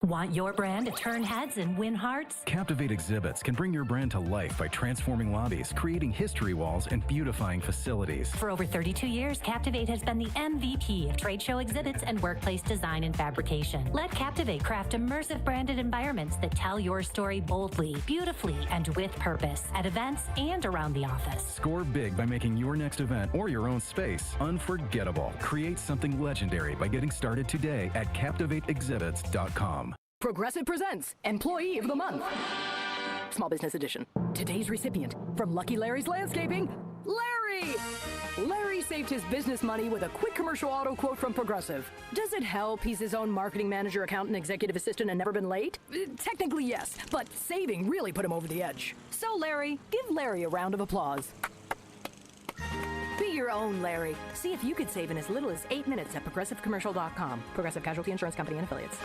Want your brand to turn heads and win hearts? Captivate Exhibits can bring your brand to life by transforming lobbies, creating history walls, and beautifying facilities. For over 32 years, Captivate has been the MVP of trade show exhibits and workplace design and fabrication. Let Captivate craft immersive branded environments that tell your story boldly, beautifully, and with purpose at events and around the office. Score big by making your next event or your own space unforgettable. Create something legendary by getting started today at CaptivateExhibits.com. Progressive presents Employee of the Month. Small Business Edition. Today's recipient from Lucky Larry's Landscaping, Larry! Larry saved his business money with a quick commercial auto quote from Progressive. Does it help he's his own marketing manager, accountant, executive assistant, and never been late? Technically, yes, but saving really put him over the edge. So, Larry, give Larry a round of applause. Be your own Larry. See if you could save in as little as 8 minutes at ProgressiveCommercial.com. Progressive Casualty Insurance Company and Affiliates.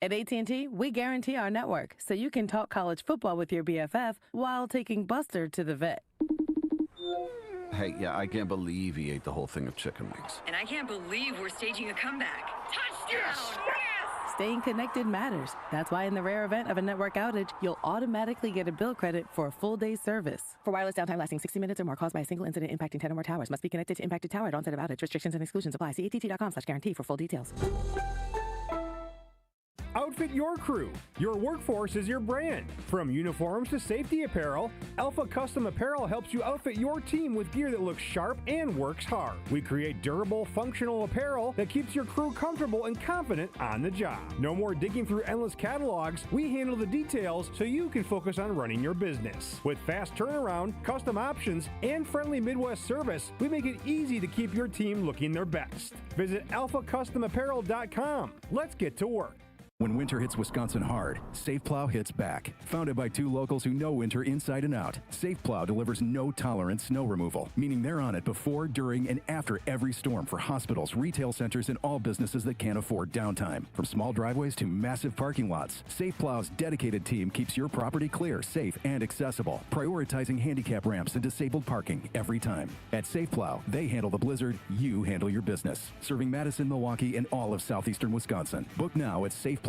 At AT&T, we guarantee our network so you can talk college football with your BFF while taking Buster to the vet. Hey, yeah, I can't believe he ate the whole thing of chicken wings. And I can't believe we're staging a comeback. Touchdown! Yes! Staying connected matters. That's why in the rare event of a network outage, you'll automatically get a bill credit for a full day's service. For wireless downtime lasting 60 minutes or more caused by a single incident impacting 10 or more towers, must be connected to impacted tower at onset of outage. Restrictions and exclusions apply. See att.com/guarantee for full details. Outfit your crew. Your workforce is your brand. From uniforms to safety apparel, Alpha Custom Apparel helps you outfit your team with gear that looks sharp and works hard. We create durable, functional apparel that keeps your crew comfortable and confident on the job. No more digging through endless catalogs. We handle the details so you can focus on running your business. With fast turnaround, custom options, and friendly Midwest service, we make it easy to keep your team looking their best. Visit alphacustomapparel.com. Let's get to work. When winter hits Wisconsin hard, Safe Plow hits back. Founded by 2 locals who know winter inside and out, Safe Plow delivers no-tolerance snow removal, meaning they're on it before, during, and after every storm for hospitals, retail centers, and all businesses that can't afford downtime. From small driveways to massive parking lots, Safe Plow's dedicated team keeps your property clear, safe, and accessible, prioritizing handicap ramps and disabled parking every time. At Safe Plow, they handle the blizzard, you handle your business. Serving Madison, Milwaukee, and all of southeastern Wisconsin. Book now at safeplow.com.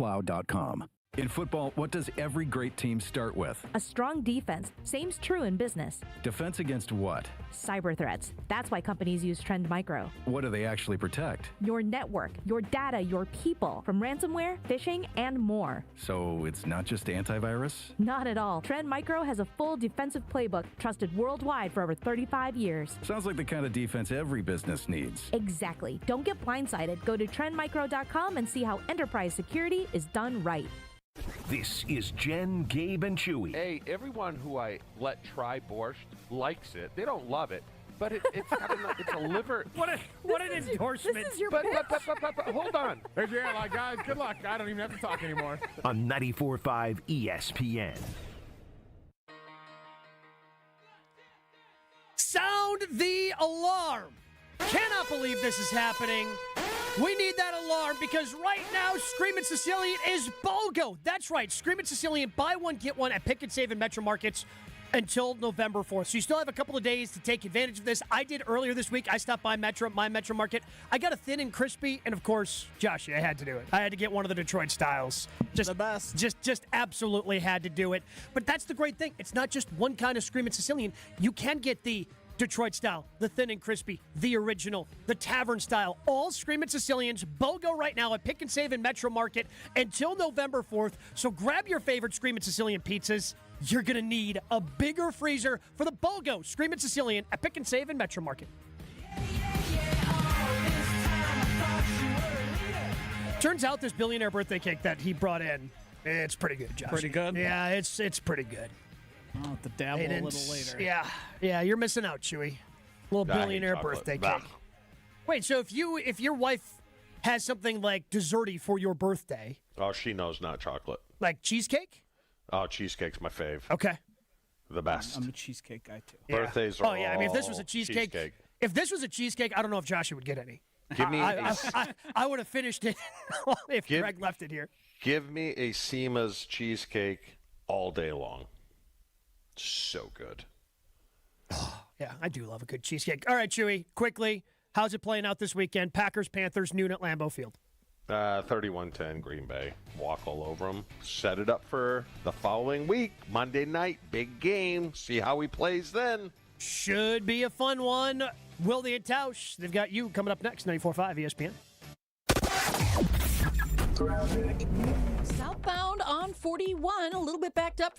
In football, what does every great team start with? A strong defense. Same's true in business. Defense against what? Cyber threats. That's why companies use Trend Micro. What do they actually protect? Your network, your data, your people, from ransomware, phishing, and more. So it's not just antivirus? Not at all. Trend Micro has a full defensive playbook trusted worldwide for over 35 years. Sounds like the kind of defense every business needs. Exactly. Don't get blindsided. Go to trendmicro.com and see how enterprise security is done right. This is Jen, Gabe, and Chewy. Hey, everyone who I let try borscht likes it. They don't love it, But it's a liver. What an endorsement. This is your But hold on. Here's your airline, guys. Good luck. I don't even have to talk anymore. On 94.5 ESPN. Sound the alarm. Cannot believe this is happening. We need that alarm because right now, Screamin' Sicilian is BOGO. That's right. Screamin' Sicilian, buy one, get one at Pick and Save and Metro Markets until November 4th. So you still have a couple of days to take advantage of this. I did earlier this week. I stopped by my Metro Market. I got a thin and crispy, and of course, Josh, I had to do it. I had to get one of the Detroit styles. Just the best. Just absolutely had to do it. But that's the great thing. It's not just one kind of Screamin' Sicilian. You can get the Detroit style, the thin and crispy, the original, the tavern style, all Screamin' Sicilians, BOGO right now at Pick and Save and Metro Market until November 4th. So grab your favorite Screamin' Sicilian pizzas. You're going to need a bigger freezer for the BOGO Screamin' Sicilian at Pick and Save and Metro Market. Turns out this billionaire birthday cake that he brought in, it's pretty good, Josh. Pretty good? Yeah, it's pretty good. I'll have to dabble a little later. Yeah, you're missing out, Chewy. Little billionaire birthday cake. Wait, so if your wife has something like desserty for your birthday, Oh, she knows not chocolate. like cheesecake? Oh, cheesecake's my fave. Okay. The best. I'm a cheesecake guy too. Birthdays are Oh yeah, I mean if this was a all cheesecake, I don't know if Joshua would get any. Give me I would have finished it if Greg left it here. Give me a Seema's cheesecake all day long. So good. Yeah, I do love a good cheesecake. All right, Chewy, quickly, how's it playing out this weekend? Packers, Panthers, noon at Lambeau Field. 31-10 Green Bay. Walk all over them. Set it up for the following week. Monday night, big game. See how he plays then. Should be a fun one. Wilde and Tausch, they've got you coming up next, 94.5 ESPN. Southbound on 41, a little bit backed up